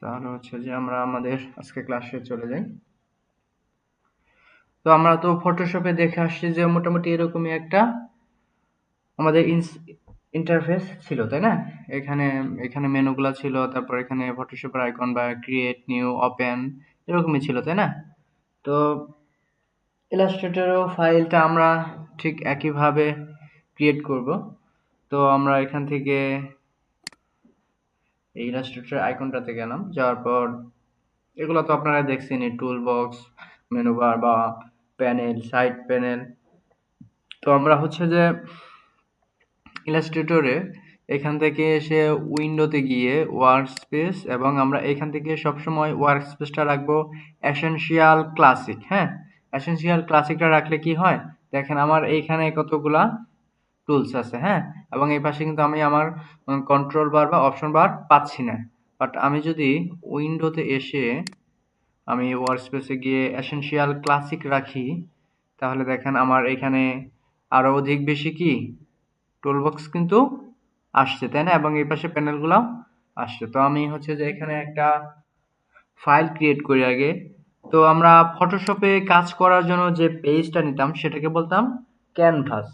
তাহলে হচ্ছে যে আমরা আমাদের আজকে ক্লাসে চলে যাই। তো আমরা তো ফটোশপে দেখে আসছি যে মোটামুটি এরকমই একটা আমাদের ইন্টারফেস ছিল, তাই না? এখানে এখানে মেনুগুলা ছিল, তারপর এখানে ফটোশপের আইকন বা ক্রিয়েট, নিউ, ওপেন এরকমই ছিল, তাই না? তো ইলাস্ট্রেটরও ফাইলটা আমরা ঠিক একইভাবে ক্রিয়েট করব। তো আমরা এখান থেকে এই ইলাস্ট্রেটর আইকনটাতে গেলাম, যাওয়ার পর এগুলো তো আপনারা দেখছেনই, টুল বক্স, মেনু বার বা প্যানেল, সাইড প্যানেল। তো আমরা হচ্ছে যে ইলাস্ট্রেটরে এখান থেকে এসে উইন্ডোতে গিয়ে ওয়ার্কস্পেস, এবং আমরা এখান থেকে সবসময় ওয়ার্কস্পেসটা রাখবো এসেনশিয়াল ক্লাসিক। হ্যাঁ, এসেনশিয়াল ক্লাসিকটা রাখলে কি হয়, দেখেন আমার এইখানে কতগুলা টুলস আছে। হ্যাঁ, এবং এই পাশে কিন্তু আমি আমার কন্ট্রোল বার বা অপশন বার পাচ্ছি না। বাট আমি যদি উইন্ডোতে এসে আমি ওয়ার্কস্পেসে গিয়ে এসেনশিয়াল ক্লাসিক রাখি, তাহলে দেখেন আমার এখানে আরো অধিক বেশি কি টুলবক্স কিন্তু আসছে, তাই না? এবং এই পাশে প্যানেলগুলো আসছে। তো আমি হচ্ছে যে এখানে একটা ফাইল ক্রিয়েট করি আগে। তো আমরা ফটোশপে কাজ করার জন্য যে পেজটা নিতাম সেটাকে বলতাম ক্যানভাস,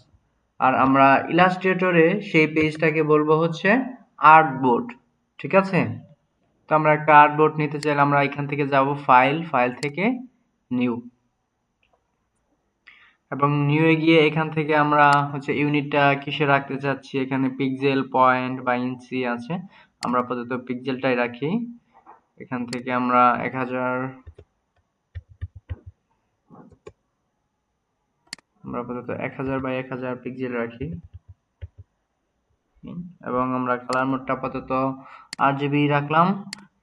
আর আমরা ইলাস্ট্রেটরে সেই পেজটাকে বলবো হচ্ছে আর্টবোর্ড। ঠিক আছে? তো আমরা একটা আর্টবোর্ড নিতে চাইলে আমরা এখান থেকে যাব ফাইল, ফাইল থেকে নিউ, এবং নিউ এ গিয়ে এখান থেকে আমরা হচ্ছে ইউনিটটা কিসে রাখতে চাচ্ছি, এখানে পিক্সেল, পয়েন্ট বা ইঞ্চি আছে। আমরা আপাতত পিক্সেলটাই রাখি। এখান থেকে আমরা 1000, আমরা আপাতত 1000 বাই 1000 পিক্সেল রাখি। এবং আমরা কালার মোডটা আপাতত RGB রাখলাম,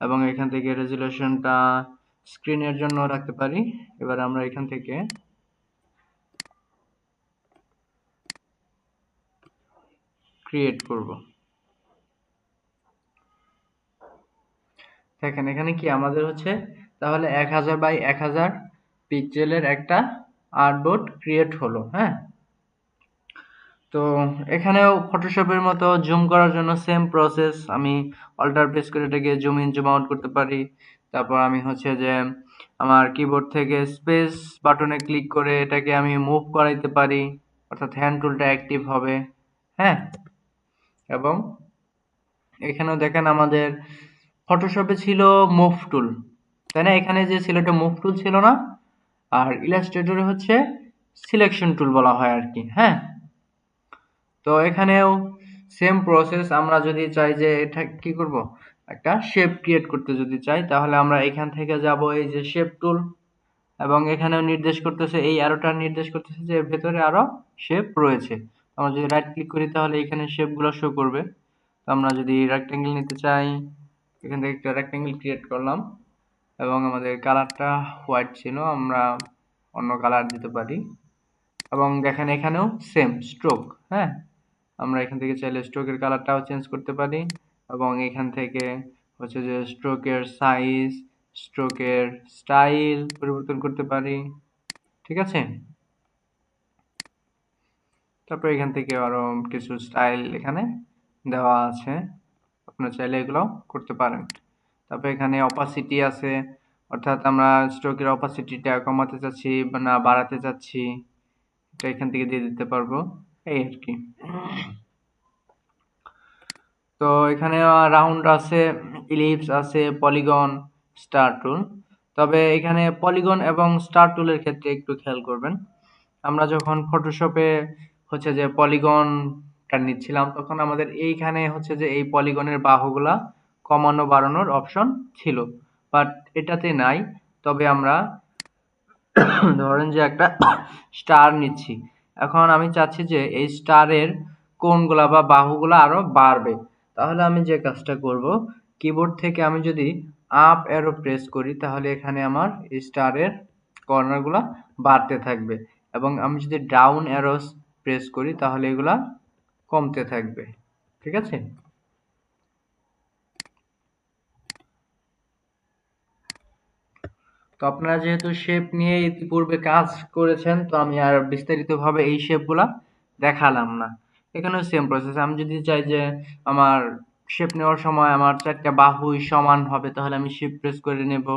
এবং এখান থেকে রেজুলেশনটা স্ক্রিনের জন্য রাখতে পারি। এবার আমরা এখান থেকে ক্রিয়েট করব। দেখেন এখানে কি আমাদের হচ্ছে তাহলে 1000 বাই 1000 পিক্সেলের একটা আর্টবোর্ড ক্রিয়েট হলো। হ্যাঁ, তো এখানেও ফটোশপের মতো জুম করার জন্য সেম প্রসেস, আমি অল্টার প্রেস করে এটাকে জুম ইন জুম আউট করতে পারি। তারপর আমি হচ্ছে যে আমার কিবোর্ড থেকে স্পেস বাটনে ক্লিক করে এটাকে আমি মুভ করাইতে পারি, অর্থাৎ হ্যান্ড টুলটা অ্যাক্টিভ হবে। হ্যাঁ, এবং এখানেও দেখেন আমাদের ফটোশপে ছিল মুভ টুল, তাই না? এখানে যে ছিল এটা মুভ টুল ছিল না, আর ইলাস্ট্রেটরে হচ্ছে সিলেকশন টুল বলা হয় আর কি। হ্যাঁ, তো এখানেও সেম প্রসেস। আমরা যদি চাই যে এটা কি করব, একটা শেপ ক্রিয়েট করতে যদি চাই, তাহলে আমরা এখান থেকে যাব এই যে শেপ টুল, এবং এখানেও নির্দেশ করতেছে, এই অ্যারোটা নির্দেশ করতেছে যে এর ভেতরে আরো শেপ রয়েছে। আমরা যদি রাইট ক্লিক করি তাহলে এখানে শেপগুলো শো করবে। তো আমরা যদি রেক্টেঙ্গেল নিতে চাই, এখান থেকে একটা রেক্টেঙ্গেল ক্রিয়েট করলাম, এবং আমাদের কালারটা হোয়াইট ছিল, আমরা অন্য কালার দিতে পারি। এবং দেখেন এখানেও সেম স্ট্রোক। হ্যাঁ, আমরা এখান থেকে চাইলে স্ট্রোকের কালারটাও চেঞ্জ করতে পারি, এবং এখান থেকে হচ্ছে যে স্ট্রোকের সাইজ, স্ট্রোকের স্টাইল পরিবর্তন করতে পারি। ঠিক আছে? তারপর এখান থেকে আরো কিছু স্টাইল এখানে দেওয়া আছে, আপনারা চাইলে এগুলো করতে পারেন। তারপর এখানে অপাসিটি আছে, অর্থাৎ আমরা স্ট্রোকের অপাসিটিটা কমাতে চাচ্ছি বা না বাড়াতে চাচ্ছি, এটা এখান থেকে দিয়ে দিতে পারবো, এই আর কি। তো এখানে রাউন্ড আছে, ইলিপস আছে, পলিগন, স্টার টুল। তবে এখানে পলিগন এবং স্টার টুলের ক্ষেত্রে একটু খেয়াল করবেন, আমরা যখন ফটোশপে হচ্ছে যে পলিগনটা নিচ্ছিলাম তখন আমাদের এইখানে হচ্ছে যে এই পলিগনের বাহুগুলা কমানো বাড়ানোর অপশন ছিল, বাট এটাতে নাই। তবে আমরা ধরেন যে একটা স্টার নিচ্ছি, এখন আমি চাচ্ছি যে এই স্টারের কোণগুলা বা বাহুগুলা আরো বাড়বে, তাহলে আমি যে কাজটা করব, কিবোর্ড থেকে আমি যদি আপ অ্যারো প্রেস করি তাহলে এখানে আমার এই স্টারের কর্নারগুলা বাড়তে থাকবে, এবং আমি যদি ডাউন অ্যারো প্রেস করি তাহলে এগুলা কমতে থাকবে। ঠিক আছে? তো আপনারা যেহেতু শেপ নিয়ে ইতিপূর্বে কাজ করেছেন, তো আমি আর বিস্তারিতভাবে এই শেপগুলা দেখালাম না। এখানেও সেম প্রসেস, আমি যদি চাই যে আমার শেপ নেওয়ার সময় আমার 4টা বাহুই সমান হবে, তাহলে আমি শিফট প্রেস করে নেব।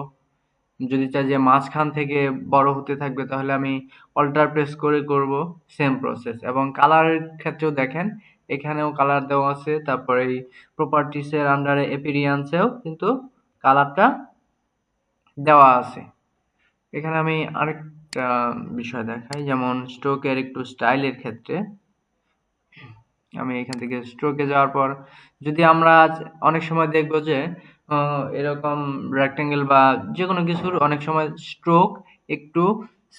যদি চাই যে মাঝখান থেকে বড় হতে থাকবে, তাহলে আমি অল্টার প্রেস করে করব। Same process. এবং কালারের ক্ষেত্রেও দেখেন, এখানেও কালার দেওয়া আছে, তারপরে এই প্রপার্টিসের আন্ডারে অ্যাপিরিয়েন্সেও কিন্তু কালারটা দেওয়া আছে। এখানে আমি আরেকটা বিষয় দেখাই, যেমন স্ট্রোকের একটু স্টাইলের ক্ষেত্রে আমি এখান থেকে স্ট্রোকে যাওয়ার পর যদি আমরা অনেক সময় দেখবো যে এরকম রেক্টেঙ্গেল বা যে কোনো কিছুর অনেক সময় স্ট্রোক একটু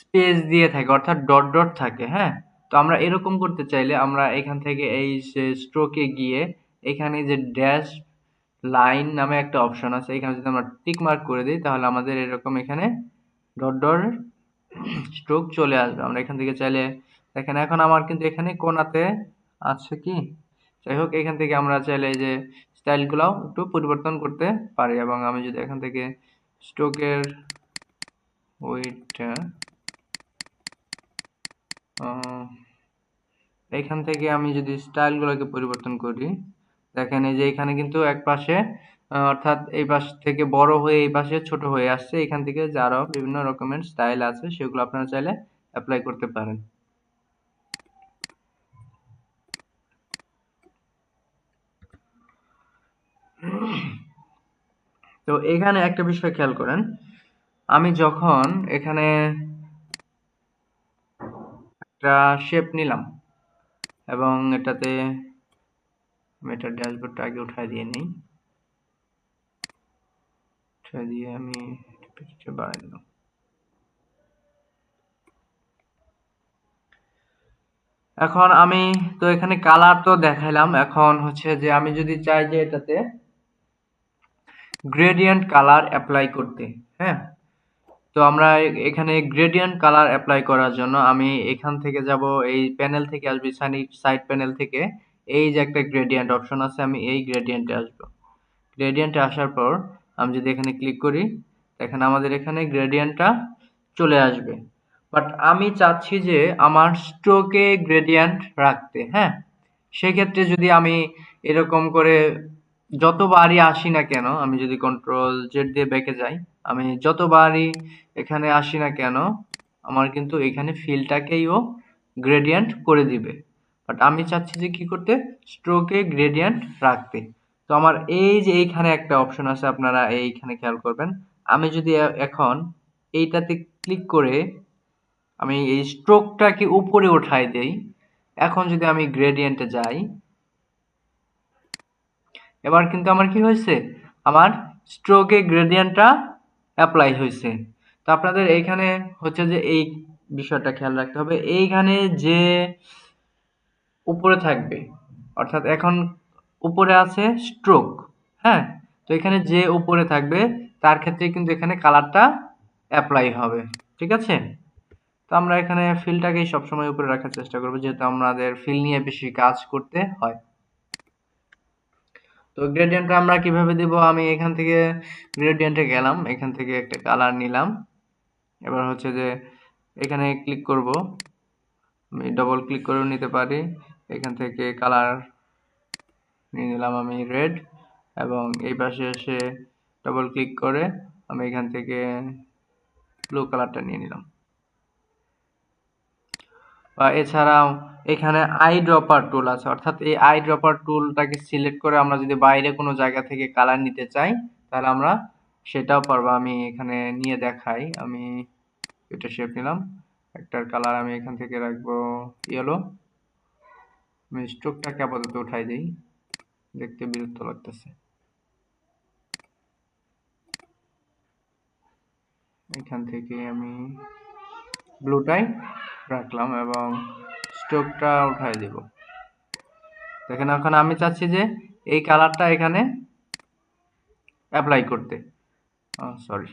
স্পেস দিয়ে থাকে, অর্থাৎ ডট ডট থাকে। হ্যাঁ, তো আমরা এরকম করতে চাইলে আমরা এখান থেকে এই স্ট্রোকে গিয়ে এখানে যে ড্যাশ লাইন নামে একটা অপশন আছে, এখানে যদি আমরা টিক মার্ক করে দিই, তাহলে আমাদের এরকম এখানে ডট ডট স্ট্রোক চলে আসবে। আমরা এখান থেকে চাইলে দেখেন, এখন আমার কিন্তু এখানে কোণাতে আছে কি, যাই হোক, এখান থেকে আমরা চাইলে এই যে স্টাইলগুলোও একটু পরিবর্তন করতে পারি। এবং আমি যদি এখান থেকে স্ট্রোকের ওয়েটটা এখান থেকে আমি যদি স্টাইলগুলোকে পরিবর্তন করি, দেখেন এই যে এখানে কিন্তু এক পাশে অর্থাৎ এই পাশ থেকে বড় হয়ে এই পাশে ছোট হয়ে আসছে। এখান থেকে যারা বিভিন্ন রকমের স্টাইল আছে সেগুলো আপনারা চাইলে অ্যাপ্লাই করতে পারেন। তো এখানে একটা বিষয় খেয়াল করেন, আমি যখন এখানে একটা শেপ নিলাম এবং এটাতে আমি এটা ড্যাশবোর্ডটা আগে উঠাই দিয়ে নিই, উঠাই দিয়ে আমি পিকচার বাড়াই দিলাম। এখন আমি তো এখানে কালার তো দেখাইলাম, এখন হচ্ছে যে আমি যদি চাই যে এটাতে গ্রেডিয়েন্ট কালার অ্যাপ্লাই করতে, হ্যাঁ, তো আমরা এখানে গ্রেডিয়েন্ট কালার অ্যাপ্লাই করার জন্য আমি এখান থেকে যাব, এই প্যানেল থেকে আসবে, সাইড প্যানেল থেকে এই যে একটা গ্রেডিয়েন্ট অপশন আছে, আমি এই গ্রেডিয়েন্টে আসব। গ্রেডিয়েন্টে আসার পর আমি যদি এখানে ক্লিক করি, দেখেন আমাদের এখানে গ্রেডিয়েন্টটা চলে আসবে। বাট আমি চাচ্ছি যে আমার স্ট্রোকে গ্রেডিয়েন্ট রাখতে। হ্যাঁ, সেক্ষেত্রে যদি আমি এরকম করে যতবারই আসি না কেন, আমি যদি কন্ট্রোল জেড দিয়ে ব্যাকে যাই, আমি যতবারই এখানে আসি না কেন, আমার কিন্তু এখানে ফিলটাকেই গ্রেডিয়েন্ট করে দিবে। বাট আমি চাচ্ছি যে কি করতে, স্ট্রোকে গ্রেডিয়েন্ট রাখতে। তো আমার এই যে এইখানে একটা অপশন আছে, আপনারা এইখানে খেয়াল করবেন, আমি যদি এখন এইটাতে ক্লিক করে আমি এই স্ট্রোকটাকে উপরে উঠাই দেই, এখন যদি আমি গ্রেডিয়েন্টে যাই, এবার কিন্তু আমার কি হয়েছে, আমার স্ট্রোকে গ্রেডিয়েন্টটা অ্যাপ্লাই হয়েছে। তো আপনাদের এইখানে হচ্ছে যে এই বিষয়টা খেয়াল রাখতে হবে, এইখানে যে উপরে থাকবে, অর্থাৎ এখন উপরে আছে স্ট্রোক, হ্যাঁ, তো এখানে যে উপরে থাকবে তার ক্ষেত্রে কিন্তু এখানে কালারটা অ্যাপ্লাই হবে। ঠিক আছে, তো আমরা এখানে ফিলটাকেই সবসময় উপরে রাখার চেষ্টা করবো, যেহেতু আমাদের ফিল নিয়ে বেশি কাজ করতে হয়। তো গ্রেডিয়েন্টটা আমরা কিভাবে দিব, আমি এখান থেকে গ্রেডিয়েন্টে গেলাম, এখান থেকে একটা কালার নিলাম, এবার হচ্ছে যে এখানে ক্লিক করব, আমি ডবল ক্লিক করেও নিতে পারি, এখান থেকে কালার নিয়ে নিলাম আমি রেড, এবং এই পাশে এসে ডবল ক্লিক করে আমি এখান থেকে ব্লু কালারটা নিয়ে নিলাম। বা এছাড়াও এখানে আই ড্রপার টুল আছে, অর্থাৎ এই আই ড্রপার টুলটাকে সিলেক্ট করে আমরা যদি বাইরে কোনো জায়গা থেকে কালার নিতে চাই, তাহলে আমরা সেটাও পারবো। আমি এখানে নিয়ে দেখাই, আমি এটা শেপ নিলাম, একটার কালার আমি এখান থেকে রাখবো ইয়েলো, আমি স্ট্রোকটাকে আপাতত উঠাই দিই, দেখতে বিরক্ত লাগতেছে। এখান থেকে আমি ব্লুটাই রাখলাম এবং স্ট্রোকটা উঠাই দিব। দেখেন এখন আমি চাচ্ছি যে এই কালারটা এখানে অ্যাপ্লাই করতে, সরি,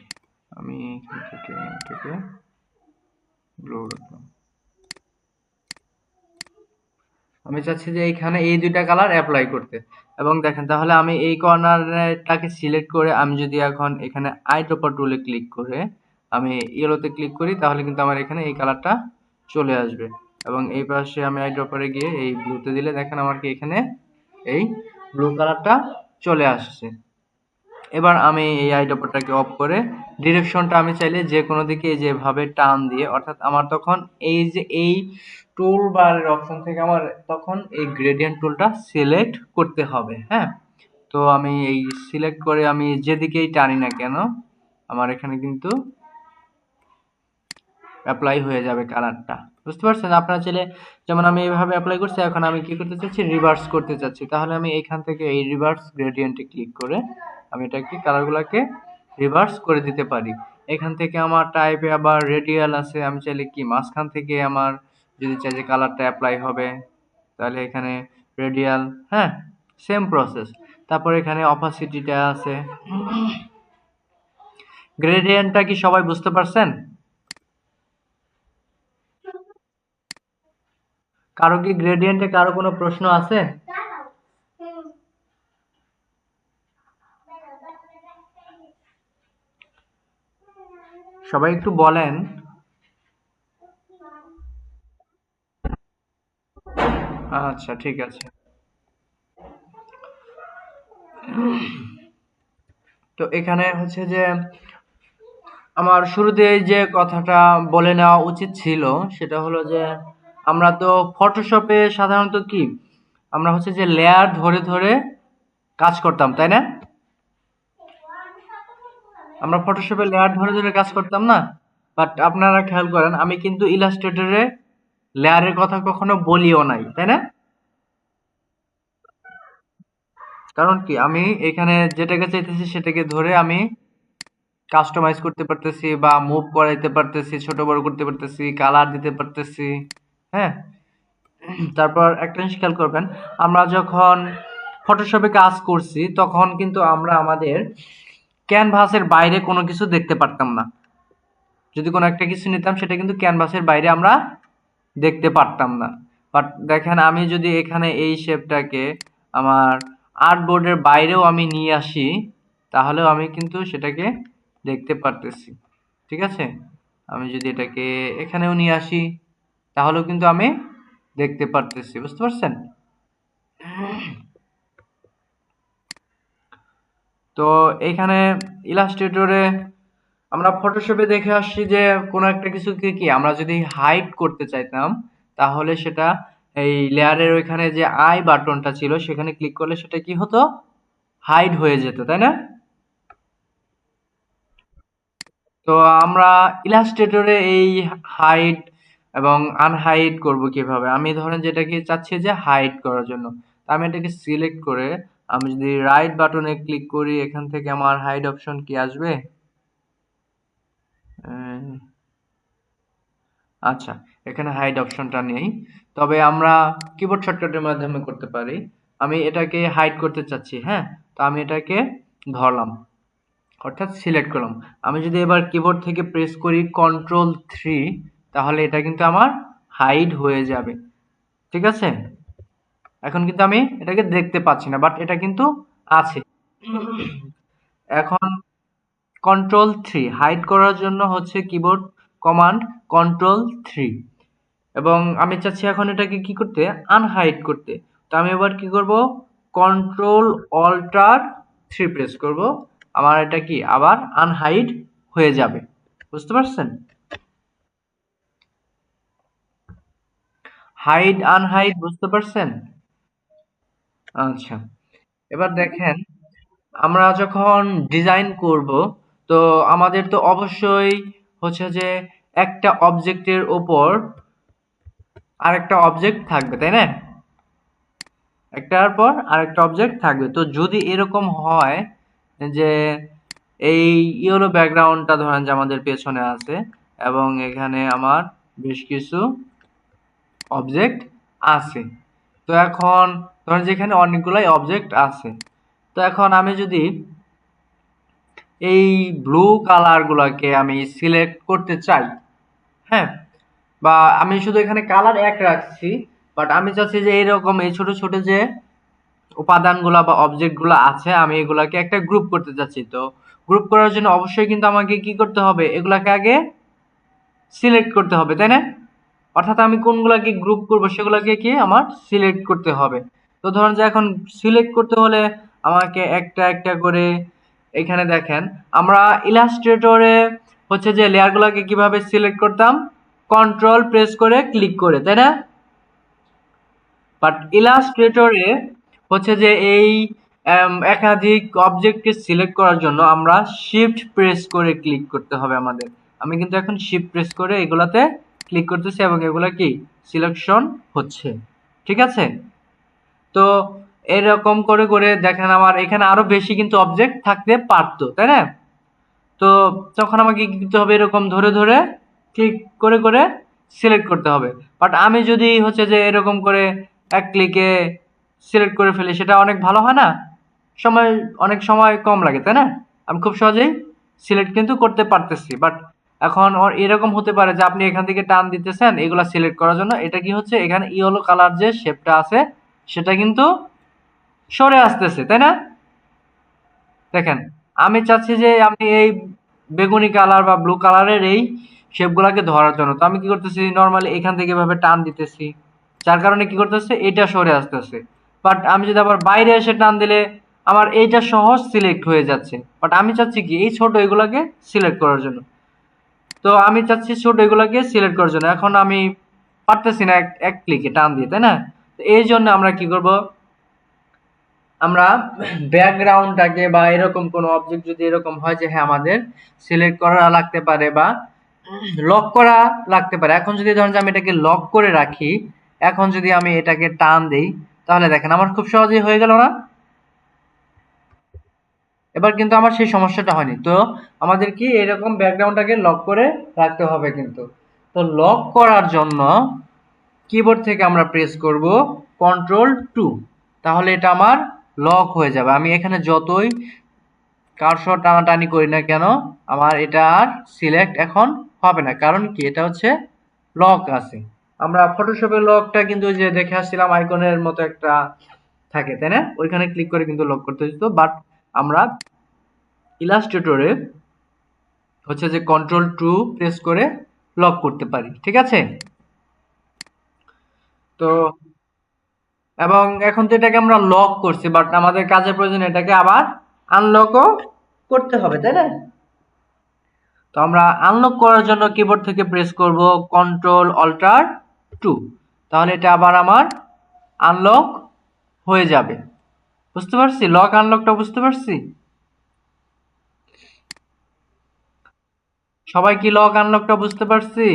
আমি এখান থেকে ব্লু রাখলাম। আমি চাচ্ছি যে এইখানে এই দুইটা কালার অ্যাপ্লাই করতে, এবং দেখেন তাহলে আমি এই কর্নারটাকে সিলেক্ট করে আমি যদি এখন এখানে আই ড্রপার টুলে ক্লিক করে আমি ইয়েলোতে ক্লিক করি, তাহলে কিন্তু আমার এখানে এই কালারটা চলে আসবে। এবং এই পাশে আমি আই ড্রপারে গিয়ে এই ব্লুতে দিলে দেখেন আমার কি এখানে এই ব্লু কালারটা চলে আসছে। এবার আমি এই আইড্রপারটাকে অফ করে ডিরেকশনটা আমি চাইলে যে কোনো দিকে যেভাবে টান দিয়ে, অর্থাৎ আমার তখন এই যে এই টুল বারের অপশন থেকে আমার তখন এই গ্রেডিয়েন্ট টুলটা সিলেক্ট করতে হবে। হ্যাঁ, তো আমি এই সিলেক্ট করে আমি যেদিকেই টানি না কেন আমার এখানে কিন্তু অ্যাপ্লাই হয়ে যাবে কালারটা। বুঝতে পারছেন? আপনারা চাইলে, যেমন আমি এইভাবে অ্যাপ্লাই করছি, এখন আমি কি করতে চাচ্ছি, রিভার্স করতে চাচ্ছি। তাহলে আমি এইখান থেকে এই রিভার্স গ্রেডিয়েন্টে ক্লিক করে আমি এটাকে কালারগুলোকে রিভার্স করে দিতে পারি। এখান থেকে আমার টাইপে আবার রেডিয়াল আছে, আমি চাইলে কি মাঝখান থেকে আমার যদি চাই যে কালারটা অ্যাপ্লাই হবে তাহলে এখানে রেডিয়াল। হ্যাঁ, সেম প্রসেস। তারপর এখানে অপাসিটিটা আছে। গ্রেডিয়েন্টটা কি সবাই বুঝতে পারছেন? কারো কি গ্রেডিয়েন্টে কারো কোনো প্রশ্ন আছে? সবাই একটু বলেন। আচ্ছা, ঠিক আছে। তো এখানে হচ্ছে যে আমার শুরুতে যে কথাটা বলে নেওয়া উচিত ছিল সেটা হলো যে আমরা তো ফটোশপে সাধারণত কি আমরা হচ্ছে যে লেয়ার ধরে ধরে কাজ করতাম, তাই না? আমরা ফটোশপে লেয়ার ধরে ধরে কাজ করতাম না? বাট আপনারা খেয়াল করেন, আমি কিন্তু ইলাস্ট্রেটরে লেয়ারের কথা কখনো বলিও নাই, তাই না? কারণ কি আমি এখানে যেটাকে চাইতেছি সেটাকে ধরে আমি কাস্টমাইজ করতে পারতেছি বা মুভ করাইতে পারতেছি, ছোট বড় করতে পারতেছি, কালার দিতে পারতেছি। হ্যাঁ, তারপর একটা জিনিস খেয়াল করবেন, আমরা যখন ফটোশপে কাজ করছি তখন কিন্তু আমরা আমাদের ক্যানভাসের বাইরে কোনো কিছু দেখতে পারতাম না। যদি কোনো একটা কিছু নিতাম সেটা কিন্তু ক্যানভাসের বাইরে আমরা দেখতে পারতাম না। বাট দেখেন, আমি যদি এখানে এই শেপটাকে আমার আর্টবোর্ডের বাইরেও আমি নিয়ে আসি তাহলেও আমি কিন্তু সেটাকে দেখতে পারতেছি। ঠিক আছে? আমি যদি এটাকে এখানেও নিয়ে আসি তাহলেও কিন্তু আমি দেখতে পারতেছি। বুঝতে পারছেন? তো এইখানে ইলাস্ট্রেটরে আমরা ফটোশপে দেখে আসছি যে কোনো একটা কিছুকে কি আমরা যদি হাইড করতে চাইতাম তাহলে সেটা এই লেয়ারের ওইখানে যে আই বাটনটা ছিল সেখানে ক্লিক করলে সেটা কি হতো, হাইড হয়ে যেত, তাই না? তো আমরা ইলাস্ট্রেটরে এই হাইড এবং আনহাইড করব কিভাবে? আমি ধরেন যেটাকে চাচ্ছি যে হাইড করার জন্য, তো আমি এটাকে সিলেক্ট করে আমি যদি রাইট বাটনে ক্লিক করি এখান থেকে আমার হাইড অপশন কি আসবে? আচ্ছা, এখানে হাইড অপশনটা নেই, তবে আমরা কিবোর্ড শর্টকাটের মাধ্যমে করতে পারি। আমি এটাকে হাইড করতে চাচ্ছি। হ্যাঁ, তো আমি এটাকে ধরলাম, অর্থাৎ সিলেক্ট করলাম। আমি যদি এবার কিবোর্ড থেকে প্রেস করি Ctrl+3 তাহলে এটা কিন্তু আমার হাইড হয়ে যাবে। ঠিক আছে? এখন কিন্তু আমি এটাকে দেখতে পাচ্ছি না, বাট এটা কিন্তু আছে। এখন Ctrl+3 হাইড করার জন্য হচ্ছে কিবোর্ড কমান্ড Ctrl+3, এবং আমি চাচ্ছি এখন এটাকে কি করতে, আনহাইড করতে। তো আমি এবার কি করব, Ctrl+Alt+3 প্রেস করব, আমার এটা কি আবার আনহাইড হয়ে যাবে। বুঝতে পারছেন? হাইড আনহাইড বুঝতে পারছেন? আচ্ছা, এবার দেখেন, আমরা যখন ডিজাইন করব তো আমাদের তো অবশ্যই হচ্ছে যে একটা অবজেক্টের ওপর আরেকটা অবজেক্ট থাকবে, তাই না? একটার পর আরেকটা অবজেক্ট থাকবে। তো যদি এরকম হয় যে এই ইয়েলো ব্যাকগ্রাউন্ডটা ধরেন যে আমাদের পেছনে আছে এবং এখানে আমার বেশ কিছু অবজেক্ট আছে, তো এখন ধরেন যে এখানে অনেকগুলাই অবজেক্ট আছে, তো এখন আমি যদি এই ব্লু কালারগুলোকে আমি সিলেক্ট করতে চাই, হ্যাঁ, বা আমি শুধু এখানে কালার এক রাখছি, বাট আমি চাচ্ছি যে এইরকম এই ছোট ছোট যে উপাদানগুলা বা অবজেক্টগুলো আছে আমি এগুলাকে একটা গ্রুপ করতে চাচ্ছি। তো গ্রুপ করার জন্য অবশ্যই কিন্তু আমাকে কি করতে হবে, এগুলাকে আগে সিলেক্ট করতে হবে, তাই না? অর্থাৎ আমি কোনগুলাকে গ্রুপ করব সেগুলাকে কি আমার সিলেক্ট করতে হবে। তো ধরুন যে এখন সিলেক্ট করতে হলে আমাকে একটা একটা করে এখানে দেখেন আমরা ইলাস্ট্রেটরে হচ্ছে যে লেয়ারগুলোকে কিভাবে সিলেক্ট করতাম, কন্ট্রোল প্রেস করে ক্লিক করে, তাই না? বাট ইলাস্ট্রেটরে হচ্ছে যে এই একাধিক অবজেক্টকে সিলেক্ট করার জন্য আমরা শিফট প্রেস করে ক্লিক করতে হবে আমাদের। আমি কিন্তু এখন শিফট প্রেস করে এগুলাতে ক্লিক করতেছি এবং এগুলা কি সিলেকশন হচ্ছে, ঠিক আছে? তো এরকম করে করে দেখেন আমার এখানে আরো বেশি কিন্তু অবজেক্ট থাকতে পারতো, তাই না? তো তখন আমাকে কি করতে হবে, এরকম ধরে ধরে ক্লিক করে করে সিলেক্ট করতে হবে। বাট আমি যদি হচ্ছে যে এরকম করে এক ক্লিকে সিলেক্ট করে ফেলি, সেটা অনেক ভালো হয় না? সময় অনেক সময় কম লাগে, তাই না? আমি খুব সহজেই সিলেক্ট কিন্তু করতে পারতেছি। বাট এখন এরকম হতে পারে যে আপনি এখান থেকে টান দিতেছেন এগুলা সিলেক্ট করার জন্য, এটা কি হচ্ছে এখানে ইয়েলো কালার যে শেপটা আছে সেটা কিন্তু সরে আসতেছে, তাই না? দেখেন আমি চাচ্ছি যে আমি এই বেগুনি কালার বা ব্লু কালারের এই শেপগুলাকে ধরার জন্য, তো আমি কি করতেছি নর্মালি এখান থেকে এভাবে টান দিতেছি, যার কারণে কি করতেছে এটা সরে আসতেছে। বাট আমি যদি আবার বাইরে এসে টান দিলে আমার এইটা সহজ সিলেক্ট হয়ে যাচ্ছে। বাট আমি চাচ্ছি কি এই ছোট এগুলাকে সিলেক্ট করার জন্য, তো আমি চাচ্ছি ছোট এগুলাকে সিলেক্ট করার জন্য। এখন আমি পারতেছি না এক এক ক্লিকে টান দিয়ে, তাই না? তো এই জন্য আমরা কি করব, আমরা ব্যাকগ্রাউন্ডটাকে বা এরকম কোনো অবজেক্ট যদি এরকম হয় যে হ্যাঁ আমাদের সিলেক্ট করা লাগতে পারে বা লক করা লাগতে পারে, এখন যদি ধরেন যে আমি এটাকে লক করে রাখি, এখন যদি আমি এটাকে টান দেই তাহলে দেখেন আমার খুব সহজেই হয়ে গেল না? এবার কিন্তু আমার সেই সমস্যাটা হয়নি। তো আমাদের কি এরকম ব্যাকগ্রাউন্ডটাকে লক করে রাখতে হবে কিন্তু। তো লক করার জন্য কিবোর্ড থেকে আমরা প্রেস করব Ctrl+2, তাহলে এটা আমার লক হয়ে যাবে। আমি এখানে যতই কার্সর টানাটানি করি না কেন আমার এটা আর সিলেক্ট এখন হবে না, কারণ কি এটা হচ্ছে লক আছে। আমরা ফটোশপের লকটা কিন্তু ওই যে দেখে আসছিলাম আইকনের মতো একটা থাকে, তাই না? ওইখানে ক্লিক করে কিন্তু লক করতে হতো। বাট আমরা ইলাস্ট্রেটরে হচ্ছে যে Ctrl+2 প্রেস করে লক করতে পারি, ঠিক আছে? তো এবং এখন তো এটাকে আমরা লক করছি, বাট আমাদের কাজের প্রয়োজন এটাকে আবার আনলকও করতে হবে, তাই না? তো আমরা আনলক করার জন্য কিবোর্ড থেকে প্রেস করব Ctrl+Alt+2, তাহলে এটা আবার আমার আনলক হয়ে যাবে। বুঝতে পারছি লক আনলকটা? বুঝতে পারছি সবাই কি লক আনলকটা বুঝতে পারছি?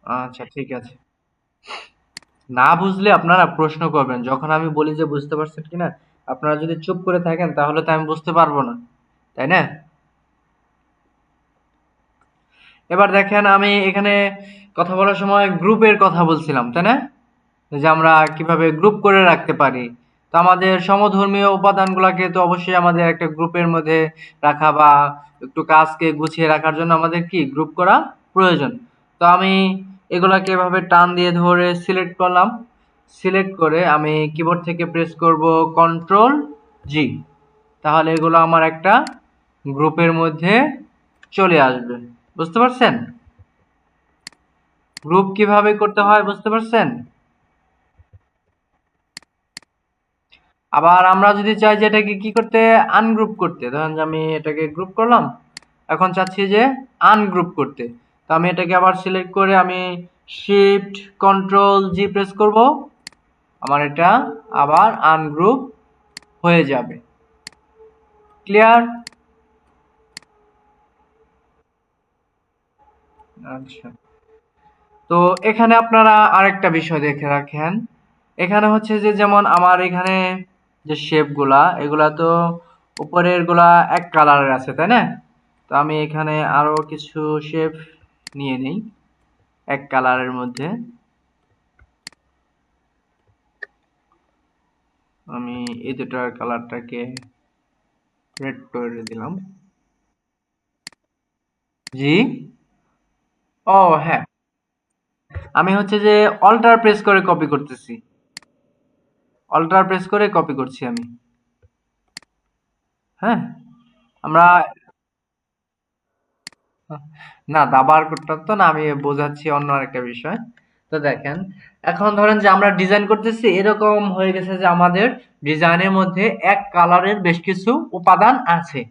আচ্ছা ঠিক আছে। না বুঝলে আপনারা প্রশ্ন করবেন, যখন আমি বলি যে বুঝতে পারছেন কিনা, আপনারা যদি চুপ করে থাকেন তাহলে তো আমি বুঝতে পারবো না, তাই না? এবার দেখেন আমি এখানে কথা বলার সময় গ্রুপের কথা বলছিলাম, তাই না? যে আমরা কিভাবে গ্রুপ করে রাখতে পারি। তো আমাদের সমধর্মীয় উপাদানগুলোকে তো অবশ্যই আমাদের একটা গ্রুপের মধ্যে রাখা বা একটু কাজকে গুছিয়ে রাখার জন্য আমাদের কি গ্রুপ করা প্রয়োজন। তো আমি এগুলাকে এভাবে টান দিয়ে ধরে সিলেক্ট করলাম। সিলেক্ট করে আমি কিবোর্ড থেকে প্রেস করব Ctrl+G, তাহলে এগুলো আমার একটা গ্রুপের মধ্যে চলে আসবে। বুঝতে পারছেন গ্রুপ কিভাবে করতে হয়? বুঝতে পারছেন? আবার আমরা যদি চাই যে এটাকে কি করতে, আনগ্রুপ করতে, ধরেন যে আমি এটাকে গ্রুপ করলাম, এখন চাচ্ছি যে আনগ্রুপ করতে, তো আমি এটাকে আবার সিলেক্ট করে আমি শিফট Ctrl+G প্রেস করব, আমার এটা আবার আনগ্রুপ হয়ে যাবে। ক্লিয়ার? আচ্ছা, তো এখানে আপনারা আরেকটা বিষয় দেখে রাখেন, এখানে হচ্ছে যে যেমন আমার এখানে যে শেপগুলা এগুলা তো উপরের গুলা এক কালারের আছে, তাই না? তো আমি এখানে আরো কিছু শেপ নিয়ে নেই এক কালারের মধ্যে। আমি এই দুটার কালারটাকে রেড করে দিলাম। জি, ও হ্যাঁ, আমি হচ্ছে যে অল্টার প্রেস করে কপি করতেছি, অল্টার প্রেস করে কপি করছি আমি। হ্যাঁ, আমরা না দাবার করতে তো না, আমি বোঝাচ্ছি অন্য আরেকটা বিষয়। তো দেখেন, এখন ধরেন যে আমরা ডিজাইন করতেছি, এরকম হয়ে গেছে যে আমাদের ডিজাইনের মধ্যে এক কালারের বেশ কিছু উপাদান আছে।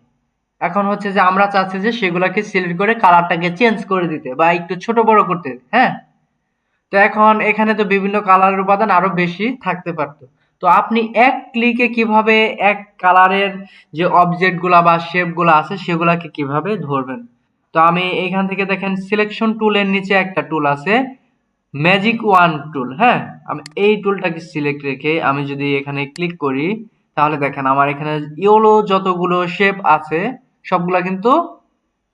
এখন হচ্ছে যে আমরা চাচ্ছি যে সেগুলাকে সিলেক্ট করে কালারটাকে চেঞ্জ করে দিতে বা একটু ছোট বড় করতে, হ্যাঁ। তো এখন এখানে তো বিভিন্ন কালারের উপাদান আরো বেশি থাকতে পারতো। তো আপনি এক ক্লিকে কিভাবে এক কালারের যে অবজেক্ট গুলা বা শেপ গুলা আছে সেগুলাকে কিভাবে ধরবেন? তো আমি এখান থেকে দেখেন সিলেকশন টুলের নিচে একটা টুল আছে, ম্যাজিক ওয়ান টুল, হ্যাঁ। আমি এই টুলটাকে সিলেক্ট রেখে আমি যদি এখানে ক্লিক করি, তাহলে দেখেন আমার এখানে ইয়েলো যতগুলো শেপ আছে সবগুলা কিন্তু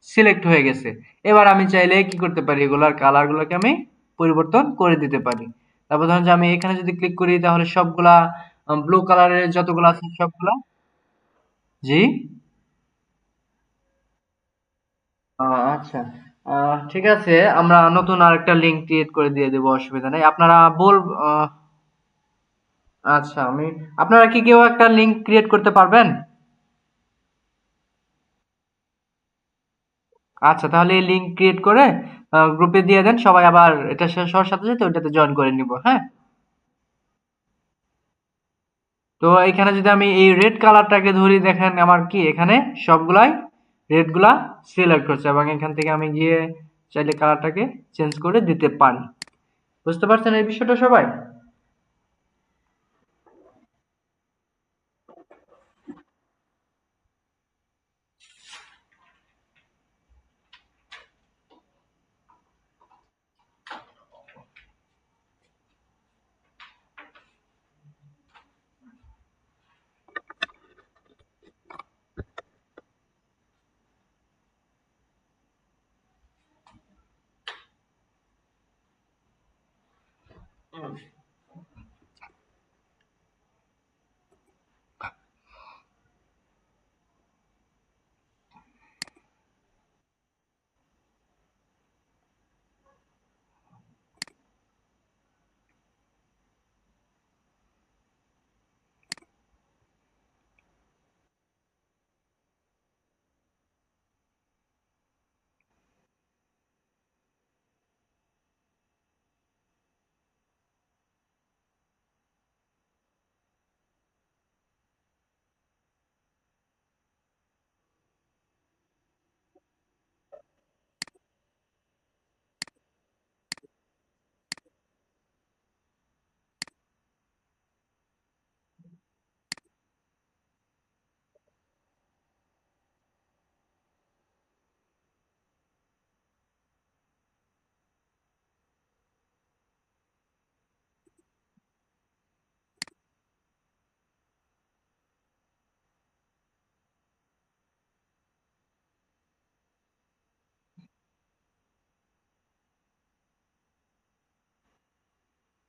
সিলেক্ট হয়ে গেছে। এবার আমি চাইলে কি করতে পারি, এগুলার কালার গুলোকে আমি পরিবর্তন করে দিতে পারি। তারপর ধরুন যে আমি এখানে যদি ক্লিক করি তাহলে সবগুলা ব্লু কালারের যতগুলো আছে সবগুলা, জি। আচ্ছা, ঠিক আছে, আমরা নতুন আরেকটা লিঙ্ক ক্রিয়েট করে দিয়ে দেবো, অসুবিধা নেই। আপনারা আহ, আচ্ছা, আপনারা কি কেউ একটা লিঙ্ক ক্রিয়েট করতে পারবেন? আচ্ছা, তাহলে এই লিঙ্ক ক্রিয়েট করে গ্রুপে দিয়ে দেন, সবাই আবার এটা শেষ হওয়ার সাথে সাথে ওইটাতে জয়েন করে নিব, হ্যাঁ। তো এখানে যদি আমি এই রেড কালারটাকে ধরি, দেখেন আমার কি এখানে সবগুলাই রেড গুলা সিলেক্ট হচ্ছে, এবং এখান থেকে আমি গিয়ে চাইলে কালারটাকে চেঞ্জ করে দিতে পারি। বুঝতে পারছেন এই বিষয়টা সবাই?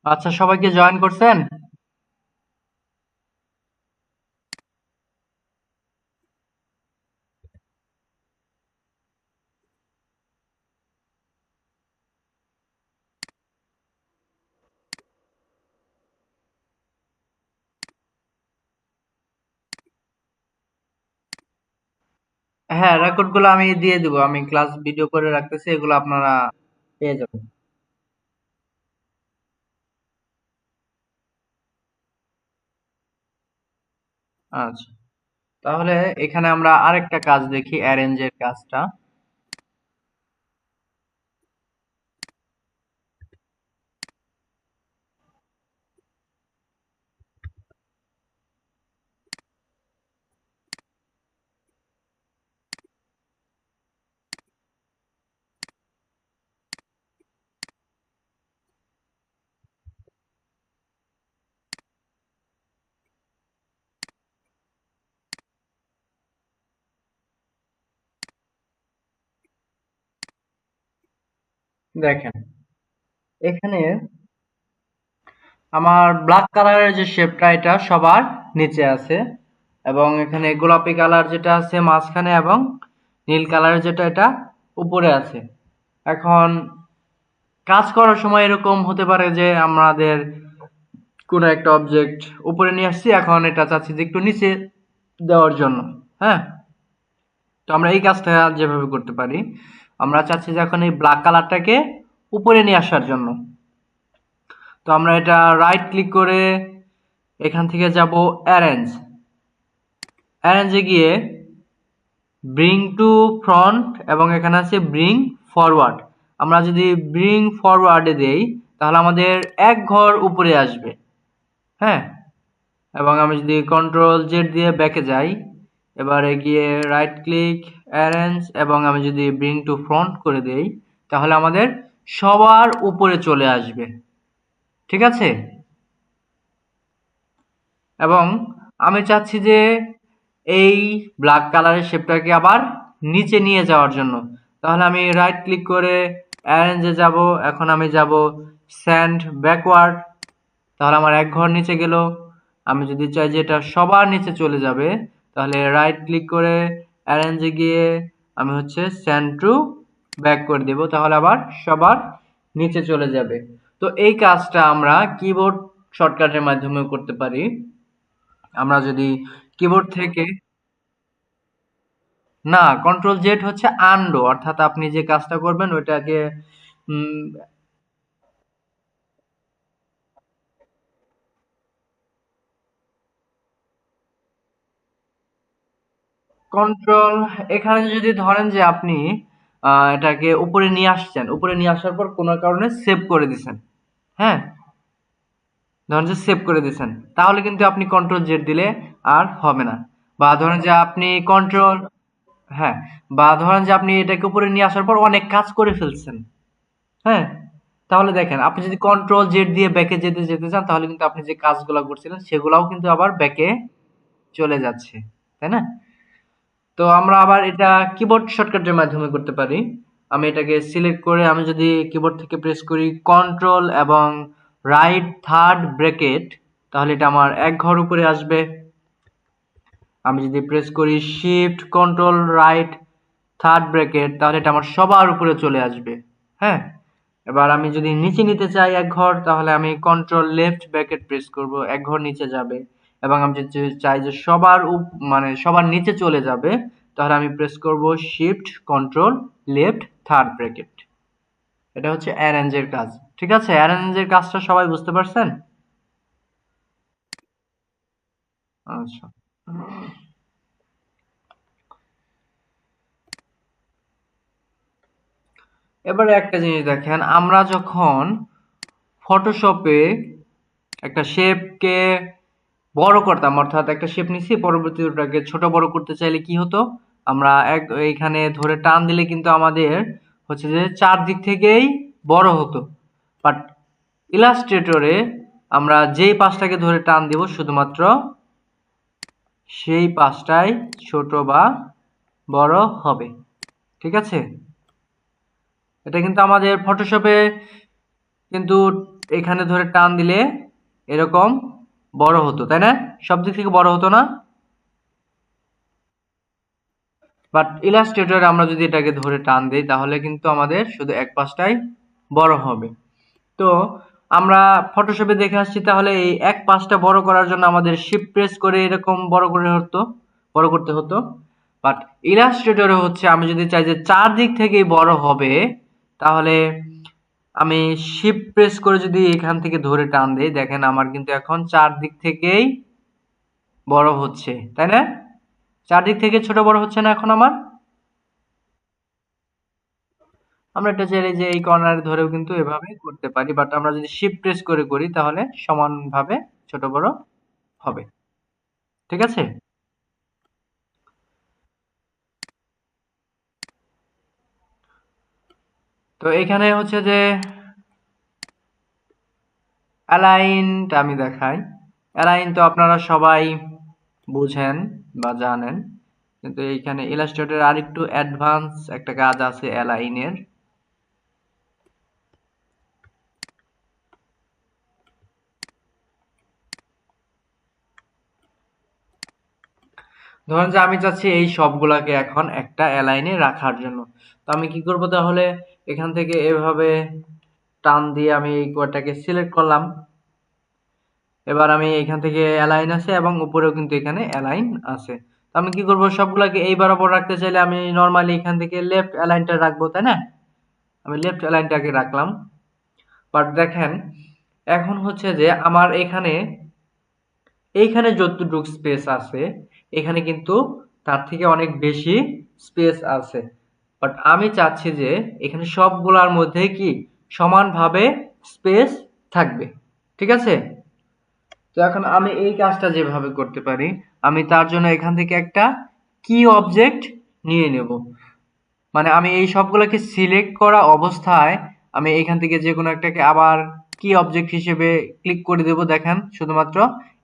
আচ্ছা, সবাইকে জয়েন করছেন? হ্যাঁ, রেকর্ড গুলো আমি দিয়ে দিব, আমি ক্লাস ভিডিও করে রাখতেছি, এগুলো আপনারা পেয়ে যাবেন। আচ্ছা, তাহলে এখানে আমরা আরেকটা কাজ দেখি, অ্যারেঞ্জের কাজটা। দেখেন, এখানে আমার ব্ল্যাক কালারের যে শেপটা এটা সবার নিচে আছে, এবং এখানে গোলাপি কালার যেটা আছে মাঝখানে, এবং নীল কালারের যেটা এটা উপরে আছে। এখন কাজ করার সময় এরকম হতে পারে যে আমাদের কোনো একটা অবজেক্ট উপরে নিয়ে আসছি, এখন এটা চাচ্ছি যে একটু নিচে দেওয়ার জন্য, হ্যাঁ। তো আমরা এই কাজটা যেভাবে করতে পারি, আমরা চাচ্ছি যে এখন এই ব্ল্যাক কালারটাকে উপরে নিয়ে আসার জন্য, তো আমরা এটা রাইট ক্লিক করে এখান থেকে যাব অ্যারেঞ্জে গিয়ে ব্রিং টু ফ্রন্ট এবং এখানে আছে ব্রিং ফরওয়ার্ড। আমরা যদি ব্রিং ফরওয়ার্ডে দেই তাহলে আমাদের এক ঘর উপরে আসবে, হ্যাঁ। এবং আমি যদি কন্ট্রোল জেড দিয়ে ব্যাকে যাই, এবারে গিয়ে রাইট ক্লিক অ্যারেঞ্জ এবং আমি যদি ব্রিং টু ফ্রন্ট করে দেই তাহলে আমাদের সবার উপরে চলে আসবে, ঠিক আছে। এবং আমি চাচ্ছি যে এই ব্ল্যাক কালারের শেপটাকে আবার নিচে নিয়ে যাওয়ার জন্য, তাহলে আমি রাইট ক্লিক করে অ্যারেঞ্জে যাব, এখন আমি যাব স্যান্ড ব্যাকওয়ার্ড, তাহলে আমার এক ঘর নিচে গেল। আমি যদি চাই যে এটা সবার নিচে চলে যাবে তাহলে রাইট ক্লিক করে অ্যারেঞ্জে গিয়ে আমি হচ্ছে স্যান্ড টু ব্যাক করে দেব, তাহলে আবার সবার নিচে চলে যাবে। তো এই কাজটা আমরা কিবোর্ড শর্টকাটের মাধ্যমে করতে পারি। আমরা যদি কিবোর্ড থেকে না, কন্ট্রোল জেড হচ্ছে আনডো, অর্থাৎ আপনি যে কাজটা করবেন ওইটাকে কন্ট্রোল এখানে যদি ধরেন যে আপনি এটাকে উপরে নিয়ে আসছেন, উপরে নিয়ে আসার পর কোনো কারণে সেভ করে দিছেন, হ্যাঁ, ধরেন যে সেভ করে দিছেন, তাহলে কিন্তু আপনি কন্ট্রোল জেড দিলে আর হবে না। বা ধরেন যে আপনি কন্ট্রোল, হ্যাঁ, বা ধরেন যে আপনি এটাকে উপরে নিয়ে আসার পর অনেক কাজ করে ফেলছেন, হ্যাঁ, তাহলে দেখেন আপনি যদি কন্ট্রোল জেড দিয়ে ব্যাকে যেতে যেতে চান তাহলে কিন্তু আপনি যে কাজগুলো করছিলেন সেগুলাও কিন্তু আবার ব্যাকে চলে যাচ্ছে, তাই না। তো আমরা আবার এটা কিবোর্ড শর্টকাটের মাধ্যমে করতে পারি। আমি এটাকে সিলেক্ট করে আমি যদি কিবোর্ড থেকে প্রেস করি কন্ট্রোল এবং রাইট থার্ড ব্র্যাকেট তাহলে এটা আমার এক ঘর উপরে আসবে। আমি যদি প্রেস করি shift control right third bracket তাহলে এটা আমার সবার উপরে চলে আসবে, হ্যাঁ। এবার আমি যদি নিচে নিতে চাই এক ঘর তাহলে আমি কন্ট্রোল লেফট ব্র্যাকেট প্রেস করব, এক ঘর নিচে যাবে। এবং আমি যদি চাই যে সবার মানে সবার নিচে চলে যাবে তাহলে আমি প্রেস করব shift control left third bracket. এটা হচ্ছে অ্যারেঞ্জের কাজ, ঠিক আছে। অ্যারেঞ্জের কাজটা সবাই বুঝতে পারছেন? আচ্ছা, এবারে একটা জিনিস দেখেন, আমরা যখন ফটোশপে একটা শেপকে বড় করতাম, অর্থাৎ একটা শেপ নিছি পরবর্তীতে ওটাকে ছোট বড় করতে চাইলে কি হতো, আমরা এইখানে ধরে টান দিলে কিন্তু আমাদের হচ্ছে যে চারদিক থেকেই বড় হতো। বাট ইলাস্ট্রেটরে আমরা যেই পাশটাকে ধরে টান দিব শুধুমাত্র সেই পাশটাই ছোট বা বড় হবে, ঠিক আছে। এটা কিন্তু আমাদের ফটোশপে কিন্তু এখানে ধরে টান দিলে এরকম বড় হতো, তাই না, সব দিক থেকে বড় হতো না। বাট ইলাস্ট্রেটরে আমরা যদি এটাকে ধরে টান দিই তাহলে কিন্তু আমাদের শুধু এক পাশটাই বড় হবে। তো আমরা ফটোশপে দেখে আসছি, তাহলে এই এক পাশটা বড় করার জন্য আমাদের শিফট প্রেস করে এরকম বড় করতে হতো। বাট ইলাস্ট্রেটরে হচ্ছে আমি যদি চাই যে চারদিক থেকেই বড় হবে তাহলে আমি শিফট প্রেস করে যদি এখান থেকে ধরে টান দেই, দেখেন আমার কিন্তু এখন চারদিক থেকেই বড় হচ্ছে, তাই না। চারদিক থেকে ছোট বড় হচ্ছে না এখন আমার। আমরা এটা চাইলে যে এই কর্নারে ধরেও কিন্তু এভাবে করতে পারি, বাট আমরা যদি শিফট প্রেস করে করি তাহলে সমানভাবে ছোট বড় হবে, ঠিক আছে। তো এখানে হচ্ছে যে অ্যালাইনটা আমি দেখাই। অ্যালাইন তো আপনারা সবাই বুঝেন বা জানেন, কিন্তু এইখানে ইলাস্ট্রেটর আরেকটু অ্যাডভান্স একটা কাজ আছে অ্যালাইনের। ধরেন যে আমি চাচ্ছি এই সবগুলাকে এখন একটা অ্যালাইনে রাখার জন্য, তো আমি কি করব, তাহলে এখান থেকে এভাবে টান দিয়ে আমি এই কোডটাকে সিলেক্ট করলাম। এবার আমি এখান থেকে অ্যালাইন আছে এবং উপরেও কিন্তু এখানে অ্যালাইন আছে। তো আমি কি করব, সবগুলাকে এই বরাবর রাখতে চাইলে আমি নরমালি এখান থেকে লেফট অ্যালাইনটা রাখবো, তাই না। আমি লেফট অ্যালাইনটাকে রাখলাম। বাট দেখেন এখন হচ্ছে যে আমার এইখানে যতটুকু স্পেস আছে এখানে কিন্তু তার থেকে অনেক বেশি স্পেস আছে, বাট আমি চাচ্ছি যে এখানে সবগুলার মধ্যে কি সমানভাবে স্পেস থাকবে। ঠিক আছে, তো এখন আমি এই কাজটা যেভাবে করতে পারি, আমি তার জন্য এখান থেকে একটা কি অবজেক্ট নিয়ে নেব। মানে আমি এই সবগুলোকে সিলেক্ট করা অবস্থায় আমি এখান থেকে যে কোনো একটাকে আবার কি অবজেক্ট হিসেবে ক্লিক করে দেব। দেখেন শুধুমাত্র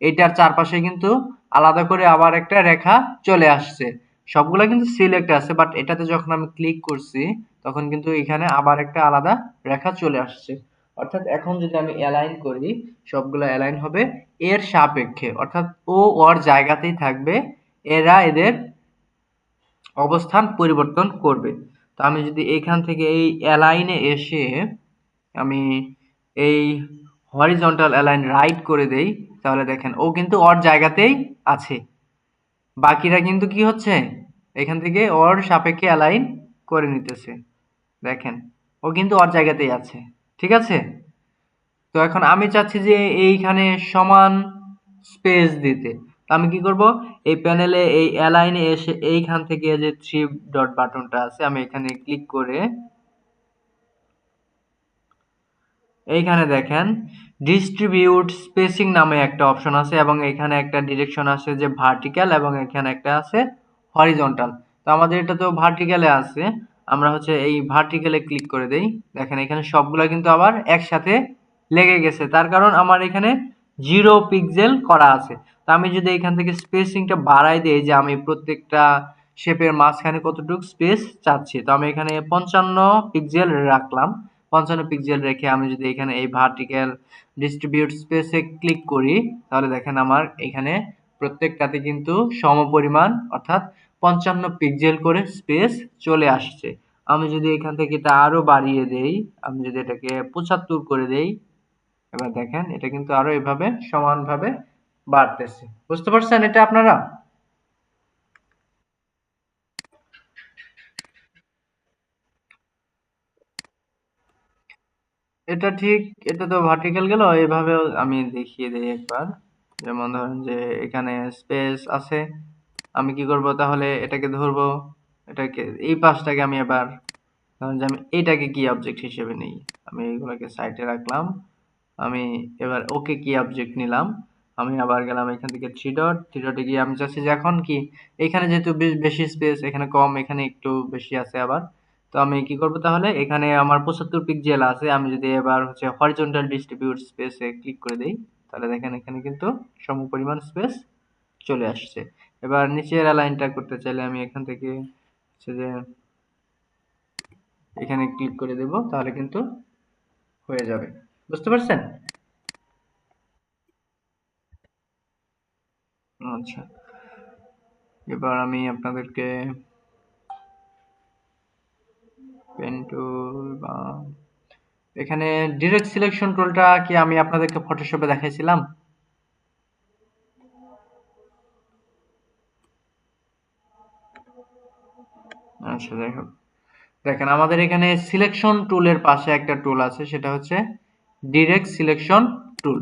এইটার চারপাশে কিন্তু আলাদা করে আবার একটা রেখা চলে আসছে। সবগুলা কিন্তু সিলেক্ট আছে, বাট এটাতে যখন আমি ক্লিক করছি তখন কিন্তু এখানে আবার একটা আলাদা রেখা চলে আসছে। অর্থাৎ এখন যদি আমি অ্যালাইন করি, সবগুলো অ্যালাইন হবে এর সাপেক্ষে, অর্থাৎ ও ওর জায়গাতেই থাকবে, এরা এদের অবস্থান পরিবর্তন করবে। তো আমি যদি এখান থেকে এই অ্যালাইনে এসে আমি এই হরিজন্টাল অ্যালাইন রাইট করে দেই, তাহলে দেখেন ও কিন্তু ওর জায়গাতেই আছে। বাকিরা কিন্তু কি হচ্ছে, এখান থেকে ওর সাপেক্ষে অ্যালাইন করে নিতেছে। দেখেন ও কিন্তু ওর জায়গাতেই আছে। ঠিক আছে, তো এখন আমি চাচ্ছি যে এইখানে সমান স্পেস দিতে। তো আমি কি করব, এই প্যানেলে এই অ্যালাইনে এসে এইখান থেকে যে থ্রি ডট বাটনটা আছে আমি এখানে ক্লিক করে এইখানে দেখেন ডিস্ট্রিবিউট স্পেসিং নামে একটা অপশন আছে এবং এখানে একটা ডিরেকশন আছে যে ভার্টিক্যাল এবং এখানে একটা আছে হরিজন্টাল। তো আমাদের এটা তো ভার্টিক্যালে আছে, আমরা হচ্ছে এই ভার্টিক্যালে ক্লিক করে দেই। দেখেন এখানে সবগুলা কিন্তু আবার একসাথে লেগে গেছে, তার কারণ আমার এখানে 0 পিক্সেল করা আছে। তো আমি যদি এখান থেকে স্পেসিংটা বাড়াই দিই যে আমি প্রত্যেকটা শেপের মাঝখানে কতটুকু স্পেস চাচ্ছি, তো আমি এখানে 55 পিক্সেল রাখলাম। 55 পিক্সেল রেখে আমি যদি এখানে এই ভার্টিক্যাল ডিস্ট্রিবিউট স্পেসে ক্লিক করি, তাহলে দেখেন আমার এখানে প্রত্যেকটাতে কিন্তু সমপরিমাণ অর্থাৎ 55 পিক্সেল করে স্পেস চলে আসছে। আমি যদি এখান থেকে এটা আরো বাড়িয়ে দেই, আমি যদি এটাকে 75 করে দেই, এবার দেখেন এটা কিন্তু আরো এভাবে সমানভাবে বাড়তেছে। বুঝতে পারছেন এটা আপনারা? এটা ঠিক, এটা তো ভার্টিক্যাল গেল, এভাবেও আমি দেখিয়ে দেই একবার। যেমন ধরেন যে এখানে স্পেস আছে, আমি কি করব তাহলে এটাকে ধরবো, এটাকে এই পাশটাকে আমি এবার ধরেন যে আমি এইটাকে কি অবজেক্ট হিসেবে নেই, আমি এইগুলোকে সাইডে রাখলাম। আমি এবার ওকে কি অবজেক্ট নিলাম, আমি আবার গেলাম এখান থেকে থ্রি ডটে গিয়ে আমি চাচ্ছি যে এখন কি এখানে যেহেতু বেশি স্পেস, এখানে কম, এখানে একটু বেশি আছে আবার। তো আমি কি করব তাহলে এখানে আমার 75 পিক্সেল আছে, আমি যদি এবার হচ্ছে হরিজন্টাল ডিস্ট্রিবিউট স্পেসে ক্লিক করে দেই, তাহলে দেখেন এখানে কিন্তু সমপরিমাণ স্পেস চলে আসছে। এবার নিচের অ্যালাইনটা করতে চাইলে আমি এখান থেকে হচ্ছে যে এখানে ক্লিক করে দেব, তাহলে কিন্তু হয়ে যাবে। বুঝতে পারছেন? আচ্ছা, এবার আমি আপনাদেরকে পেন টুল বা এখানে ডিরেক্ট সিলেকশন টুলটা কি আমি আপনাদেরকে ফটোশপে দেখাইছিলাম? আচ্ছা, যাই হোক, দেখেন আমাদের এখানে সিলেকশন টুলের পাশে একটা টুল আছে, সেটা হচ্ছে ডিরেক্ট সিলেকশন টুল,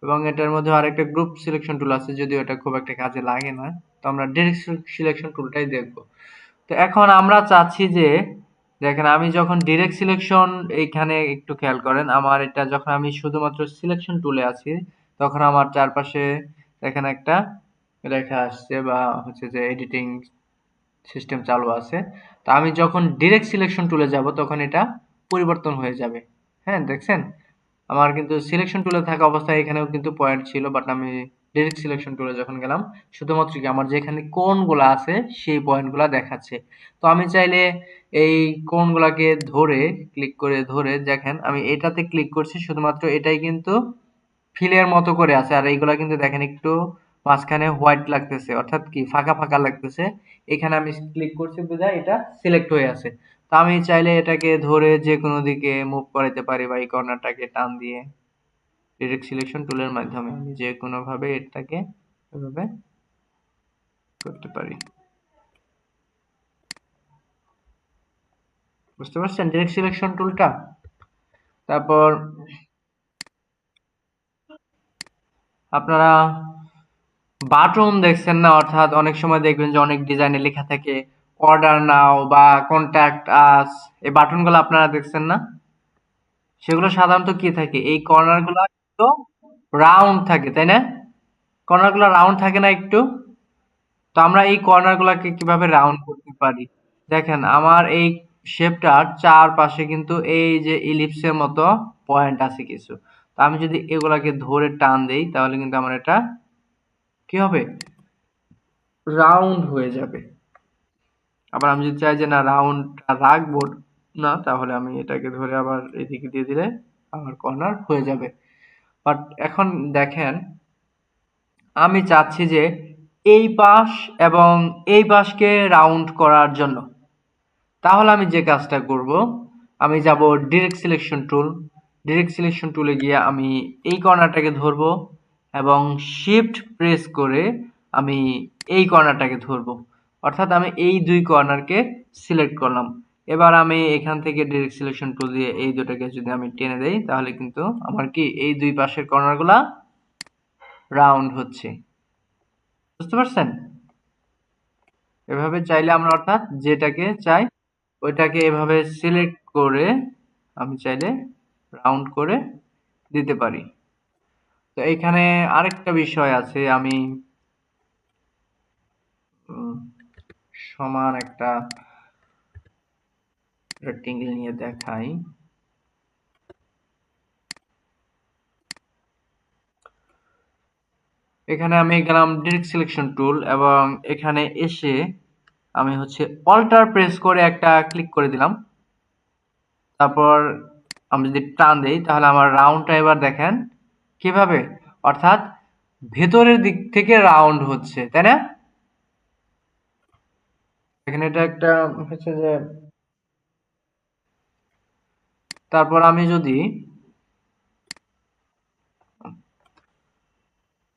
এবং এটার মধ্যে আরেকটা গ্রুপ সিলেকশন টুল আছে, যদিও এটা খুব একটা কাজে লাগে না। তো আমরা ডিরেক্ট সিলেকশন টুলটাই দেখব। তো এখন আমরা চাচ্ছি যে দেখেন আমি যখন ডিরেক্ট সিলেকশন, এইখানে একটু খেয়াল করেন, আমার এটা যখন আমি শুধুমাত্র সিলেকশন টুলে আছি তখন আমার চারপাশে দেখেন একটা রেখা আসছে বা হচ্ছে যে এডিটিং সিস্টেম চালু আছে। তো আমি যখন ডিরেক্ট সিলেকশন টুলে যাব তখন এটা পরিবর্তন হয়ে যাবে। হ্যাঁ, দেখছেন আমার কিন্তু সিলেকশন টুলে থাকা অবস্থায় এখানেও কিন্তু পয়েন্ট ছিল, বাট আমি ডিরেক্ট সিলেকশন টুলে যখন গেলাম শুধুমাত্র কি আমার যেখানে কোণগুলো আছে সেই পয়েন্টগুলো দেখাচ্ছে। তো আমি চাইলে এই কোণগুলাকে ধরে ক্লিক করে ধরে দেখেন আমি এটাতে ক্লিক করছি, শুধুমাত্র এটাই কিন্তু ফিলের মতো করে আছে, আর এইগুলা কিন্তু দেখেন একটু মাঝখানে হোয়াইট লাগতেছে, অর্থাৎ কি ফাঁকা ফাঁকা লাগতেছে। এখানে আমি ক্লিক করছি বোঝায় এটা সিলেক্ট হয়ে আছে। তো আমি চাইলে এটাকে ধরে যে কোনো দিকে মুভ করাতে পারি, বা এই কর্নারটাকে টান দিয়ে ডিরেক্ট সিলেকশন টুলের মাধ্যমে আমি যে কোনো ভাবে এটাকে এভাবে করতে পারি। বুঝতে পারছেন ডিরেক্ট সিলেকশন টুলটা? তারপর আপনারা বাটন দেখছেন না? অর্থাৎ অনেক সময় দেখবেন যে অনেক ডিজাইনে লেখা থাকে অর্ডার নাও বা কন্ট্যাক্ট আস, এই বাটনগুলো আপনারা দেখছেন না? সেগুলো সাধারণত কি থাকে, এই কর্নার গুলো একটু রাউন্ড থাকে, তাই না? কর্নার গুলো রাউন্ড থাকে না একটু? তো আমরা এই কর্নার গুলাকে কিভাবে রাউন্ড করতে পারি? দেখেন আমার এই শেপটার চারপাশে কিন্তু এই যে ইলিপসের মতো পয়েন্ট আছে কিছু। তো আমি যদি এগুলাকে ধরে টান দেই তাহলে কিন্তু আমার এটা কি হবে, রাউন্ড হয়ে যাবে। আবার আমি যদি চাই যে না রাউন্ড রাখবো না, তাহলে আমি এটাকে ধরে আবার এদিকে দিয়ে দিলে আমার কর্নার হয়ে যাবে। বাট এখন দেখেন, আমি চাচ্ছি যে এই পাশ এবং এই পাশকে রাউন্ড করার জন্য। তাহলে আমি যে কাজটা করব, আমি যাব direct selection tool. Direct selection টুলে গিয়ে আমি এই কর্নারটাকে ধরবো এবং শিফট প্রেস করে আমি এই কর্নারটাকে ধরবো। অর্থাৎ আমি এই দুই কর্নারকে সিলেক্ট করলাম। এবার আমি এখান থেকে ডিরেক্ট সিলেকশন টুল দিয়ে এই দুটাকে যদি আমি টেনে দেই তাহলে কিন্তু আমার কি এই দুই পাশের কর্নারগুলা রাউন্ড হচ্ছে। বুঝতে পারছেন? এভাবে চাইলে আমরা অর্থাৎ যেটাকে চাই ওইটাকে এভাবে সিলেক্ট করে আমি চাইলে রাউন্ড করে দিতে পারি। তো এইখানে আরেকটা বিষয় আছে, আমি উম, সমান একটা রেক্টেঙ্গেল নিয়ে দেখাই। এখানে আমি গেলাম ডিরেক্ট সিলেকশন টুল এবং এখানে এসে আমি হচ্ছে অল্টার প্রেস করে একটা ক্লিক করে দিলাম। তারপর আমি যদি টান দেই তাহলে আমার রাউন্ডটা এবার দেখেন কিভাবে, অর্থাৎ ভেতরের দিক থেকে রাউন্ড হচ্ছে, তাই না? এখানে এটা একটা হচ্ছে যে, তারপর আমি যদি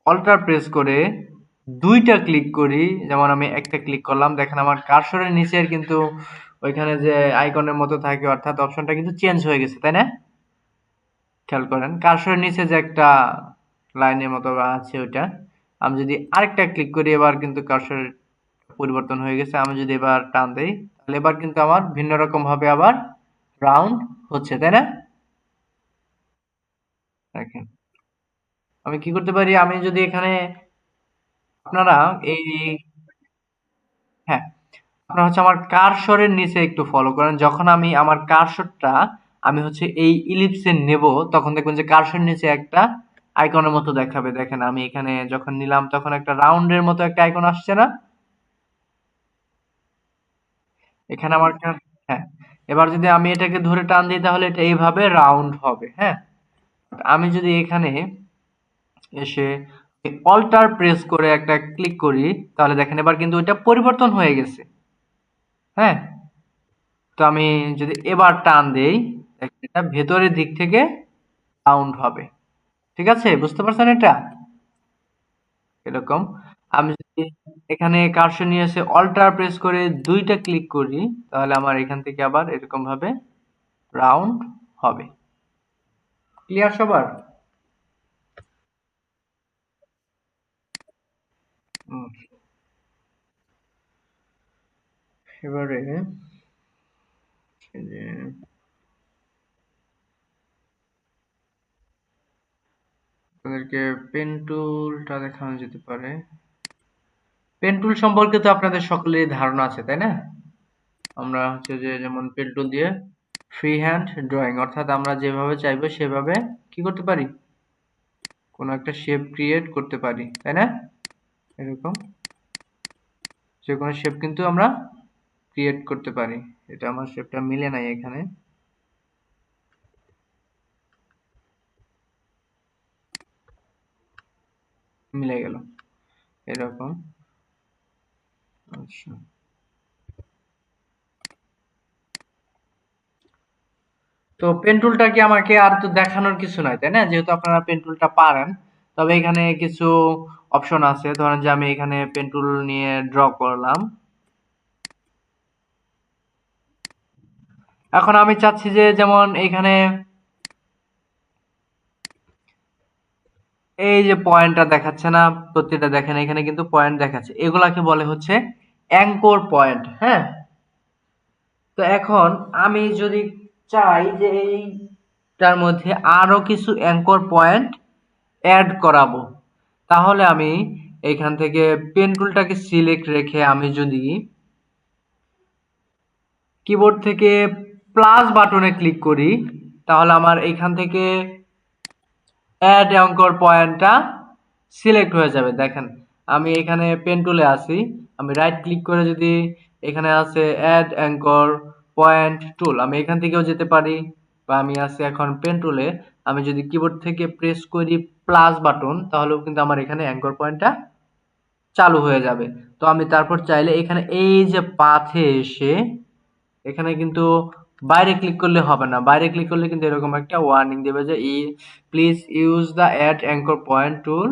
অল্টার প্রেস করে দুইটা ক্লিক করি, যেমন আমি একটা ক্লিক করলাম, দেখেন আমার কার্সরের নিচের কিন্তু ওইখানে যে আইকনের মতো থাকে অর্থাৎ অপশনটা কিন্তু চেঞ্জ হয়ে গেছে, তাই না? খেয়াল করেন কার্সরের নিচে যে একটা লাইনের মতো আছে ওইটা, আমি যদি আরেকটা ক্লিক করি এবার কিন্তু কার্সর পরিবর্তন হয়ে গেছে। আমি যদি এবার টান দেই তাহলে এবার কিন্তু আমার ভিন্ন রকম ভাবে আবার রাউন্ড হচ্ছে, তাই না? দেখেন আমি কি করতে পারি, আমি যদি এখানে আপনারা এই, হ্যাঁ, আপনারা হচ্ছে আমার কার্সরের নিচে একটু ফলো করেন। যখন আমি আমার কার্সরটা আমি হচ্ছে এই ইলিপসে নেব তখন দেখবেন যে কার্সর নিচে একটা আইকনের মতো দেখাবে। দেখেন আমি এখানে যখন নিলাম তখন একটা রাউন্ডের মতো একটা আইকন আসছে না? এখানে আমার হ্যাঁ, এবার যদি আমি এটাকে ধরে টান দিই তাহলে এটা এইভাবে রাউন্ড হবে, হ্যাঁ। আমি যদি এখানে এসে অল্টার প্রেস করে একটা ক্লিক করি তাহলে দেখেন এবার কিন্তু ওইটা পরিবর্তন হয়ে গেছে, হ্যাঁ। তো আমি যদি এবার টান দেই দেখেন এটা ভেতরের দিক থেকে রাউন্ড হবে। ঠিক আছে, বুঝতে পারছেন এটা? এরকম আমি যদি এখানে কার্সর নিয়ে এসে অল্টার প্রেস করে দুইটা ক্লিক করি তাহলে আমার এখান থেকে আবার এরকম ভাবে রাউন্ড হবে। ক্লিয়ার সবার? হুম, এবারে এই যে আপনাদেরকে পেন টুলটা দেখানো যেতে পারে। পেন টুল সম্পর্কে তো আপনাদের সকলেরই ধারণা আছে, তাই না? আমরা হচ্ছে যে যেমন পেন টুল দিয়ে ফ্রি হ্যান্ড ড্রয়িং, অর্থাৎ আমরা যেভাবে চাইবো সেভাবে কি করতে পারি, কোনো একটা শেপ ক্রিয়েট করতে পারি, তাই না? এরকম যে কোনো শেপ কিন্তু আমরা ক্রিয়েট করতে পারি। এটা আমার শেপটা মিলে নাই এখানে, মিলে গেল এরকম। আচ্ছা, তো পেন টুলটা কি আমাকে আর তো দেখানোর কিছু নাই, তাই না? যেহেতু আপনারা পেন টুলটা পারেন, তবে এখানে কিছু অপশন আছে। ধরেন যে আমি এখানে পেন টুল নিয়ে ড্র করলাম। এখন আমি চাচ্ছি যে যেমন এখানে এই যে পয়েন্টটা দেখাচ্ছে না, প্রত্যেকটা দেখেন এখানে কিন্তু পয়েন্ট দেখাচ্ছে, এগুলাকে বলে হচ্ছে অ্যাঙ্কর পয়েন্ট। হ্যাঁ, তো এখন আমি যদি চাই যে এইটার মধ্যে আরো কিছু অ্যাঙ্কর পয়েন্ট অ্যাড করাবো, তাহলে আমি এখান থেকে পেন টুলটাকে সিলেক্ট রেখে আমি যদি কিবোর্ড থেকে প্লাস বাটনে ক্লিক করি, তাহলে আমার এখান থেকে অ্যাড অ্যাঙ্কর পয়েন্টটা সিলেক্ট হয়ে যাবে। দেখেন আমি এখানে পেন টুলে আছি, আমি রাইট ক্লিক করে যদি এখানে আছে অ্যাড অ্যাঙ্কর পয়েন্ট টুল, আমি এখান থেকেও যেতে পারি, বা আমি আছি এখন পেন টুলে, আমি যদি কিবোর্ড থেকে প্রেস করি প্লাস বাটন, তাহলেও কিন্তু আমার এখানে অ্যাঙ্কর পয়েন্টটা চালু হয়ে যাবে। তো আমি তারপর চাইলে এখানে এই যে পাথে এসে এখানে কিন্তু বাইরে ক্লিক করলে হবে না, বাইরে ক্লিক করলে কিন্তু এরকম একটা ওয়ার্নিং দেবে যে please use the add anchor point tool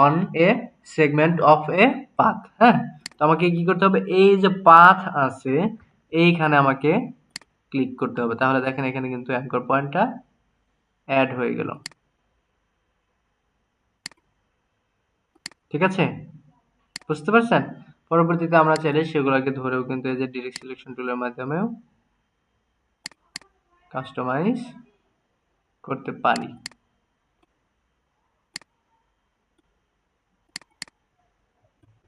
on a segment of a path. হ্যাঁ, তো আমাকে কি করতে হবে, এই যে পাথ আছে এইখানে আমাকে ক্লিক করতে হবে, তাহলে দেখেন এখানে কিন্তু অ্যাঙ্কর পয়েন্টটা অ্যাড হয়ে গেল। ঠিক আছে, বুঝতে পারছেন? পরবর্তীতে আমরা চাইলে সেগুলোকে ধরেও কিন্তু এই যে ডিরেক্ট সিলেকশন টুলের মাধ্যমেও কাস্টমাইজ করতে পারি।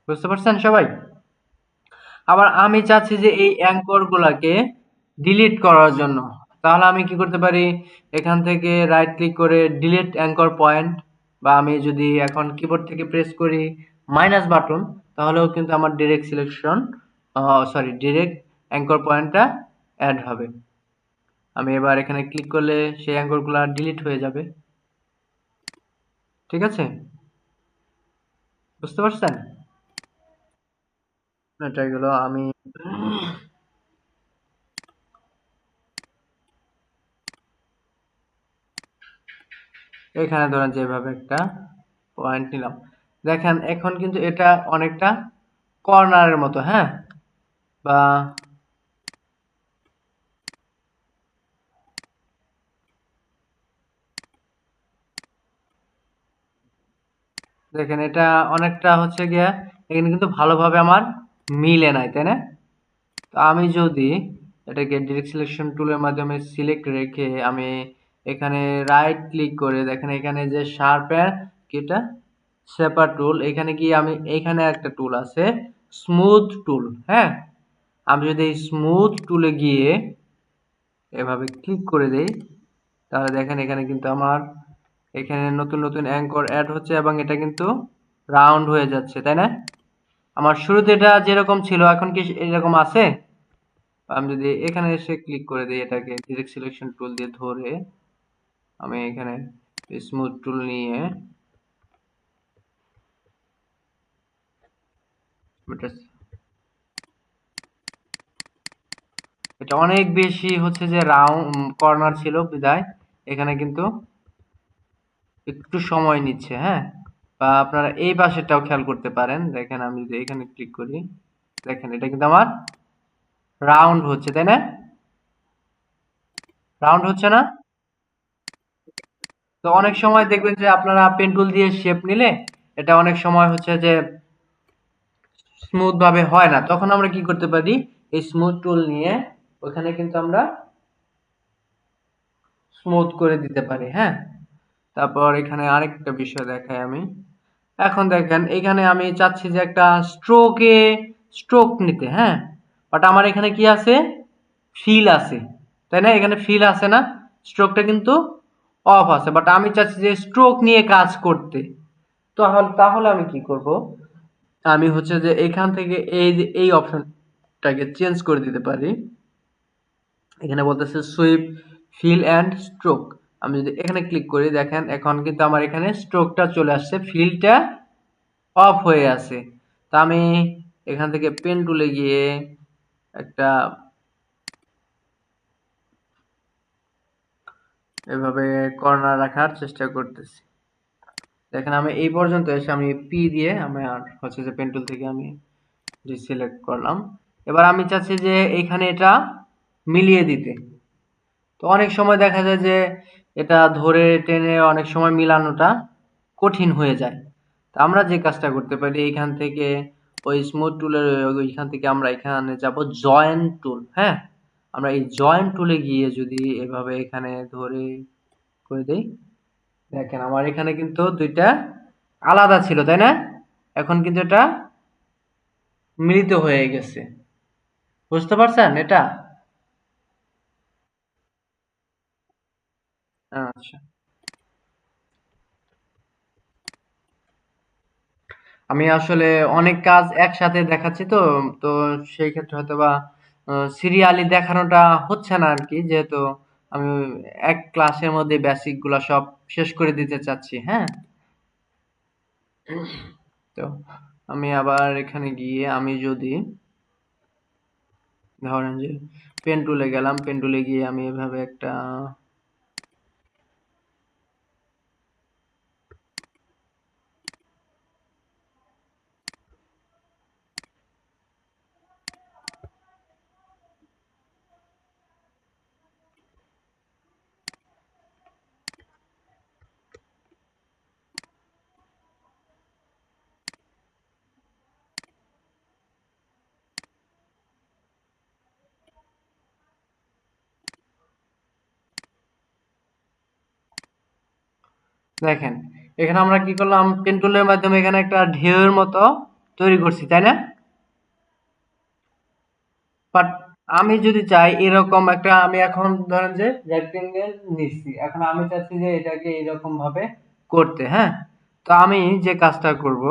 বুঝতে পারছেন সবাই? আবার আমি চাচ্ছি যে এই অ্যাঙ্কর গুলাকে ডিলিট করার জন্য, তাহলে আমি কি করতে পারি, এখান থেকে রাইট ক্লিক করে ডিলিট অ্যাঙ্কর পয়েন্ট, বা আমি যদি এখন কিবোর্ড থেকে প্রেস করি মাইনাস বাটন, তাহলেও কিন্তু আমার ডিরেক্ট সিলেকশন ডিরেক্ট অ্যাঙ্কর পয়েন্টটা অ্যাড হবে। আমি এবার এখানে ক্লিক করলে সেই অ্যাঙ্করগুলো ডিলিট হয়ে যাবে। ঠিক আছে, বুঝতে পারছেন? এটা গেল। আমি এখানে ধরেন যেভাবে একটা পয়েন্ট নিলাম, দেখেন এখন কিন্তু এটা অনেকটা কর্নারের মতো। হ্যাঁ, বা দেখেন এটা অনেকটা হচ্ছে গিয়া এখানে কিন্তু ভালোভাবে আমার মিলে নাই, তাই না? তো আমি যদি এটাকে ডিরেক্ট সিলেকশন টুলের মাধ্যমে সিলেক্ট রেখে আমি এখানে রাইট ক্লিক করে দেখেন এখানে যে শার্পের কিটা শেপার টুল, এখানে কি আমি এখানে একটা টুল আছে স্মুথ টুল। হ্যাঁ, আমি যদি এই স্মুথ টুলে গিয়ে এভাবে ক্লিক করে দেই, তাহলে দেখেন এখানে কিন্তু আমার এখানে নতুন নতুন অ্যাঙ্কর অ্যাড হচ্ছে এবং এটা কিন্তু রাউন্ড হয়ে যাচ্ছে, তাই না? আমার শুরুতে এটা যেরকম ছিল এখন কি এরকম আছে? আমি যদি এখানে এসে ক্লিক করে দিই এটাকে ডিরেক্ট সিলেকশন টুল দিয়ে ধরে, আমি এখানে স্মুথ টুল নিয়ে এটা অনেক বেশি হচ্ছে যে রাউন্ড কর্নার ছিল বিদায় এখানে কিন্তু একটু সময় নিচ্ছে। হ্যাঁ, বা আপনারা এই পাশেরটাও খেয়াল করতে পারেন, দেখেন আমি যদি এখানে ক্লিক করি, দেখেন এটা কিন্তু আমার রাউন্ড হচ্ছে, তাই না? রাউন্ড হচ্ছে না? তো অনেক সময় দেখবেন যে আপনারা পেন টুল দিয়ে শেপ নিলে এটা অনেক সময় হচ্ছে যে স্মুথ ভাবে হয় না, তখন আমরা কি করতে পারি, এই স্মুথ টুল নিয়ে ওখানে কিন্তু আমরা স্মুথ করে দিতে পারি। হ্যাঁ, তারপর এখানে আরেকটা বিষয় দেখাই আমি। এখন দেখেন এখানে আমি চাচ্ছি যে একটা স্ট্রোক নিতে। হ্যাঁ, বাট আমার এখানে কি আছে, ফিল আছে, তাই না? এখানে ফিল আছে না, স্ট্রোকটা কিন্তু অফ আছে, বাট আমি চাচ্ছি যে স্ট্রোক নিয়ে কাজ করতে। তাহলে আমি কি করব, আমি হচ্ছে যে এখান থেকে এই যে এই অপশনটাকে চেঞ্জ করে দিতে পারি। এখানে বলতেছে সুইপ ফিল অ্যান্ড স্ট্রোক, আমি যদি এখানে ক্লিক করি দেখেন এখন কিন্তু আমার এখানে স্ট্রোকটা চলে আসছে, ফিলটা অফ হয়ে আছে। তা আমি এখান থেকে পেন টুলে গিয়ে একটা এভাবে কর্নার রাখার চেষ্টা করতেছি। দেখেন আমি এই পর্যন্ত এসে আমি পি দিয়ে আমি আর হচ্ছে যে পেন টুল থেকে আমি সিলেক্ট করলাম। এবার আমি চাচ্ছি যে এখানে এটা মিলিয়ে দিতে। তো অনেক সময় দেখা যায় যে এটা ধরে টেনে অনেক সময় মিলানোটা কঠিন হয়ে যায়। তা আমরা যে কাজটা করতে পারি, এইখান থেকে ওই স্মুথ টুলের ওইখান থেকে আমরা এখানে যাব জয়েন্ট টুল। হ্যাঁ, আমরা এই জয়েন্ট টুলে গিয়ে যদি এভাবে এখানে ধরে করে দেই, দেখেন আমার এখানে কিন্তু দুইটা আলাদা ছিল, তাই না? এখন কিন্তু এটা মিলিত হয়ে গেছে। বুঝতে পারছেন এটা? আচ্ছা, আমি আসলে অনেক কাজ একসাথে দেখাচ্ছি তো, তো সেই ক্ষেত্রে হয়তো বা সিরিয়ালি দেখানোটা হচ্ছে না আর কি, যেহেতু আমি এক ক্লাসের মধ্যে বেসিক গুলা সব শেষ করে দিতে চাচ্ছি। হ্যাঁ, তো আমি আবার এখানে গিয়ে আমি যদি ধরেন যে পেন টুলে গেলাম, পেন টুলে গিয়ে আমি এভাবে একটা দেখেন এখানে আমরা কি করলাম, পেন টুলের মাধ্যমে এখানে একটা ঢেউয়ের মতো তৈরি করছি, তাই না? বাট আমি যদি চাই এরকম একটা, আমি এখন ধরেন যে রেক্টেঙ্গেল নিচ্ছি, এখন আমি চাচ্ছি যে এটাকে এরকম ভাবে করতে। হ্যাঁ, তো আমি যে কাজটা করব,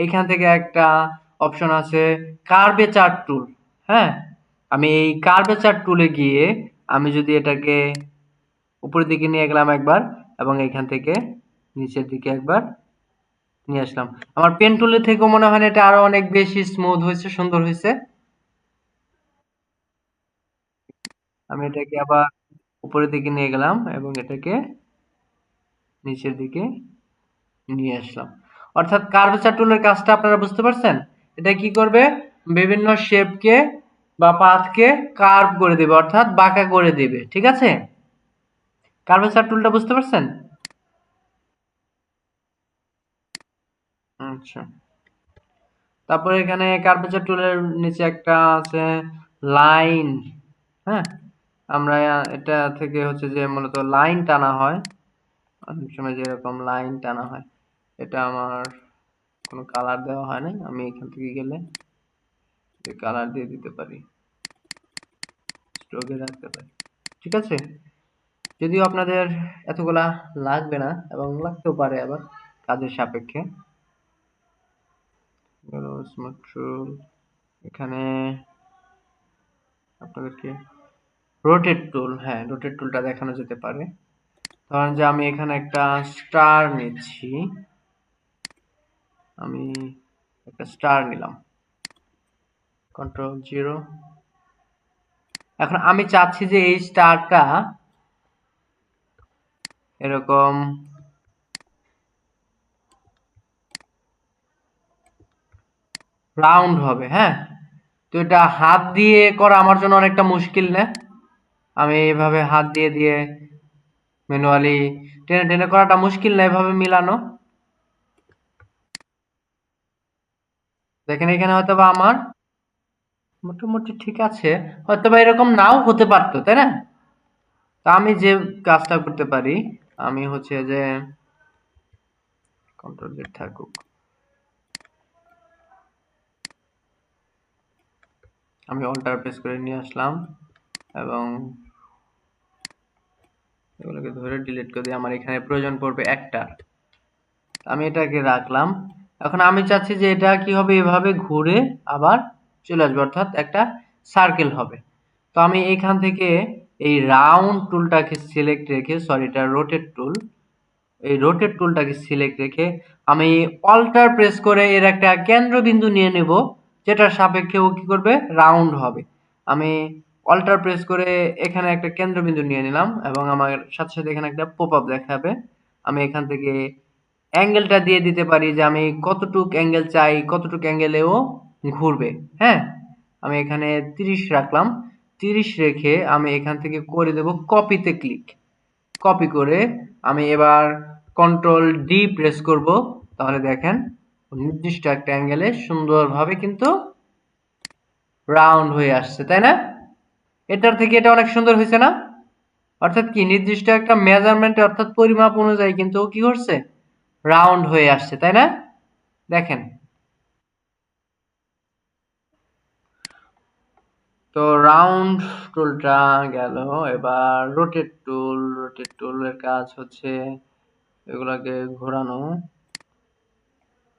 এখান থেকে একটা অপশন আছে কার্ভেচার টুল। হ্যাঁ, আমি এই কার্ভেচার টুলে গিয়ে আমি যদি এটাকে উপরের দিকে নিয়ে গেলাম একবার, এবং এখান থেকে নিচের দিকে একবার নিয়ে আসলাম, আমার পেন টুলের থেকেও মনে হয় না এটা আরো অনেক বেশি স্মুথ হয়েছে, সুন্দর হয়েছে। আমি এটাকে আবার উপরের দিকে নিয়ে গেলাম এবং এটাকে নিচের দিকে নিয়ে আসলাম। অর্থাৎ কার্ভেচার টুলের কাজটা আপনারা বুঝতে পারছেন? এটা কি করবে, বিভিন্ন শেপকে বা পাথকে কার্ভ করে দেবে, অর্থাৎ বাঁকা করে দেবে। ঠিক আছে, কার্ভেচার টুলটা বুঝতে পারছেন? আচ্ছা, তারপরে এখানে কার্ভেচার টুলের নিচে একটা আছে লাইন। হ্যাঁ, আমরা এটা থেকে হচ্ছে যে মূলত লাইন টানা হয়, অনেক সময় যেরকম লাইন টানা হয়। এটা আমার কোনো কালার দেওয়া হয় নাই, আমি এখান থেকে গেলে কালার দিয়ে দিতে পারি, স্ট্রোকে রাখতে পারি। ঠিক আছে, যদিও আপনাদের এতগুলা লাগবে না এবং লাগতেও পারে আবার কাজের সাপেক্ষে। স্মার্ট টুল, এখানে আপনাদেরকে রোটেট টুল, হ্যাঁ রোটেট টুলটা দেখানো যেতে পারে। ধরেন যে আমি এখানে একটা স্টার নিচ্ছি, আমি একটা স্টার নিলাম, কন্ট্রোল 0। এখন আমি চাচ্ছি যে এই স্টারটা এরকম রাউন্ড হবে। হ্যাঁ, তো এটা হাত দিয়ে করা আমার জন্য অনেকটা মুশকিল না? আমি এইভাবে হাত দিয়ে দিয়ে ম্যানুয়ালি টেনে টেনে করাটা মুশকিল না এভাবে মিলানো? দেখেন এখানে হয়তো বা আমার মোটামুটি ঠিক আছে, হয়তো বা এরকম নাও হতে পারতো, তাই না? তা আমি যে কাজটা করতে পারি, আমি হচ্ছে যে কন্ট্রোল Z থাকুক, আমি অল্টার প্রেস করে নিয়ে আসলাম এবং এগুলোকে ধরে ডিলিট করে দিয়ে আমার এখানে প্রয়োজন পড়বে একটা, আমি এটাকে রাখলাম। এখন আমি চাচ্ছি যে এটা কি হবে, এভাবে ঘুরে আবার চলে আসবে, অর্থাৎ একটা সার্কেল হবে। তো আমি এখান থেকে এই রাউন্ড টুলটাকে সিলেক্ট রেখে, সরি এটা রোটেট টুল, এই রোটেট টুলটাকে সিলেক্ট রেখে আমি অল্টার প্রেস করে এর একটা কেন্দ্রবিন্দু নিয়ে নেব, যেটার সাপেক্ষে ও কি করবে, রাউন্ড হবে। আমি অল্টার প্রেস করে এখানে একটা কেন্দ্রবিন্দু নিয়ে নিলাম এবং আমার সাথে সাথে এখানে একটা পপ আপ দেখাবে। আমি এখান থেকে অ্যাঙ্গেলটা দিয়ে দিতে পারি যে আমি কতটুক অ্যাঙ্গেল চাই, কতটুক অ্যাঙ্গেলেও ঘুরবে। হ্যাঁ, আমি এখানে 30 রাখলাম, 30 রেখে আমি এখান থেকে করে দেব কপিতে ক্লিক। কপি করে আমি এবার কন্ট্রোল ডি প্রেস করব, তাহলে দেখেন নির্দিষ্ট একটা অ্যাঙ্গেলে সুন্দরভাবে কিন্তু রাউন্ড হয়ে আসছে, তাই না? এটার থেকে এটা অনেক সুন্দর হয়েছে না? অর্থাৎ কি নির্দিষ্ট একটা মেজারমেন্ট অর্থাৎ পরিমাপ অনুযায়ী কিন্তু কি করছে, রাউন্ড হয়ে আসছে, তাই না? দেখেন, তো রাউন্ড টুলটা গেল। এবার রোটেট টুলের কাজ হচ্ছে এগুলাকে ঘোরানো,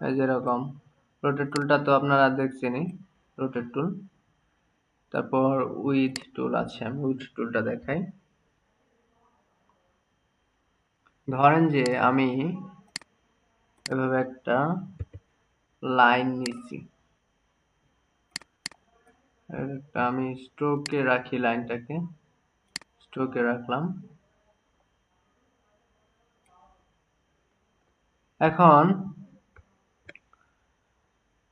এই যেরকম রোটেট টুলটা তো আপনারা দেখছেনই, রোটেট টুল। তারপর উইথ টুল আছে, আমি উইথ টুলটা দেখাই। ধরেন যে আমি এভাবে একটা লাইন নিচ্ছি, আমি স্ট্রোকে রাখি, লাইনটাকে স্ট্রোকে রাখলাম। এখন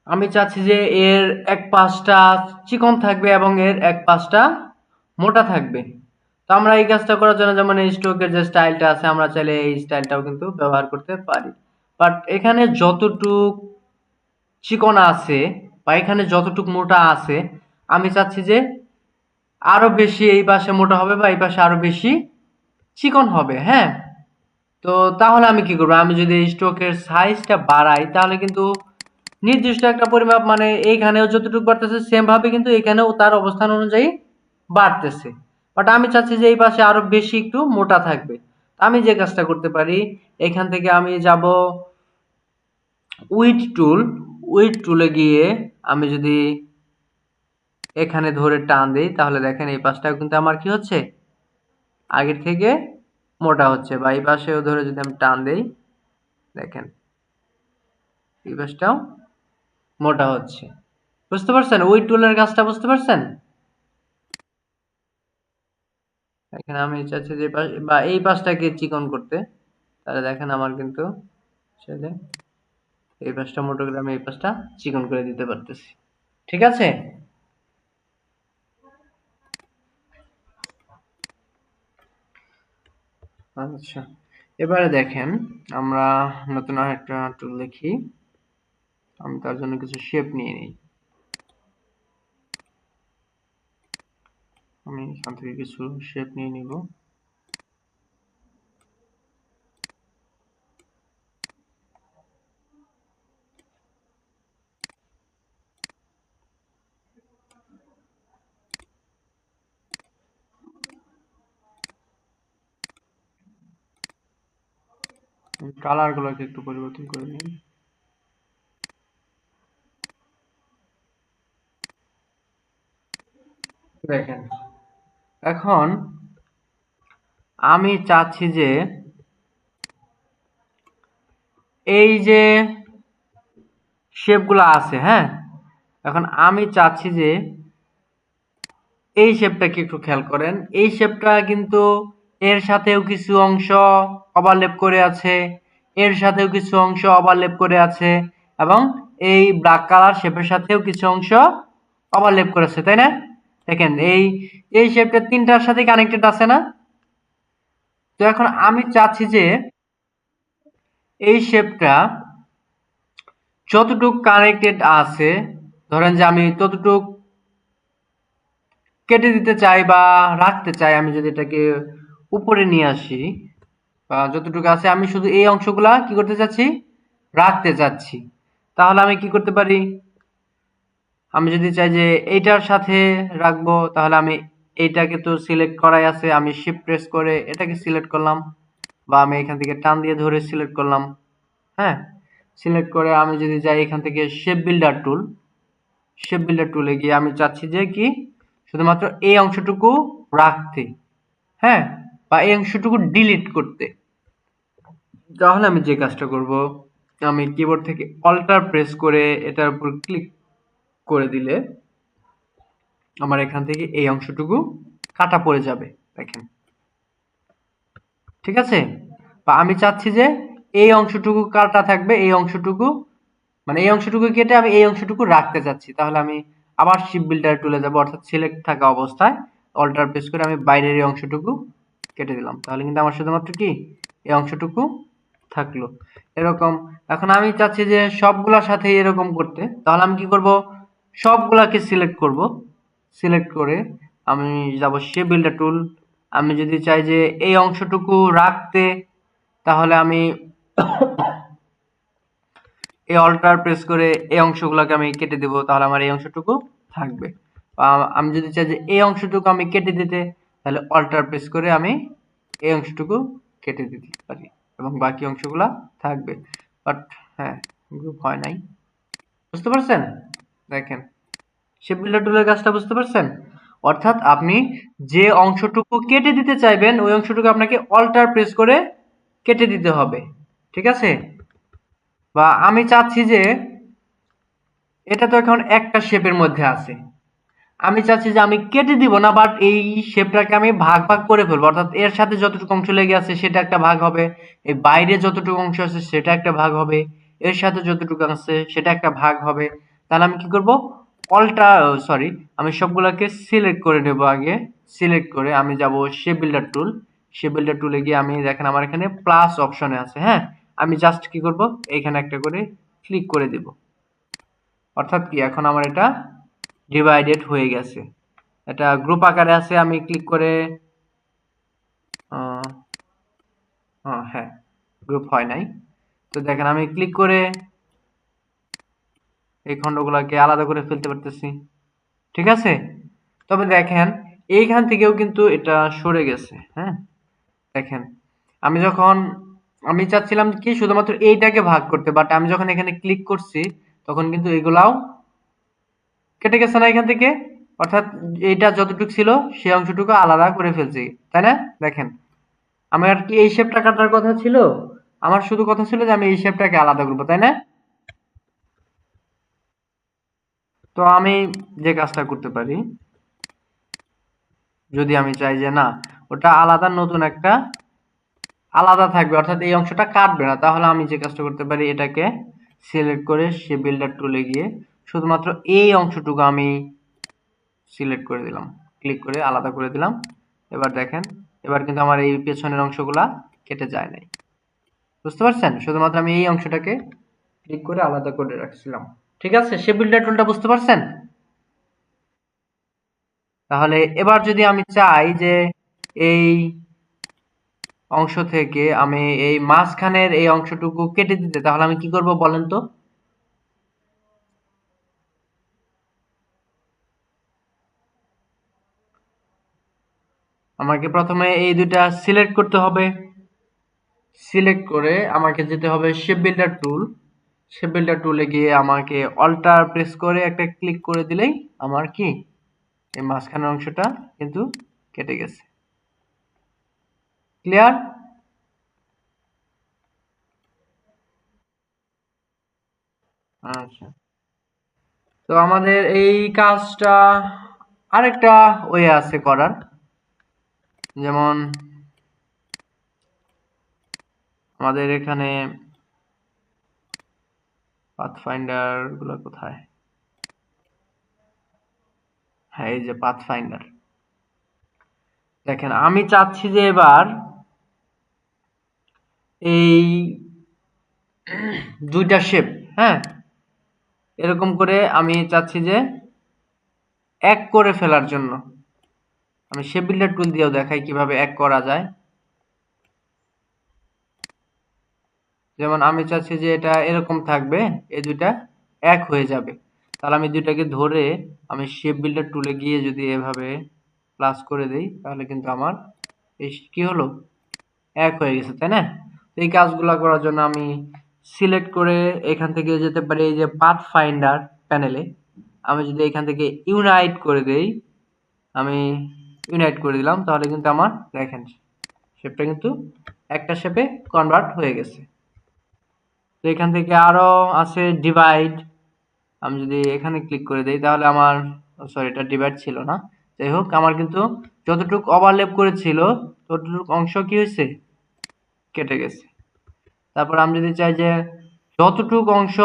আমি চাচ্ছি যে এর এক পাশটা চিকন থাকবে এবং এর এক পাশটা মোটা থাকবে। তো আমরা এই কাজটা করার জন্য যেমন এই স্ট্রোকের যে স্টাইলটা আছে, আমরা চাইলে এই স্টাইলটাও কিন্তু ব্যবহার করতে পারি। বাট এখানে যতটুক চিকন আছে বা এখানে যতটুক মোটা আছে, আমি চাচ্ছি যে আরো বেশি এই পাশে মোটা হবে বা এই পাশে আরো বেশি চিকন হবে। হ্যাঁ, তো তাহলে আমি কি করবো, আমি যদি এই স্ট্রোকের সাইজটা বাড়াই তাহলে কিন্তু নির্দিষ্ট একটা পরিমাপ, মানে এইখানেও যতটুকু বাড়তেছে সেম ভাবে কিন্তু এখানেও তার অবস্থান অনুযায়ী বাড়তেছে। বাট আমি চাচ্ছি যে এই পাশে আরো বেশি একটু মোটা থাকবে। আমি যে কাজটা করতে পারি, এখান থেকে আমি যাব উইড টুলে গিয়ে আমি যদি এখানে ধরে টান দিই, তাহলে দেখেন এই পাশটাও কিন্তু আমার কি হচ্ছে, আগের থেকে মোটা হচ্ছে। বা এই পাশেও ধরে যদি আমি টান দিই, দেখেন এই পাশটাও মোটা হচ্ছে। বুঝতে পারছেন উইড টুলের কাজটা? বুঝতে পারছেন? এখানে আমি চাচ্ছি যে বা এই পাশটাকে চিকন করতে, তাহলে দেখেন আমার কিন্তু ছেলে এই পাশটা মোটা করে আমি এই পাশটা চিকন করে দিতে পারতেছি। ঠিক আছে? আচ্ছা, এবারে দেখেন আমরা নতুন আরেকটা টুল দেখি। আমি তার জন্য কিছু শেপ নিয়ে নিই। আমি এখান থেকে কিছু শেপ নিয়ে নিব। কালার গুলোকে একটু পরিবর্তন করে নিই। দেখেন, এখন আমি চাচ্ছি যে এই যে শেপগুলো আছে, হ্যাঁ, এখন আমি চাচ্ছি যে এই শেপটাকে একটু খেয়াল করেন। এই শেপটা কিন্তু এর সাথেও কিছু অংশ ওভারল্যাপ করে আছে, এর সাথেও কিছু অংশ ওভারল্যাপ করে আছে, এবং এই ব্ল্যাক কালার শেপের সাথেও কিছু অংশ ওভারল্যাপ করেছে, তাই না? দেখেন এই এই শেপটা তিনটার সাথে কানেক্টেড আছে না? তো এখন আমি চাচ্ছি যে এই শেপটা যতটুক কানেক্টেড আছে, ধরেন যে আমি ততটুক কেটে দিতে চাই বা রাখতে চাই। আমি যদি এটাকে উপরে নিয়ে আসি বা যতটুকু আছে, আমি শুধু এই অংশগুলা কি করতে চাচ্ছি, রাখতে চাচ্ছি। তাহলে আমি কি করতে পারি, আমি যদি চাই যে এইটার সাথে রাখবো, তাহলে আমি এইটাকে তো সিলেক্ট করাই আছে, আমি শিফট প্রেস করে এটাকে সিলেক্ট করলাম, বা আমি এখান থেকে টান দিয়ে ধরে সিলেক্ট করলাম। হ্যাঁ, সিলেক্ট করে আমি যদি যাই এখান থেকে শেপ বিল্ডার টুলে গিয়ে আমি চাচ্ছি যে কি শুধুমাত্র এই অংশটুকু রাখতে, হ্যাঁ, বা এই অংশটুকু ডিলিট করতে। তাহলে আমি যে কাজটা করব, আমি কিবোর্ড থেকে অল্টার প্রেস করে এটার উপর ক্লিক করে দিলে আমার এখান থেকে এই অংশটুকু কাটা পড়ে যাবে। দেখেন, ঠিক আছে? বা আমি চাচ্ছি যে এই অংশটুকু কাটা থাকবে, এই অংশটুকু মানে এই অংশটুকু কেটে আমি এই অংশটুকু রাখতে চাচ্ছি। তাহলে আমি আবার শিপ বিল্ডার টুলে যাব, অর্থাৎ সিলেক্ট থাকা অবস্থায় অল্টার প্রেস করে আমি বাইরের এই অংশটুকু কেটে দিলাম। তাহলে কিন্তু আমার শুধুমাত্র কি এই অংশটুকু থাকলো এরকম। এখন আমি চাচ্ছি যে সবগুলোর সাথে এরকম করতে, তাহলে আমি কি করব, সবগুলাকে সিলেক্ট করব। সিলেক্ট করে আমি যাব শেপ বিল্ডার টুল। আমি যদি চাই যে এই অংশটুকু রাখতে, তাহলে আমি এই অল্টার প্রেস করে এই অংশগুলোকে আমি কেটে দেব, তাহলে আমার এই অংশটুকু থাকবে। আমি যদি চাই যে এই অংশটুকু আমি কেটে দিতে, তাহলে অল্টার প্রেস করে আমি এই অংশটুকু কেটে দিতে পারি এবং বাকি অংশগুলা থাকবে। বাট হ্যাঁ, গ্রুপ হয় নাই। বুঝতে পারছেন? দেখেন শেপ বিল্ডার টুলের কাজটা বুঝতে পারছেন? অর্থাৎ আপনি যে অংশটুকু কেটে দিতে চাইবেন ওই অংশটুকু আপনাকে অল্টার প্রেস করে কেটে দিতে হবে। ঠিক আছে? বা আমি চাচ্ছি যে এটা তো এখন একটা শেপের মধ্যে আছে, আমি চাচ্ছি যে আমি কেটে দিব না, বাট এই শেপটাকে আমি ভাগ ভাগ করে ফেলবো। অর্থাৎ এর সাথে যতটুকু অংশ লেগে আছে সেটা একটা ভাগ হবে, এই বাইরে যতটুকু অংশ আছে সেটা একটা ভাগ হবে, এর সাথে যতটুকু আছে সেটা একটা ভাগ হবে। তাহলে আমি কি করব, অল্টা সরি আমি সবগুলোকে সিলেক্ট করে নেব। আগে সিলেক্ট করে আমি যাব শেপ বিল্ডার টুল। শেপ বিল্ডার টুলে গিয়ে আমি দেখেন আমার এখানে প্লাস অপশনে আছে, হ্যাঁ, আমি জাস্ট কি করব, এইখানে একটা করে ক্লিক করে দিব। অর্থাৎ কি এখন আমার এটা ডিভাইডেড হয়ে গেছে, এটা গ্রুপ আকারে আছে। আমি ক্লিক করে হ্যাঁ, গ্রুপ হয় নাই। তো দেখেন আমি ক্লিক করে এই খণ্ডগুলোকে আলাদা করে ফেলতে পারতেছি। ঠিক আছে? তবে দেখেন এইখান থেকেও কিন্তু এটা সরে গেছে। হ্যাঁ, দেখেন আমি যখন আমি চাচ্ছিলাম কি শুধুমাত্র এইটাকে ভাগ করতে, বাট আমি যখন এখানে ক্লিক করছি তখন কিন্তু এগুলাও কেটে গেছে না এখান থেকে। অর্থাৎ এইটা যতটুকু ছিল সেই অংশটুকু আলাদা করে ফেলছি, তাই না? দেখেন আমার কি এই শেপটা কাটার কথা ছিল, আমার শুধু কথা ছিল যে আমি এই শেপটাকে আলাদা করবো, তাই না? তো আমি যে কাজটা করতে পারি, যদি আমি চাই যে না ওটা আলাদা, নতুন একটা আলাদা থাকবে, অর্থাৎ এই অংশটা কাটবে না, তাহলে আমি যে কাজটা করতে পারি, এটাকে সিলেক্ট করে শেপ বিল্ডার টুলে গিয়ে শুধুমাত্র এই অংশটুকু আমি সিলেক্ট করে দিলাম, ক্লিক করে আলাদা করে দিলাম। এবার দেখেন এবার কিন্তু আমার এই পেছনের অংশগুলা কেটে যায় নাই। বুঝতে পারছেন? শুধুমাত্র আমি এই অংশটাকে ক্লিক করে আলাদা করে রাখছিলাম। ঠিক আছে? শেপ বিল্ডার টুলটা বুঝতে পারছেন? তাহলে এবার যদি আমি চাই যে এই অংশ থেকে আমি এই মাঝখানের এই অংশটুকু কেটে দিতে, তাহলে আমি কি করব বলেন তো? আমাকে প্রথমে এই দুইটা সিলেক্ট করতে হবে। সিলেক্ট করে আমাকে যেতে হবে শেপ বিল্ডার টুল। শেপ বিল্ডার টুলে গিয়ে আমাকে অল্টার প্রেস করে একটা ক্লিক করে দিলেই আমার কি এই মাঝখানের অংশটা কিন্তু কেটে গেছে। ক্লিয়ার? আচ্ছা, তো আমাদের এই কাজটা আরেকটা ওয়ে আছে করার, যেমন আমাদের এখানে পাথফাইন্ডার গুলো কোথায়, হ্যাঁ এই যে পাথফাইন্ডার। দেখেন আমি চাচ্ছি যে এবার এই দুইটা শেপ, হ্যাঁ, এরকম করে আমি চাচ্ছি যে এক করে ফেলার জন্য আমি শেপ বিল্ডার টুল দিয়েও দেখাই কিভাবে এক করা যায়। যেমন আমি চাচ্ছি যে এটা এরকম থাকবে, এই দুইটা এক হয়ে যাবে, তাহলে আমি দুইটাকে ধরে আমি শেপ বিল্ডার টুলে গিয়ে যদি এভাবে প্লাস করে দেই, তাহলে কিন্তু আমার এই কি হলো, এক হয়ে গেছে, তাই না? তো এই কাজগুলো করার জন্য আমি সিলেক্ট করে এখান থেকে যেতে পারি এই যে পাথ ফাইন্ডার প্যানেলে। আমি যদি এখান থেকে ইউনাইট করে দেই, আমি ইউনাইট করে দিলাম, তাহলে কিন্তু আমার দেখেন শেপটা কিন্তু একটা শেপে কনভার্ট হয়ে গেছে। তো এখান থেকে আরো আছে ডিভাইড। আমি যদি এখানে ক্লিক করে দেই তাহলে আমার, সরি এটা ডিভাইড ছিল না, যাই হোক আমার কিন্তু যতটুকু ওভারল্যাপ করেছিল ততটুকু অংশ কি হয়েছে, কেটে গেছে। তারপর আমি যদি চাই যে যতটুকু অংশ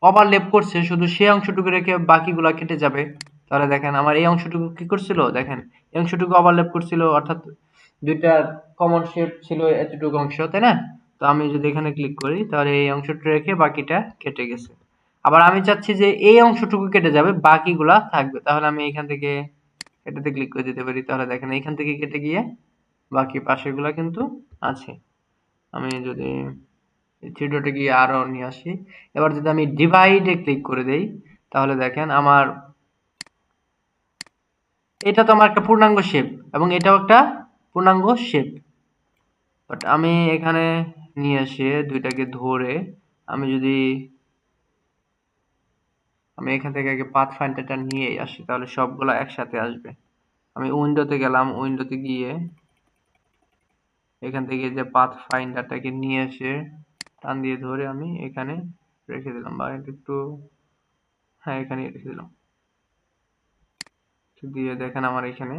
ওভারল্যাপ করছে শুধু সেই অংশটুকু রেখে বাকিগুলা কেটে যাবে, তাহলে দেখেন আমার এই অংশটুকু কি করছিল, দেখেন এই অংশটুকু ওভারল্যাপ করছিল, অর্থাৎ দুইটা কমন শেপ ছিল এতটুকু অংশ, তাই না? তো তো আমি যদি এখানে ক্লিক করি তাহলে এই অংশটা রেখে বাকিটা কেটে গেছে। আবার আমি চাচ্ছি যে এই অংশটুকু কেটে যাবে, বাকিগুলা থাকবে, তাহলে আমি এখান থেকে এটাতে ক্লিক করে দিতে পারি। তাহলে দেখেন এইখান থেকে কেটে গিয়ে বাকি পাশেরগুলা কিন্তু আছে। আমি যদি থ্রি ডটে গিয়ে আরো নিয়ে আসি, এবার যদি আমি ডিভাইডে ক্লিক করে দেই তাহলে দেখেন আমার এটা তো আমার একটা পূর্ণাঙ্গ শেপ এবং এটাও একটা পূর্ণাঙ্গ শেপ। বাট আমি এখানে নিয়ে এসে দুইটাকে ধরে আমি যদি আমি এখান থেকে আগে পাথ ফাইন্ডারটা নিয়ে আসি তাহলে সবগুলা একসাথে আসবে। আমি উইন্ডোতে গেলাম, উইন্ডোতে গিয়ে এখান থেকে যে পাথ ফাইন্ডারটাকে নিয়ে এসে টান দিয়ে ধরে আমি এখানে রেখে দিলাম, বা একটু হ্যাঁ এখানে রেখে দিলাম দিয়ে দেখেন আমার এখানে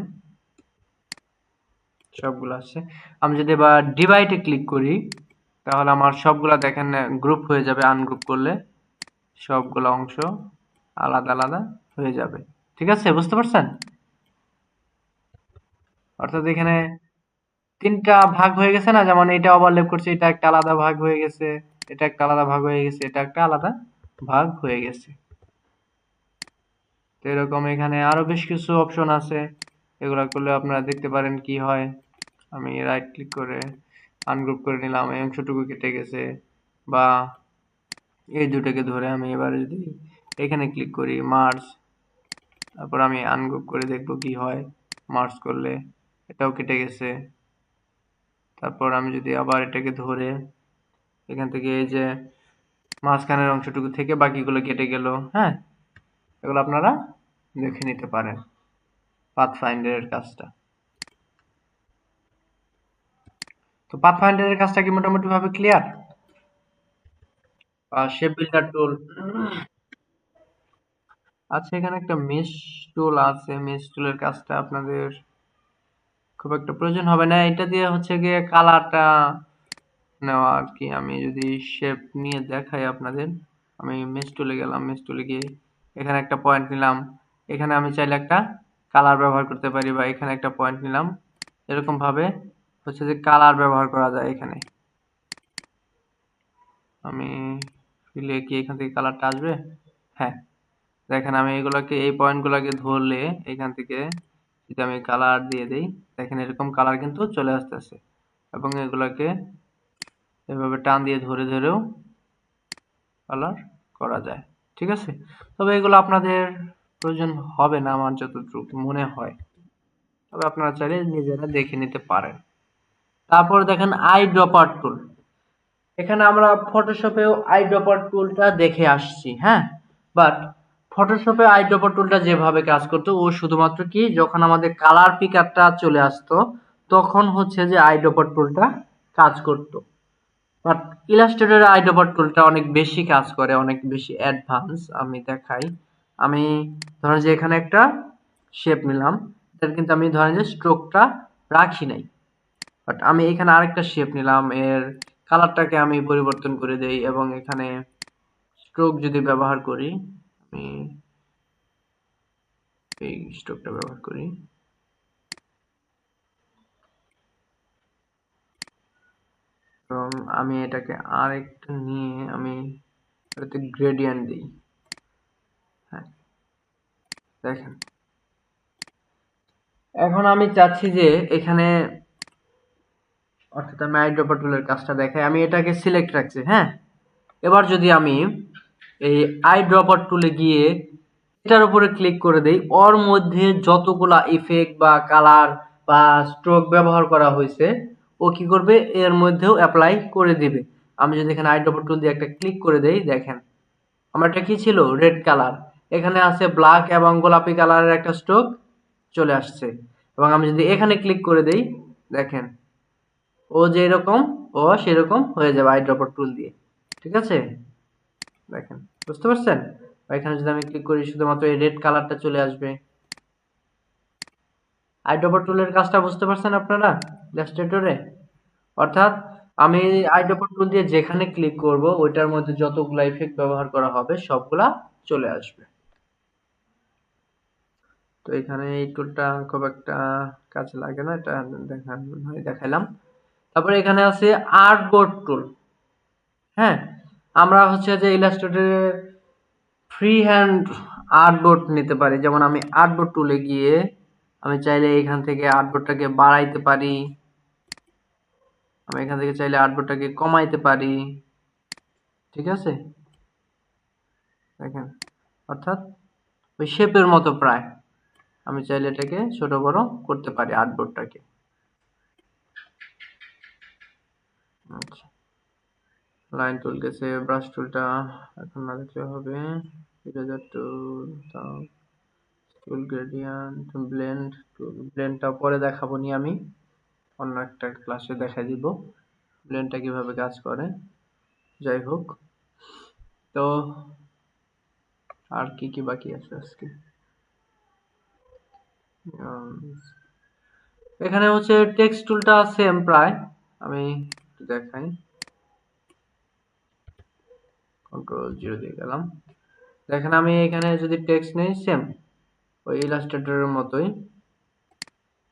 সবগুলো আছে। আমি যদি এবার ডিভাইডে ক্লিক করি তাহলে আমার সবগুলা দেখেন গ্রুপ হয়ে যাবে, আনগ্রুপ করলে সবগুলো অংশ আলাদা আলাদা হয়ে যাবে। ঠিক আছে, বুঝতে পারছেন? অর্থাৎ এখানে তিনটা ভাগ হয়ে গেছে না, যেমন এটা ওভারল্যাপ করছে, এটা একটা আলাদা ভাগ হয়ে গেছে, এটা একটা আলাদা ভাগ হয়ে গেছে, এটা একটা আলাদা ভাগ হয়ে গেছে। তো এরকম এখানে আরো বেশ কিছু অপশন আছে, এগুলা করলে আপনারা দেখতে পারেন কি হয়। আমি রাইট ক্লিক করে আনগ্রুপ করে নিলাম, এই অংশটুকু কেটে গেছে, বা এই দুটোকে ধরে আমি এবারে যদি এখানে ক্লিক করি মার্জ, তারপর আমি আনগ্রুপ করে দেখব কি হয়। মার্জ করলে এটাও কেটে গেছে। তারপর আমি যদি আবার এটাকে ধরে এখান থেকে এই যে মাঝখানের অংশটুকু থেকে বাকিগুলো কেটে গেল। হ্যাঁ, এগুলো আপনারা দেখে নিতে পারেন পাথফাইন্ডারের কাজটা। তো পাথফাইন্ডারের কাজটা কি মোটামুটি ভাবে ক্লিয়ার? শেপ বিল্ডার টুল আছে, এখানে একটা মেশ টুল আছে। মেশ টুলের কাজটা আপনাদের খুব একটা প্রয়োজন হবে না, এটা দিয়ে হচ্ছে গিয়ে কালারটা নেওয়া আর কি। আমি যদি শেপ নিয়ে দেখাই আপনাদের, আমি মেশ টুলে গেলাম, মেশ টুলে গিয়ে এখানে একটা পয়েন্ট নিলাম, এখানে আমি চাইলে একটা কালার ব্যবহার করতে পারি, বা এখানে একটা পয়েন্ট নিলাম, এরকম ভাবে হচ্ছে যে কালার ব্যবহার করা যায় এখানে। আমি ফিলে কি এখান থেকে কালারটা আসবে? হ্যাঁ, দেখেন আমি এগুলাকে এই পয়েন্টগুলোকে ধরলে এখান থেকে যদি আমি কালার দিয়ে দেই দেখেন এরকম কালার কিন্তু চলে আসতেছে, এবং এগুলাকে এভাবে টান দিয়ে ধরে ধরেও কালার করা যায়। ঠিক আছে, তবে এগুলো আপনাদের প্রয়োজন হবে না আমার যতটুকু মনে হয়, তবে আপনারা চাইলে নিজেরা দেখে নিতে পারেন। তারপর দেখেন আই ড্রপার টুল। এখানে আমরা ফটোশপেও আই ড্রপার টুলটা দেখে আসছি, হ্যাঁ। বাট ফটোশপে আই ড্রপার টুলটা যেভাবে কাজ করতো ও শুধুমাত্র কি যখন আমাদের কালার পিকারটা চলে আসতো তখন হচ্ছে যে আই ড্রপার টুলটা কাজ করতো। বাট ইলাস্ট্রেটরে আই ড্রপার টুলটা অনেক বেশি কাজ করে, অনেক বেশি অ্যাডভান্স। আমি দেখাই, আমি ধরেন যে এখানে একটা শেপ নিলাম, এটার কিন্তু আমি ধরেন যে স্ট্রোকটা রাখি নাই, বাট আমি এখানে আরেকটা শেপ নিলাম, এর কালারটাকে আমি পরিবর্তন করে দেই এবং এখানে স্ট্রোক যদি ব্যবহার করি, আমি এই স্ট্রোকটা ব্যবহার করি, এবং আমি এটাকে আরেকটা নিয়ে আমি এটাতে গ্রেডিয়েন্ট দিই। হ্যাঁ, দেখেন এখন আমি চাচ্ছি যে এখানে অর্থাৎ আমি আইড্রপার টুলের কাজটা দেখাই, আমি এটাকে সিলেক্ট রাখছি। হ্যাঁ, এবার যদি আমি এই আইড্রপার টুলে গিয়ে এটার উপরে ক্লিক করে দেই, ওর মধ্যে যতগুলা ইফেক্ট বা কালার বা স্ট্রোক ব্যবহার করা হয়েছে ও কি করবে এর মধ্যেও অ্যাপ্লাই করে দিবে। আমি যদি এখানে আইড্রপার টুল দিয়ে একটা ক্লিক করে দেই দেখেন আমার এটা কি ছিল, রেড কালার, এখানে আছে ব্ল্যাক এবং গোলাপি কালারের একটা স্ট্রোক চলে আসছে। এবং আমি যদি এখানে ক্লিক করে দেই দেখেন ও যেরকম ও সেরকম হয়ে যাবে আইড্রপার টুল দিয়ে। ঠিক আছে, দেখেন বুঝতে পারছেন? এখানে যদি আমি ক্লিক করি শুধুমাত্র এই রেড কালারটা চলে আসবে। আইড্রপার টুলের কাজটা বুঝতে পারছেন আপনারা ইলাস্ট্রেটরে? অর্থাৎ আমি আইড্রপার টুল দিয়ে যেখানে ক্লিক করব ওইটার মধ্যে যতগুলা ইফেক্ট ব্যবহার করা হবে সবগুলা চলে আসবে। তো এখানে এই টুলটা খুব একটা কাজে লাগে না, এটা দেখালাম। তারপরে এখানে আছে আর্টবোর্ড টুল। হ্যাঁ, আমরা হচ্ছে যে ইলাস্ট্রেটরে ফ্রি হ্যান্ড আর্টবোর্ড নিতে পারি। যেমন আমি আর্টবোর্ড টুলে গিয়ে আমি চাইলে এখান থেকে আর্টবোর্ডটাকে বাড়াইতে পারি, আমি এখান থেকে চাইলে আর্টবোর্ডটাকে কমাইতে পারি। ঠিক আছে, দেখেন, অর্থাৎ ওই শেপের মতো প্রায় আমি চাইলে এটাকে ছোট বড় করতে পারি আর্টবোর্ডটাকে। আচ্ছা, লাইন টুল গেছে, ব্রাশ টুলটা এখন না দেখলে হবে। ইরেজার টুল, টুল গ্রেডিয়েন্ট, ব্লেন্ড টুল, ব্লেন্ডটা পরে দেখাবো নি, আমি অন্য একটা ক্লাসে দেখাই দিব ব্লেন্ডটা কিভাবে কাজ করে। যাই হোক, তো আর কি কি বাকি আছে আজকে? এখানে হচ্ছে টেক্সট টুলটা সেম প্রায়, আমি দেখাই, কন্ট্রোল 0 দিয়ে গেলাম। দেখেন আমি এখানে যদি টেক্সট নেই, সেম ওই ইলাস্ট্রেটরের মতোই।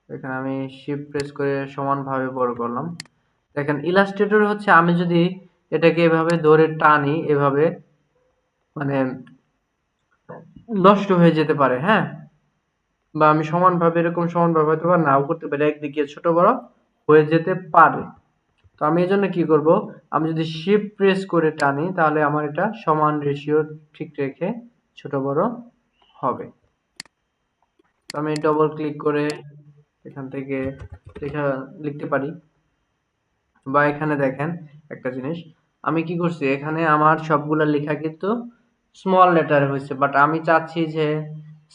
এখানে আমি শিফট প্রেস করে সমানভাবে বড় করলাম। দেখেন ইলাস্ট্রেটর হচ্ছে আমি যদি এটাকে এভাবে ধরে টানি, এভাবে মানে নষ্ট হয়ে যেতে পারে। হ্যাঁ, বা আমি সমানভাবে এরকম সমানভাবে হয়তো বা নাও করতে পারি, একদিকে ছোট বড় হয়ে যেতে পারে। তো আমি এই জন্য কি করব, আমি যদি শিফট প্রেস করে টানি তাহলে আমার এটা সমান রেশিও ঠিক রেখে ছোট বড় হবে। তো আমি ডবল ক্লিক করে এখান থেকে লিখতে পারি। বা এখানে দেখেন একটা জিনিস, আমি কি করছি, এখানে আমার সবগুলা লেখা কিন্তু স্মল লেটারে হয়েছে, বাট আমি চাচ্ছি যে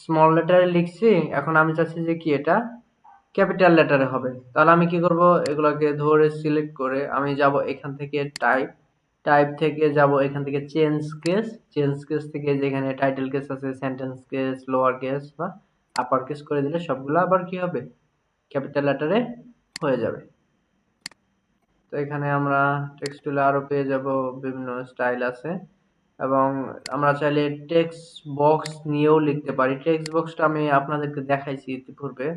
স্মল লেটারে লিখছি, এখন আমি চাচ্ছি যে কি এটা ক্যাপিটাল লেটারে হবে। তাহলে আমি কি করব, এগুলোকে ধরে সিলেক্ট করে আমি যাব এখান থেকে টাইপ, টাইপ থেকে যাব এখান থেকে চেঞ্জ কেস, চেঞ্জ কেস থেকে যেখানে টাইটেল কেস আছে, সেন্টেন্স কেস, লোয়ার কেস বা আপার কেস করে দিলে সবগুলো আবার কি হবে, ক্যাপিটাল লেটারে হয়ে যাবে। তো এখানে আমরা টেক্সট টুলে আরো পেয়ে যাব, বিভিন্ন স্টাইল আছে, এবং আমরা চাইলে টেক্সট বক্স নিয়েও লিখতে পারি। টেক্সট বক্সটা আমি আপনাদেরকে দেখাইছি ইতিপূর্বে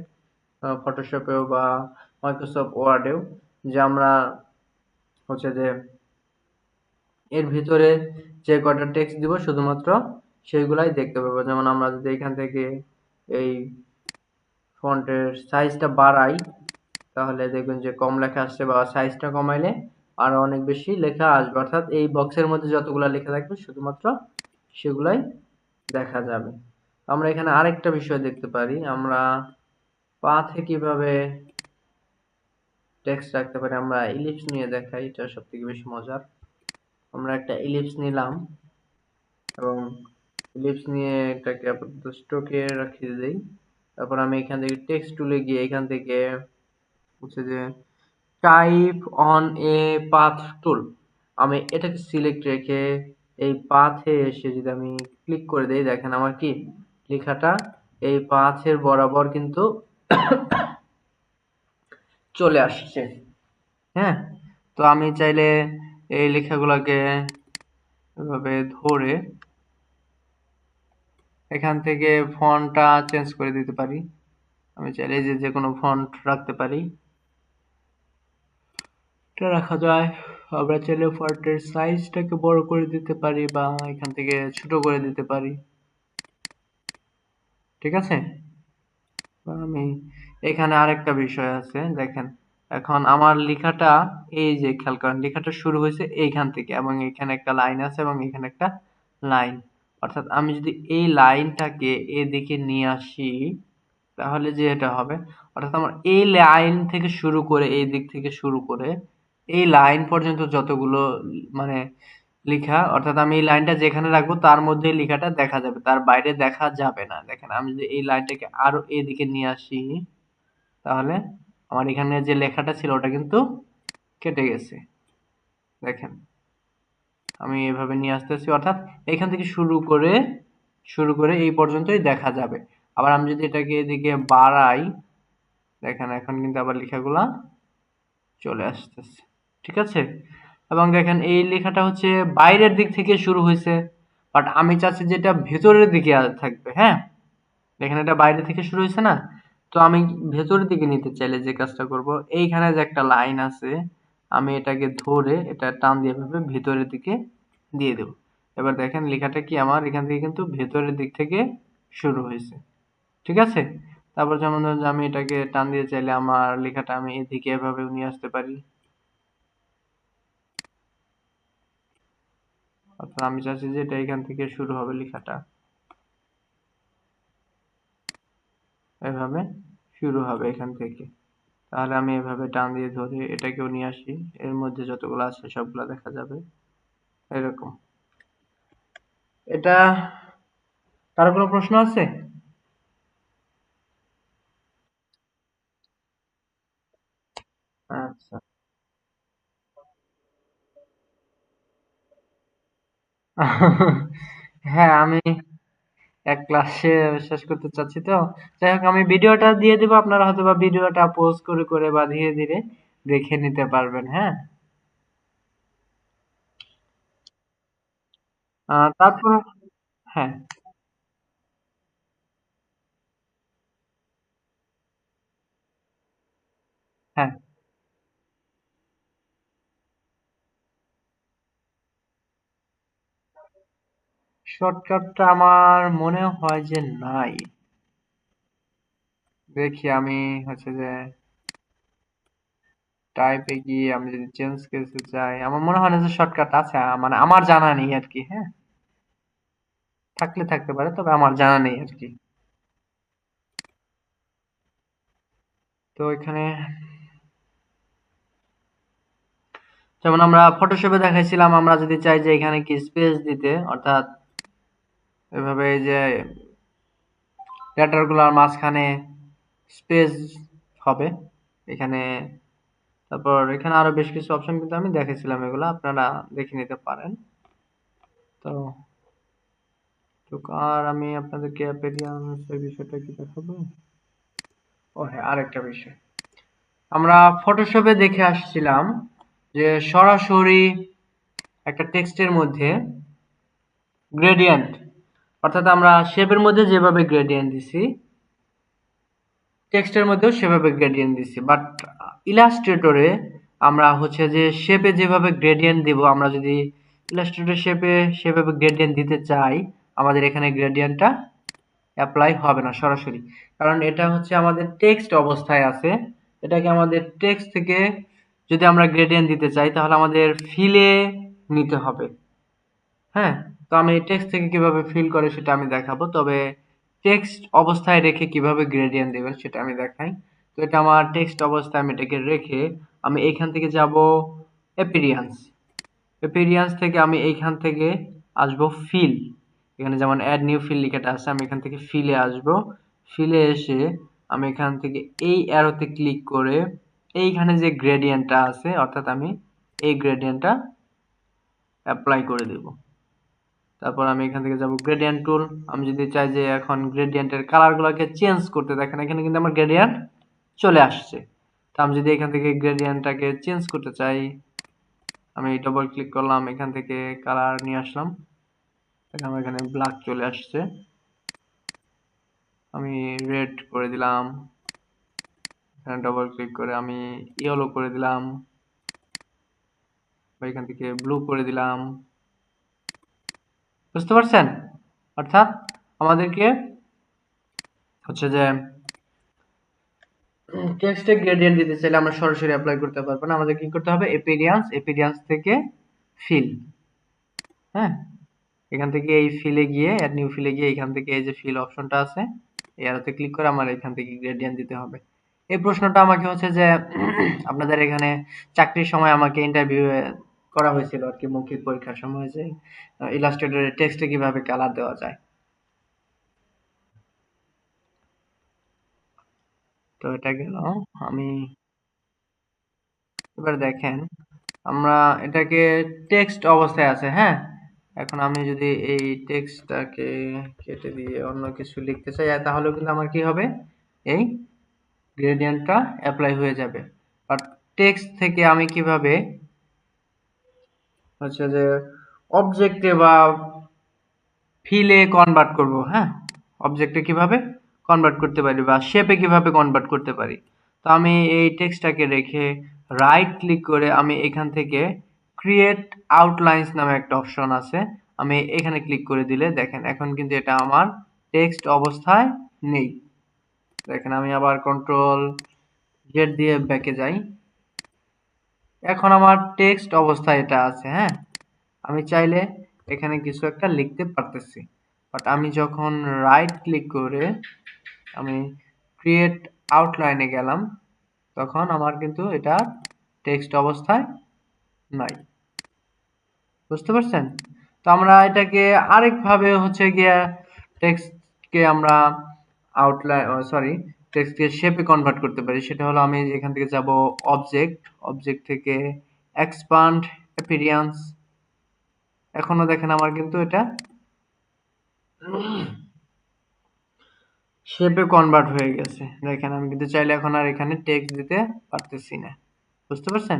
ফটোশপেও বা মাইক্রোসফট ওয়ার্ডেও, যে আমরা হচ্ছে যে এর ভিতরে যে কয়টা টেক্সট দিব শুধুমাত্র সেইগুলাই দেখতে পাবো। যেমন আমরা যদি এখান থেকে এই ফন্টের সাইজটা বাড়াই তাহলে দেখবেন যে কম লেখা আসছে, বা সাইজটা কমাইলে আরো অনেক বেশি লেখা আসবে। অর্থাৎ এই বক্সের মধ্যে যতগুলা লেখা থাকবে শুধুমাত্র সেগুলাই দেখা যাবে। আমরা এখানে আরেকটা বিষয় দেখতে পারি, আমরা পাথে কিভাবে টেক্সট রাখতে পারি। আমরা ইলিপস নিয়ে দেখাই, এটা সব থেকে বেশি মজার। আমরা একটা ইলিপস নিলাম এবং ইলিপস নিয়ে এটাকে আপাতত স্টকে রাখিয়ে দেই। তারপর আমি এখান থেকে টেক্সট টুলে গিয়ে এখান থেকে হচ্ছে যে টাইপ অন এ পাথ টুল, আমি এটাকে সিলেক্ট রেখে এই পাথে এসে যদি আমি ক্লিক করে দেই, দেখেন আমার কি লেখাটা এই পাথের বরাবর কিন্তু চলে আসছে। হ্যাঁ, তো আমি চাইলে এই লেখাগুলোকে এভাবে ধরে এখান থেকে ফন্টটা চেঞ্জ করে দিতে পারি। আমি চাইলে যে কোনো ফন্ট রাখতে পারি, এটা রাখা যায়। আমরা চাইলে ফন্টের সাইজটাকে বড় করে দিতে পারি বা এখান থেকে ছোট করে দিতে পারি। ঠিক আছে, আমি এখানে আরেকটা বিষয় আছে, দেখেন এখন আমার লেখাটা, এই যে খেয়াল করেন লেখাটা শুরু হয়েছে এইখান থেকে এবং এখানে একটা লাইন আছে এবং এখানে একটা লাইন। অর্থাৎ আমি যদি এই লাইনটাকে এদিকে নিয়ে আসি তাহলে যে এটা হবে, অর্থাৎ আমার এই লাইন থেকে শুরু করে এই দিক থেকে শুরু করে এই লাইন পর্যন্ত যতগুলো মানে লেখা, অর্থাৎ আমি এই লাইনটা যেখানে রাখবো তার মধ্যে লেখাটা দেখা যাবে, তার বাইরে দেখা যাবে না। দেখেন আমি যদি এই লাইনটাকে আরো এদিকে নিয়ে আসি তাহলে আমার এখানে যে লেখাটা ছিল ওটা কিন্তু কেটে গেছে। দেখেন আমি এভাবে নিয়ে আসতেছি, অর্থাৎ এখান থেকে শুরু করে এই পর্যন্তই দেখা যাবে। আবার আমি যদি এটাকে এদিকে বাড়াই, দেখেন এখন কিন্তু আবার লেখাগুলা চলে আসতেছে। ঠিক আছে, এবং দেখেন এই লেখাটা হচ্ছে বাইরের দিক থেকে শুরু হয়েছে, বাট আমি চাচ্ছি যে এটা ভেতরের দিকে থাকবে। হ্যাঁ, দেখেন এটা বাইরে থেকে শুরু হয়েছে না, তো আমি ভেতরের দিকে নিতে চাইলে যে কাজটা করব, এইখানে যে একটা লাইন আছে আমি এটাকে ধরে এটা টান দিয়ে ভাবে ভেতরের দিকে দিয়ে দেব। এবার দেখেন লেখাটা কি আমার এখান থেকে কিন্তু ভেতরের দিক থেকে শুরু হয়েছে, ঠিক আছে। তারপর যেমন ধরুন যে আমি এটাকে টান দিয়ে চাইলে আমার লেখাটা আমি এদিকে এভাবে নিয়ে আসতে পারি, অর্থাৎ আমি চাচ্ছি যে এটা এখান থেকে শুরু হবে লেখাটা, এভাবে শুরু হবে এখান থেকে। তাহলে আমি এভাবে টান দিয়ে ধরে এটাকেও নিয়ে আসি, এর মধ্যে যতগুলো আছে সবগুলো দেখা যাবে এরকম। এটা কারো কোনো প্রশ্ন আছে? আচ্ছা। হ্যাঁ, আমি এক ক্লাসে শেষ করতে চাচ্ছি তো। যাই হোক আমি ভিডিওটা দিয়ে দিব, আপনারা হয়তো বা ভিডিওটা পজ করে করে বা ধীরে ধীরে দেখে নিতে পারবেন, হ্যাঁ। তারপর হ্যাঁ, হ্যাঁ, শর্টকাটটা আমার মনে হয় যে নাই। দেখি আমি হচ্ছে যে টাইপে গিয়ে আমি যদি চেঞ্জ করতে চাই, আমার মনে হয় না যে শর্টকাট আছে, মানে আমার জানা নেই আর কি, হ্যাঁ। থাকলে থাকতে পারে, তবে আমার জানা নেই আর কি। তো এখানে যেমন আমরা ফটোশপে দেখাইছিলাম, আমরা যদি চাই যে এখানে কি স্পেস দিতে, অর্থাৎ এভাবে এই যে লেটার গুলার মাঝখানে স্পেস হবে এখানে। তারপর এখানে আরো বেশ কিছু অপশন কিন্তু আমি দেখেছিলাম, এগুলো আপনারা দেখে নিতে পারেন। তো তো আর আমি আপনাদেরকে অ্যাপেরিয়ান্স এই বিষয়টা কি দেখাবো। ও হ্যাঁ, আরেকটা বিষয় আমরা ফটোশপে দেখে আসছিলাম যে সরাসরি একটা টেক্সটের মধ্যে গ্রেডিয়েন্ট, অর্থাৎ আমরা শেপের মধ্যে যেভাবে গ্রেডিয়েন্ট দিছি টেক্সটের মধ্যেও সেভাবে গ্রেডিয়েন্ট দিছি, বাট ইলাস্ট্রেটরে আমরা হচ্ছে যে শেপে যেভাবে গ্রেডিয়েন্ট দিব, আমরা যদি ইলাস্ট্রেটর শেপে সেভাবে গ্রেডিয়েন্ট দিতে চাই, আমাদের এখানে গ্রেডিয়েন্টটা অ্যাপ্লাই হবে না সরাসরি। কারণ এটা হচ্ছে আমাদের টেক্সট অবস্থায় আছে, এটাকে আমাদের টেক্সট থেকে যদি আমরা গ্রেডিয়েন্ট দিতে চাই তাহলে আমাদের ফিলে নিতে হবে, হ্যাঁ। তো আমি টেক্সট থেকে কিভাবে ফিল করে সেটা আমি দেখাবো, তবে টেক্সট অবস্থায় রেখে কিভাবে গ্রেডিয়েন্ট দেবেন সেটা আমি দেখাই। তো এটা আমার টেক্সট অবস্থায় আমি এটাকে রেখে আমি এইখান থেকে যাব অ্যাপিরিয়ান্স, অ্যাপিরিয়ান্স থেকে আমি এইখান থেকে আসবো ফিল, এখানে যেমন অ্যাড নিউ ফিল লেখাটা আছে, আমি এখান থেকে ফিলে আসবো। ফিলে এসে আমি এখান থেকে এই অ্যারোতে ক্লিক করে এইখানে যে গ্রেডিয়েন্টটা আছে, অর্থাৎ আমি এই গ্রেডিয়েন্টটা অ্যাপ্লাই করে দেব। তারপর আমি এখান থেকে যাব গ্রেডিয়েন্ট টুল, আমি যদি চাই যে এখন গ্রেডিয়েন্টের কালারগুলোকে চেঞ্জ করতে, দেখেন এখানে কিন্তু আমার গ্রেডিয়েন্ট চলে আসছে। তো আমি যদি এখান থেকে গ্রেডিয়েন্টটাকে চেঞ্জ করতে চাই, আমি ডবল ক্লিক করলাম, এখান থেকে কালার নিয়ে আসলাম, দেখেন আমার এখানে ব্ল্যাক চলে আসছে। আমি রেড করে দিলাম, এখানে ডবল ক্লিক করে আমি ইয়েলো করে দিলাম, বা এখান থেকে ব্লু করে দিলাম, বুঝতে পারছেন। অর্থাৎ আমাদেরকে হচ্ছে যে টেক্সটে গ্রেডিয়েন্ট দিতে চাইলে আমরা সরাসরি অ্যাপ্লাই করতে পারবো না, আমাদের কি করতে হবে এপিরিয়ান্স, এপিরিয়ান্স থেকে ফিল, হ্যাঁ। এখান থেকে এই ফিলে গিয়ে অ্যাড নিউ ফিলে গিয়ে এখান থেকে এই যে ফিল অপশনটা আছে এই অ্যারোতে ক্লিক করে আমার এখান থেকে গ্রেডিয়েন্ট দিতে হবে। এই প্রশ্নটা আমাকে হচ্ছে যে আপনাদের এখানে চাকরির সময় আমাকে ইন্টারভিউ করা হয়েছিল আর কি, মৌখিক পরীক্ষার সময়, যে ইলাস্ট্রেটরের টেক্সটে কিভাবে কালার দেওয়া যায়। তো এটা গেল। আমি এবার দেখেন আমরা এটাকে টেক্সট অবস্থায় আছে, হ্যাঁ। এখন আমি যদি এই টেক্সটটাকে কেটে দিয়ে অন্য কিছু লিখতে চাই, তাহলেও কিন্তু আমার কি হবে, এই গ্রেডিয়েন্টটা অ্যাপ্লাই হয়ে যাবে। বাট টেক্সট থেকে আমি কিভাবে হচ্ছে যে অবজেক্টে বা ফিলে কনভার্ট করব, হ্যাঁ। অবজেক্টে কিভাবে কনভার্ট করতে পারি বা শেপে কিভাবে কনভার্ট করতে পারি। তো আমি এই টেক্সটটাকে রেখে রাইট ক্লিক করে আমি এখান থেকে ক্রিয়েট আউটলাইন্স নামে একটা অপশন আছে, আমি এখানে ক্লিক করে দিলে দেখেন এখন কিন্তু এটা আমার টেক্সট অবস্থায় নেই। দেখেন আমি আবার কন্ট্রোল জেড দিয়ে ব্যাকে যাই, এখন আমার টেক্সট অবস্থায় এটা আছে। হ্যাঁ, আমি চাইলে এখানে কিছু একটা লিখতে পারতেছি, বাট আমি যখন রাইট ক্লিক করে আমি ক্রিয়েট আউটলাইনে গেলাম তখন আমার কিন্তু এটা টেক্সট অবস্থায় নাই। বুঝতে পারছেন? তো আমরা এটাকে আরেকভাবে হচ্ছে গিয়ে টেক্সটকে আমরা টেক্সটকে শেপে কনভার্ট করতে পারি। সেটা হলো আমি এখান থেকে যাব অবজেক্ট থেকে এক্সপান্ড অ্যাপিয়ারেন্স। এখনো দেখেন আমার কিন্তু এটা শেপে কনভার্ট হয়ে গেছে। দেখেন আমি কিন্তু চাইলে এখন আর এখানে টেক্সট দিতে পারতেছি না। বুঝতে পারছেন?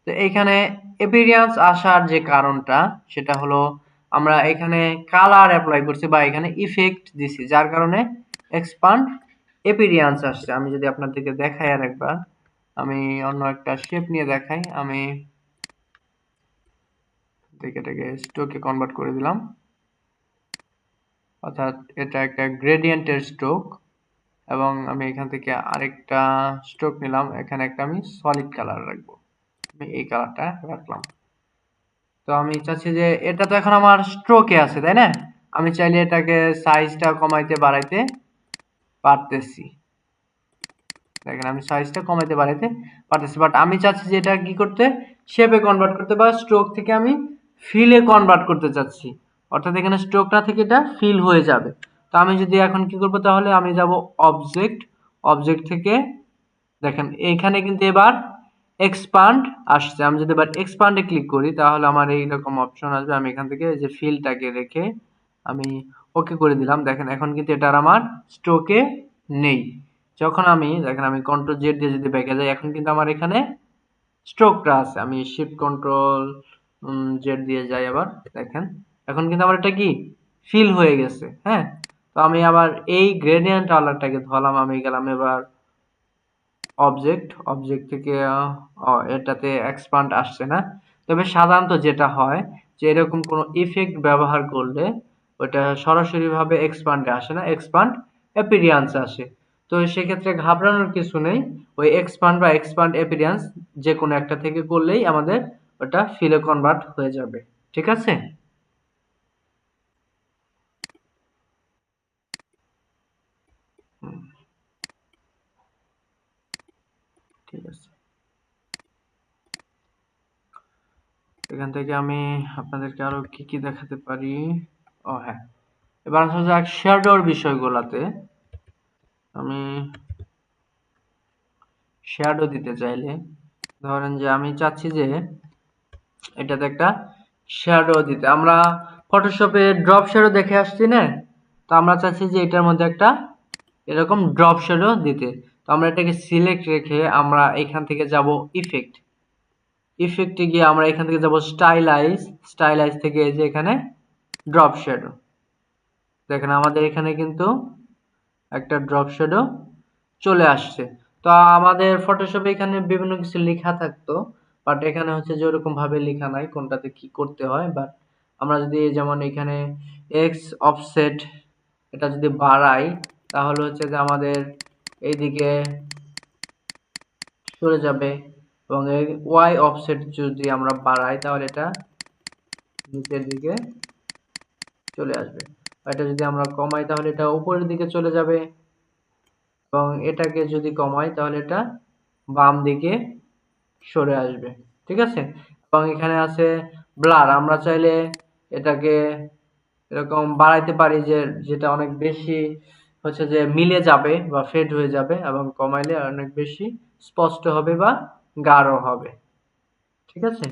তো এইখানে অ্যাপিয়ারেন্স আসার যে কারণটা সেটা হলো আমরা এখানে কালার অ্যাপ্লাই করছি বা এখানে ইফেক্ট দিছি, যার কারণে এক্সপান্ড অ্যাপিয়ারেন্স আসছে। আমি যদি আপনাদেরকে দেখাই আর একবার, আমি অন্য একটা শেপ নিয়ে দেখাই। আমি এটাকে স্ট্রোকে কনভার্ট করে দিলাম, অর্থাৎ এটা একটা গ্রেডিয়েন্টের স্ট্রোক, এবং আমি এখান থেকে আরেকটা স্ট্রোক নিলাম, এখানে একটা আমি সলিড কালার রাখবো, আমি এই কালারটা রাখলাম। তো আমি চাচ্ছি যে এটা তো এখন আমার স্ট্রোকে আছে, তাই না? আমি চাইলে এটাকে সাইজটা কমাইতে বাড়াইতে পারতেছি। দেখেন আমি সাইজটা কমাইতে বাড়াইতে পারতেছি, বাট আমি চাচ্ছি যে এটা কি করতে, শেপে কনভার্ট করতে, বা স্ট্রোক থেকে আমি ফিলে কনভার্ট করতে চাচ্ছি, অর্থাৎ এখানে স্ট্রোকটা থেকে এটা ফিল হয়ে যাবে। তো আমি যদি এখন কি করব, তাহলে আমি যাব অবজেক্ট থেকে দেখেন এইখানে কিন্তু এবার এক্সপান্ড আসছে। আমি যদি এবার এক্সপান্ডে ক্লিক করি তাহলে আমার এইরকম অপশন আসবে। আমি এখান থেকে যে ফিলটাকে রেখে আমি ওকে করে দিলাম। দেখেন এখন কিন্তু এটা আর আমার স্ট্রোকে নেই। যখন আমি দেখেন আমি কন্ট্রোল জেড দিয়ে যদি ব্যাকে যাই, এখন কিন্তু আমার এখানে স্ট্রোকটা আছে। আমি শিফট কন্ট্রোল জেড দিয়ে যাই আবার, দেখেন এখন কিন্তু আমার এটা কি ফিল হয়ে গেছে। হ্যাঁ, তো আমি আবার এই গ্রেডিয়েন্ট কালারটাকে ধরলাম, আমি গেলাম এবার অবজেক্ট থেকে এটাতে এক্সপান্ড আসছে না। তবে সাধারণত যেটা হয় যে এরকম কোনো ইফেক্ট ব্যবহার করলে ওটা সরাসরি ভাবে এক্সপান্ডে আসে না, এক্সপান্ড অ্যাপিয়ারেন্স আসে। তো সেক্ষেত্রে ঘাবড়ানোর কিছু নেই, ওই এক্সপান্ড বা এক্সপান্ড অ্যাপিয়ারেন্স যে কোনো একটা থেকে করলেই আমাদের ওটা ফিলে কনভার্ট হয়ে যাবে। ঠিক আছে? হুম, ঠিক আছে। এখান থেকে আমি আপনাদেরকে আরো কি কি দেখাতে পারি। ও হ্যাঁ, এবার আসা যাক শ্যাডোর বিষয়গুলোতে। আমি শ্যাডো দিতে চাইলে ধরেন যে আমি চাচ্ছি যে এটাতে একটা শ্যাডো দিতে, আমরা ফটোশপে ড্রপ শ্যাডো দেখে আসছি না, তো আমরা চাচ্ছি যে এটার মধ্যে একটা এরকম ড্রপ শ্যাডো দিতে। তো আমরা এটাকে সিলেক্ট রেখে আমরা এখান থেকে যাব ইফেক্টে গিয়ে আমরা এখান থেকে যাব স্টাইলাইজ থেকে এই যে এখানে ড্রপ শ্যাডো। দেখেন আমাদের এখানে কিন্তু একটা ড্রপ শ্যাডো চলে আসছে। তো আমাদের ফটোশপে এখানে বিভিন্ন কিছু লেখা থাকতো, বাট এখানে হচ্ছে যে ওরকম ভাবে লেখা নাই কোনটাতে কি করতে হয়। বাট আমরা যদি যেমন এখানে এক্স অফসেট এটা যদি বাড়াই তাহলে হচ্ছে যে আমাদের এইদিকে সরে যাবে, এবং এই ওয়াই অফসেট যদি আমরা বাড়াই তাহলে এটা নিচের দিকে চলে আসবে। এটা যদি আমরা কমাই তাহলে এটা উপরের দিকে চলে যাবে, এবং এটাকে যদি কমাই তাহলে এটা বাম দিকে সরে আসবে। ঠিক আছে? এবং এখানে আছে ব্লার, আমরা চাইলে এটাকে এরকম বাড়াইতে পারি যে যেটা অনেক বেশি হচ্ছে যে মিলে যাবে বা ফেড হয়ে যাবে, এবং কমাইলে অনেক বেশি স্পষ্ট হবে বা গাঢ় হবে। ঠিক আছে?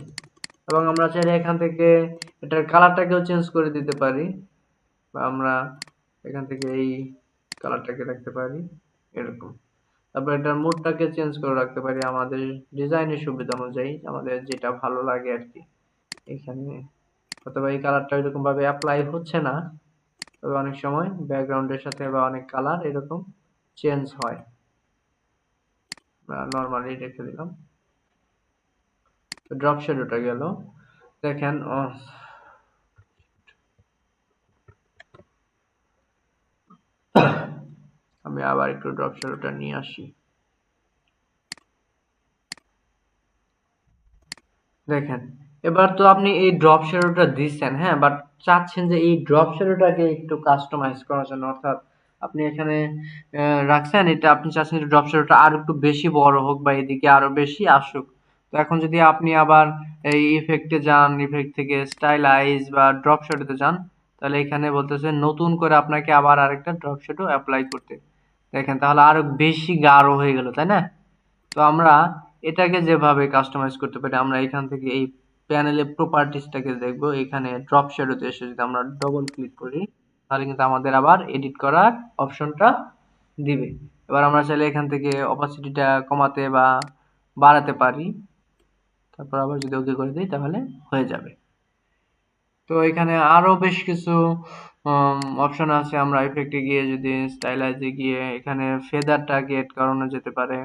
এবং আমরা চাইলে এখান থেকে এটার কালারটাকেও চেঞ্জ করে দিতে পারি, বা আমরা এখান থেকে এই কালারটাকে রাখতে পারি এরকম। তারপর এটার মুডটাকে চেঞ্জ করে রাখতে পারি আমাদের ডিজাইনের সুবিধা অনুযায়ী, আমাদের যেটা ভালো লাগে আর কি। এখানে অথবা এই কালারটা এরকম ভাবে অ্যাপ্লাই হচ্ছে না, তবে অনেক সময় ব্যাকগ্রাউন্ডের সাথে বা অনেক কালার এরকম চেঞ্জ হয়। নর্মালি রেখে দিলাম। ড্রপ শ্যাডোটা গেল। দেখেন আমি আবার একটু ড্রপ শ্যাডোটা নিয়ে আসি। দেখেন এবার তো আপনি এই ড্রপ শ্যাডোটা দিচ্ছেন, হ্যাঁ, বাট চাচ্ছেন যে এই ড্রপ শ্যাডোটাকে একটু কাস্টমাইজ করার জন্য, অর্থাৎ আপনি এখানে রাখছেন এটা, আপনি চাচ্ছেন যে ড্রপ শ্যাডোটা আরো একটু বেশি বড় হোক বা এদিকে আরো বেশি আসুক। তো এখন যদি আপনি আবার এই ইফেক্টে যান, ইফেক্ট থেকে স্টাইলাইজ বা ড্রপ শ্যাডোতে যান, তাহলে এখানে বলতেছে নতুন করে আপনাকে আবার আরেকটা ড্রপ শ্যাডো অ্যাপ্লাই করতে। দেখেন তাহলে আরো বেশি গাঢ় হয়ে গেল, তাই না? তো আমরা এটাকে যেভাবে কাস্টমাইজ করতে পারি, আমরা এখান থেকে এই প্যানেলে প্রপার্টিসটাকে দেখবো, এখানে ড্রপ শ্যাডোতে এসে যদি আমরা ডবল ক্লিক করি, তাহলে কিন্তু আমাদের আবার এডিট করার অপশনটা দিবে। এবার আমরা চাইলে এখান থেকে অপাসিটিটা কমাতে বা বাড়াতে পারি, তারপর আবার যদি ওকে করে দিই তাহলে হয়ে যাবে। তো এখানে আরো বেশ কিছু অপশন আছে। আমরা ইফেক্টে গিয়ে যদি স্টাইলাইজে গিয়ে এখানে ফেদারটাকে এড করানো যেতে পারে।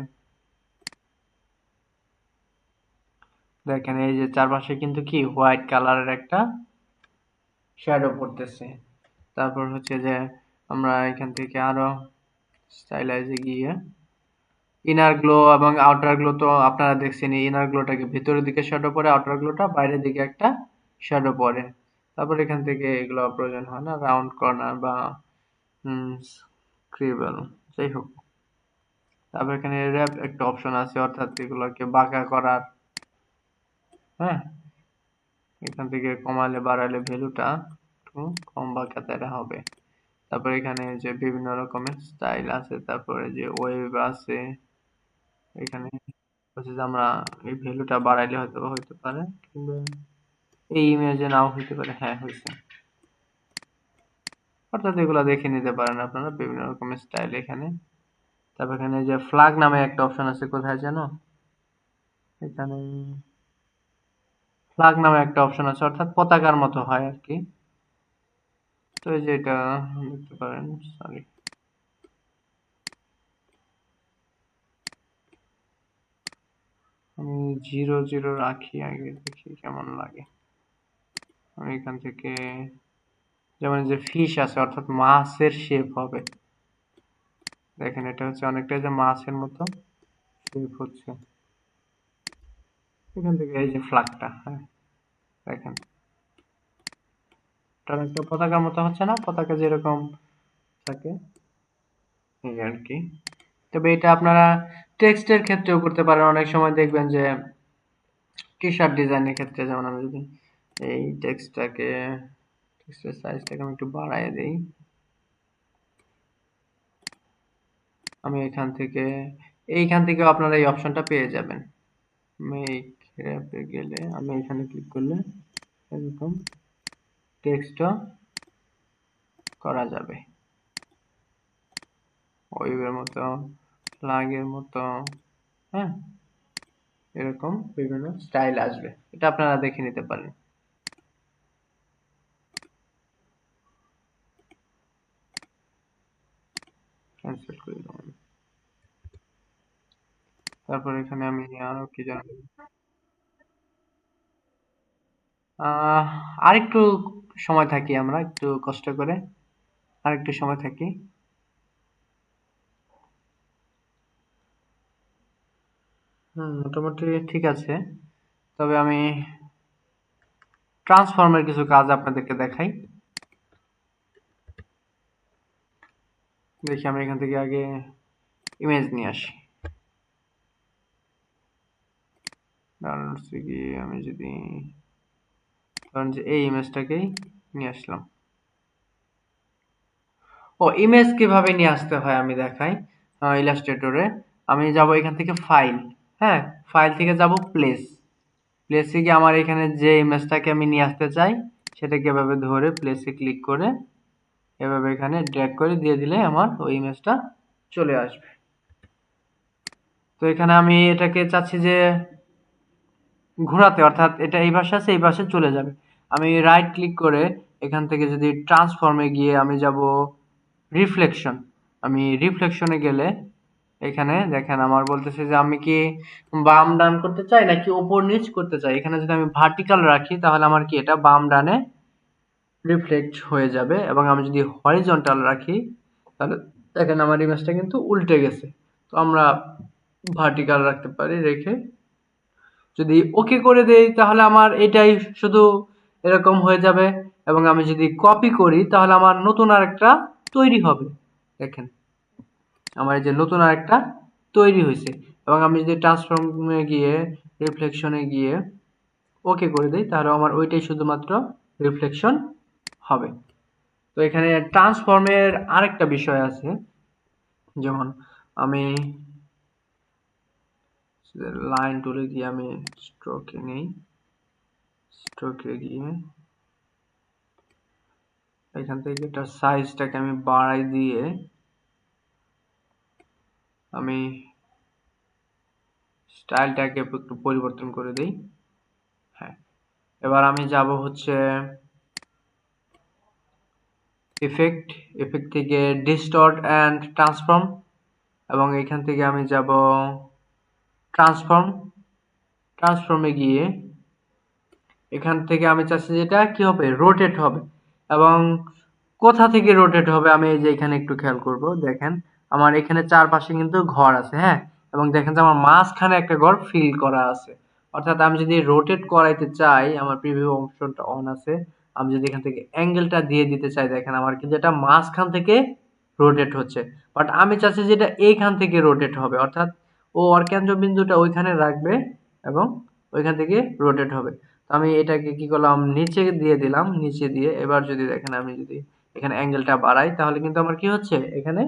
দেখেন এই যে চারপাশে কিন্তু কি হোয়াইট কালারের একটা শ্যাডো পড়তেছে। তারপর হচ্ছে যে আমরা এখান থেকে আরো স্টাইলাইজে গিয়ে ইনার গ্লো এবং আউটার গ্লো, তো আপনারা দেখছেন ইনার গ্লোটাকে ভিতরের দিকে শ্যাডো পড়ে, আউটার গ্লোটা বাইরের দিকে একটা শ্যাডো পড়ে। তারপর এখান থেকে এগুলো প্রয়োজন হয় না, রাউন্ড কর্নার বা স্ক্রিবল, যাই হোক। তারপর এখানে র্যাপ একটা অপশন আছে, অর্থাৎ এগুলোকে বাঁকা করার, হ্যাঁ, এখান থেকে কমালে বাড়ালে ভ্যালুটা একটু কম বাঁকা তেরা হবে। তারপর এখানে যে বিভিন্ন রকমের স্টাইল আছে, তারপরে যে ওয়েভ আছে, এখানে হচ্ছে যে আমরা এই ভ্যালুটা বাড়াইলে হয়তো হইতে পারে, কিংবা এই ইমেজে নাও হইতে পারে। হ্যাঁ, হয়েছে। অর্থাৎ এগুলো দেখে নিতে পারেন আপনারা বিভিন্ন রকমের স্টাইল এখানে। তারপর এখানে যে ফ্ল্যাগ নামে একটা অপশন আছে, কোথায় জানো, এখানে ফ্ল্যাগ নামে একটা অপশন আছে, অর্থাৎ পতাকার মতো হয় আর কি। তো এই যে এটা দেখতে পারেন, সরি, আমি 0 0 রাখি, আগে দেখি কেমন লাগে। আমি এখান থেকে যেমন যে ফিশ আছে, অর্থাৎ মাছের শেপ হবে। দেখেন এটা হচ্ছে অনেকটা যে মাছের মতো শেপ হচ্ছে এখান থেকে, এই যে ফ্ল্যাগটা, হ্যাঁ, দেখেন এটা একটা পতাকার মতো হচ্ছে না, পতাকা যেরকম থাকে এই আর কি। তবে এটা আপনারা টেক্সটের ক্ষেত্রেও করতে পারেন। অনেক সময় দেখবেন যে টি শার্ট ডিজাইনের ক্ষেত্রে, যেমন আমি যদি এই টেক্সটের সাইজটাকে আমি একটু বাড়ায় দিই, আমি এইখান থেকে আপনারা এই অপশনটা পেয়ে যাবেন। মেক র্যাপে গেলে আমি এখানে ক্লিক করলে এরকম টেক্সটও করা যাবে, ওয়েবের মতো, ফ্ল্যাগের মতো, হ্যাঁ, এরকম বিভিন্ন স্টাইল আসবে। এটা আপনারা দেখে নিতে পারেন। ক্যান্সেল করে দিলাম আমি। তারপর এখানে আমি আরো কি জানি, আহ আরেকটু সময় থাকি, আমরা একটু কষ্ট করে আরেকটু সময় থাকি। মোটামুটি ঠিক আছে। তবে আমি ট্রান্সফর্মের কিছু কাজ আপনাদেরকে দেখাই। দেখি আমি এখান থেকে আগে ইমেজ নিয়ে আসি। ডাউনলোডসে গিয়ে আমি যদি ধরেন যে এই ইমেজটাকেই নিয়ে আসলাম। ইমেজ কিভাবে নিয়ে আসতে হয় আমি দেখাই। ইলাস্ট্রেটরে আমি যাব এখান থেকে ফাইল, হ্যাঁ, ফাইল থেকে যাব প্লেসে গিয়ে আমার এখানে যে ইমেজটাকে আমি নিয়ে আসতে চাই সেটাকে এভাবে ধরে প্লেসে ক্লিক করে এভাবে এখানে ড্র্যাগ করে দিয়ে দিলে আমার ওই ইমেজটা চলে আসবে। তো এখানে আমি এটাকে চাচ্ছি যে ঘোরাতে, অর্থাৎ এটা এই পাশে আছে, এই পাশে চলে যাবে। আমি রাইট ক্লিক করে এখান থেকে যদি ট্রান্সফর্মে গিয়ে আমি যাব রিফ্লেকশন, আমি রিফ্লেকশনে গেলে এখানে দেখেন আমার বলতেছে যে আমি কি বাম ডান করতে চাই নাকি উপর নিচ করতে চাই। এখানে যদি আমি ভার্টিক্যাল রাখি তাহলে আমার কি এটা বাম ডানে রিফ্লেক্ট হয়ে যাবে, এবং আমি যদি হরিজন্টাল রাখি তাহলে দেখেন আমার ইমেজটা কিন্তু উল্টে গেছে। তো আমরা ভার্টিক্যাল রাখতে পারি, রেখে যদি ওকে করে দেই তাহলে আমার এটাই শুধু এরকম হয়ে যাবে, এবং আমি যদি কপি করি তাহলে আমার নতুন আরেকটা তৈরি হবে। দেখেন আমার এই যে নতুন আরেকটা তৈরি হয়েছে, এবং আমি যদি ট্রান্সফর্মে গিয়ে রিফ্লেকশনে গিয়ে ওকে করে দেই তাহলে আমার ওইটাই শুধুমাত্র রিফ্লেকশন হবে। তো এখানে ট্রান্সফর্মের আরেকটা বিষয় আছে, যেমন আমি লাইন টুলে গিয়ে আমি স্ট্রোকে নেই, স্ট্রোকে গিয়ে এখান থেকে এটার সাইজটাকে আমি বাড়াই দিয়ে আমি স্টাইলটাকে একটু পরিবর্তন করে দেই। হ্যাঁ, এবার আমি যাব হচ্ছে ইফেক্ট, ইফেক্ট থেকে ডিস্টর্ট অ্যান্ড ট্রান্সফর্ম, এবং এখান থেকে আমি যাব ট্রান্সফর্ম, ট্রান্সফর্মে গিয়ে এখান থেকে আমি চাচ্ছি যেটা কি হবে, রোটেট হবে। এবং কোথা থেকে রোটেট হবে আমি এই যে এখানে একটু খেয়াল করব, দেখেন আমার এখানে চারপাশে কিন্তু ঘর আছে, হ্যাঁ, এবং দেখেন যে আমার মাঝখানে একটা ঘর ফিল করা আছে। অর্থাৎ আমি যদি রোটেট করাইতে চাই, আমার প্রিভিউ অপশনটা অন আছে, আমি যদি এখান থেকে অ্যাঙ্গেলটা দিয়ে দিতে চাই, দেখেন আমার কিন্তু এটা মাঝখান থেকে রোটেট হচ্ছে। বাট আমি চাচ্ছি যে এটা এইখান থেকে রোটেট হবে, অর্থাৎ ও ওর কেন্দ্রবিন্দুটা ওইখানে রাখবে এবং ওইখান থেকে রোটেট হবে। তো আমি এটাকে কি করলাম, নিচে দিয়ে দিলাম, নিচে দিয়ে এবার যদি দেখেন আমি যদি এখানে অ্যাঙ্গেলটা বাড়াই তাহলে কিন্তু আমার কি হচ্ছে, এখানে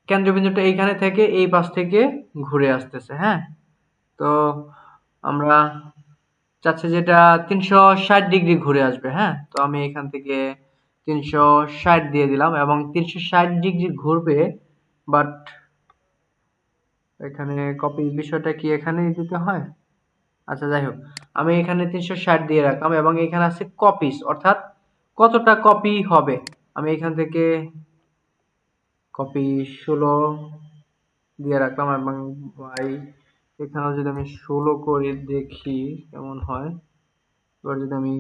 কেন্দ্রবিন্দুটা এইখানে থেকে এই পাশ থেকে ঘুরে আসতেছে। হ্যাঁ, তো আমরা চাচ্ছি যেটা 360 ডিগ্রি ঘুরে আসবে। হ্যাঁ, তো আমি এখান থেকে 360 দিয়ে দিলাম এবং 360 ডিগ্রি ঘুরবে। বাট এখানে কপি বিষয়টা কি এখানেই দিতে হয়? আচ্ছা যাই হোক, আমি এখানে 360 দিয়ে রাখলাম এবং এখানে আছে কপিস, অর্থাৎ কতটা কপি হবে। আমি এখান থেকে কপি 16 দিয়ে রাখলাম, এবং বাই এখানেও যদি আমি 16 করে দেখি কেমন হয়। এবার যদি আমি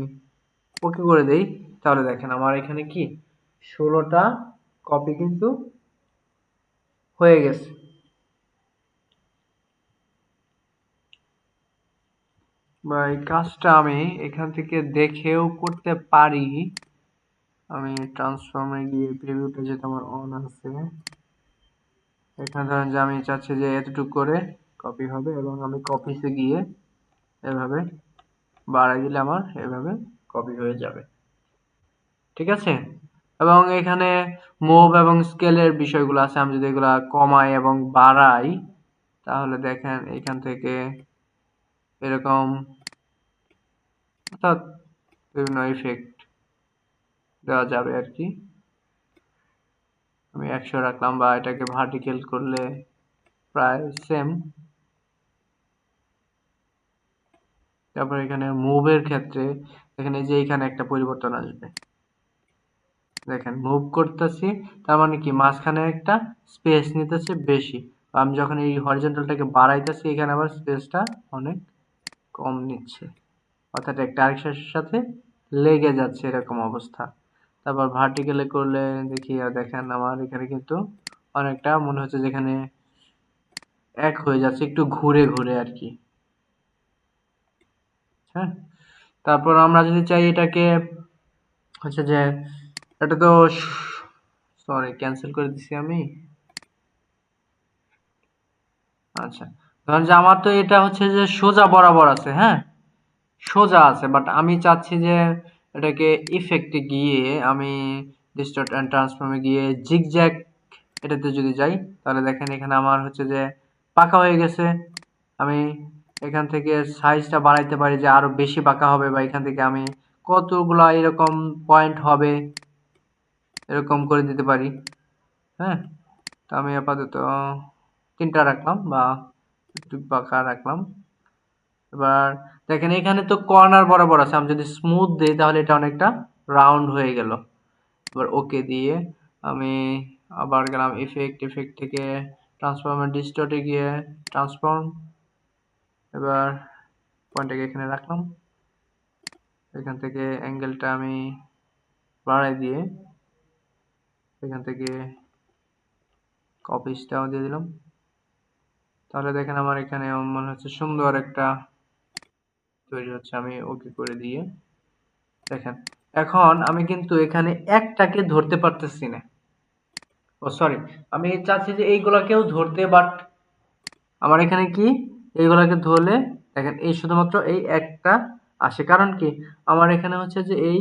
ওকে করে দেই তাহলে দেখেন আমার এখানে কি 16টা কপি কিন্তু হয়ে গেছে। বা এই কাজটা আমি এখান থেকে দেখেও করতে পারি। আমি ট্রান্সফর্মে গিয়ে প্রিভিউটা যেটা আমার অন আছে, এখানে ধরেন যে আমি চাচ্ছি যে এতটুকু করে কপি হবে, এবং আমি কপিসে গিয়ে এভাবে বাড়াই দিলে আমার এভাবে কপি হয়ে যাবে। ঠিক আছে, এবং এখানে মুভ এবং স্কেলের বিষয়গুলো আছে, আমি যদি এগুলা কমাই এবং বাড়াই তাহলে দেখেন এখান থেকে এরকম, অর্থাৎ বিভিন্ন ইফেক্ট দেওয়া যাবে আর কি। আমি 100 রাখলাম, বা এটাকে ভার্টিক্যাল করলে প্রায় সেম। তারপর এখানে মুভের ক্ষেত্রে এখানে যে এখানে একটা পরিবর্তন আসবে, দেখেন মুভ করতেছি তার মানে কি মাঝখানে একটা স্পেস নিতেছে বেশি। আমি যখন এই হরিজন্টালটাকে বাড়াইতেছি এখানে আবার স্পেসটা অনেক কম নিচ্ছে, অর্থাৎ একটা আরেকটার সাথে লেগে যাচ্ছে এরকম অবস্থা। তারপর ভার্টিক্যালে করলে দেখি, দেখেন আমার এখানে কিন্তু অনেকটা মনে হচ্ছে যেখানে এক হয়ে যাচ্ছে, একটু ঘুরে ঘুরে আর কি। হ্যাঁ, তারপর আমরা যদি চাই এটাকে হচ্ছে যে এটা তো সরি ক্যান্সেল করে দিছি আমি। আচ্ছা, ধরেন যে আমার তো এটা হচ্ছে যে সোজা বরাবর আছে, হ্যাঁ, সোজা আছে, বাট আমি চাচ্ছি যে এটাকে ইফেক্টে গিয়ে আমি ডিস্টর্ট অ্যান্ড ট্রান্সফর্মে গিয়ে জিগজ্যাগ এটাতে যদি যাই তাহলে দেখেন এখানে আমার হচ্ছে যে পাকা হয়ে গেছে। আমি এখান থেকে সাইজটা বাড়াইতে পারি যে আরো বেশি পাকা হবে, বা এখান থেকে আমি কতগুলা এরকম পয়েন্ট হবে এরকম করে দিতে পারি। হ্যাঁ, তো আমি আপাতত 3টা রাখলাম বা একটু পাকা রাখলাম। এবার দেখেন এখানে তো কর্নার বরাবর আছে, আমি যদি স্মুথ দিই তাহলে এটা অনেকটা রাউন্ড হয়ে গেল। এবার ওকে দিয়ে আমি আবার গেলাম ইফেক্ট থেকে ট্রান্সফর্মের ডিস্টর্টে গিয়ে ট্রান্সফর্ম। এবার পয়েন্টটাকে এখানে রাখলাম, এখান থেকে অ্যাঙ্গেলটা আমি বাড়াই দিয়ে এখান থেকে কপিসটাও দিয়ে দিলাম। তাহলে দেখেন আমার এখানে মনে হচ্ছে সুন্দর একটা তৈরি হচ্ছে। আমি ওকে করে দিয়ে দেখেন এখন আমি কিন্তু এখানে একটাকে ধরতে পারতেছি না। ও সরি, আমি চাচ্ছি যে এইগুলাকেও ধরতে, বাট আমার এখানে কি এইগুলাকে ধরলে দেখেন এই শুধুমাত্র এই একটা আসে। কারণ কি আমার এখানে হচ্ছে যে এই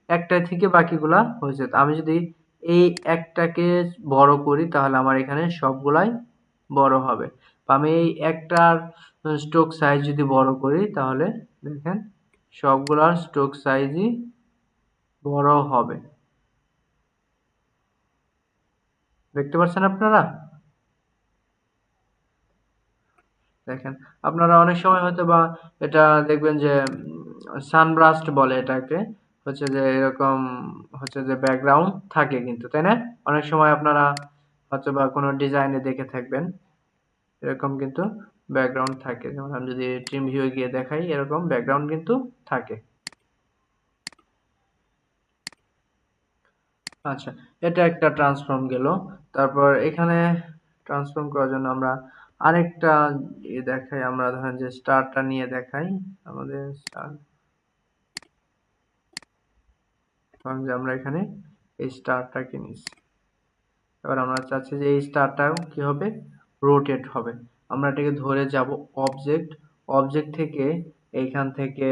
একটা থেকে বাকিগুলা হয়েছে। আমি যদি এই একটাকে বড় করি তাহলে আমার এখানে সবগুলাই বড় হবে। আমি এই একটার স্ট্রোক সাইজ যদি বড় করি তাহলে দেখেন সবগুলার স্ট্রোক সাইজই বড় হবে। দেখতে পাচ্ছেন আপনারা? দেখেন আপনারা অনেক সময় হয়তো বা এটা দেখবেন যে সানব্রাস্ট বলে এটাকে, হচ্ছে যে এরকম হচ্ছে যে ব্যাকগ্রাউন্ড থাকে কিন্তু, তাই না? অনেক সময় আপনারা হয়তো বা কোনো ডিজাইনে দেখে থাকবেন এরকম কিন্তু ব্যাকগ্রাউন্ড থাকে। যেমন আমি যদি ট্রিম ভিউ গিয়ে দেখাই এরকম ব্যাকগ্রাউন্ড কিন্তু থাকে। আচ্ছা, এটা একটা ট্রান্সফর্ম গেল। তারপর এখানে ট্রান্সফর্ম করার জন্য আমরা আরেকটা দেখাই। আমরা ধরেন যে স্টারটা নিয়ে দেখাই। আমাদের স্টার, ধরেন যে আমরা এখানে এই স্টারটাকে নিচ্ছি। এবার আমরা চাচ্ছি যে এই স্টারটাও কি হবে, রোটেট হবে। আমরা এটাকে ধরে যাব অবজেক্ট, অবজেক্ট থেকে এইখান থেকে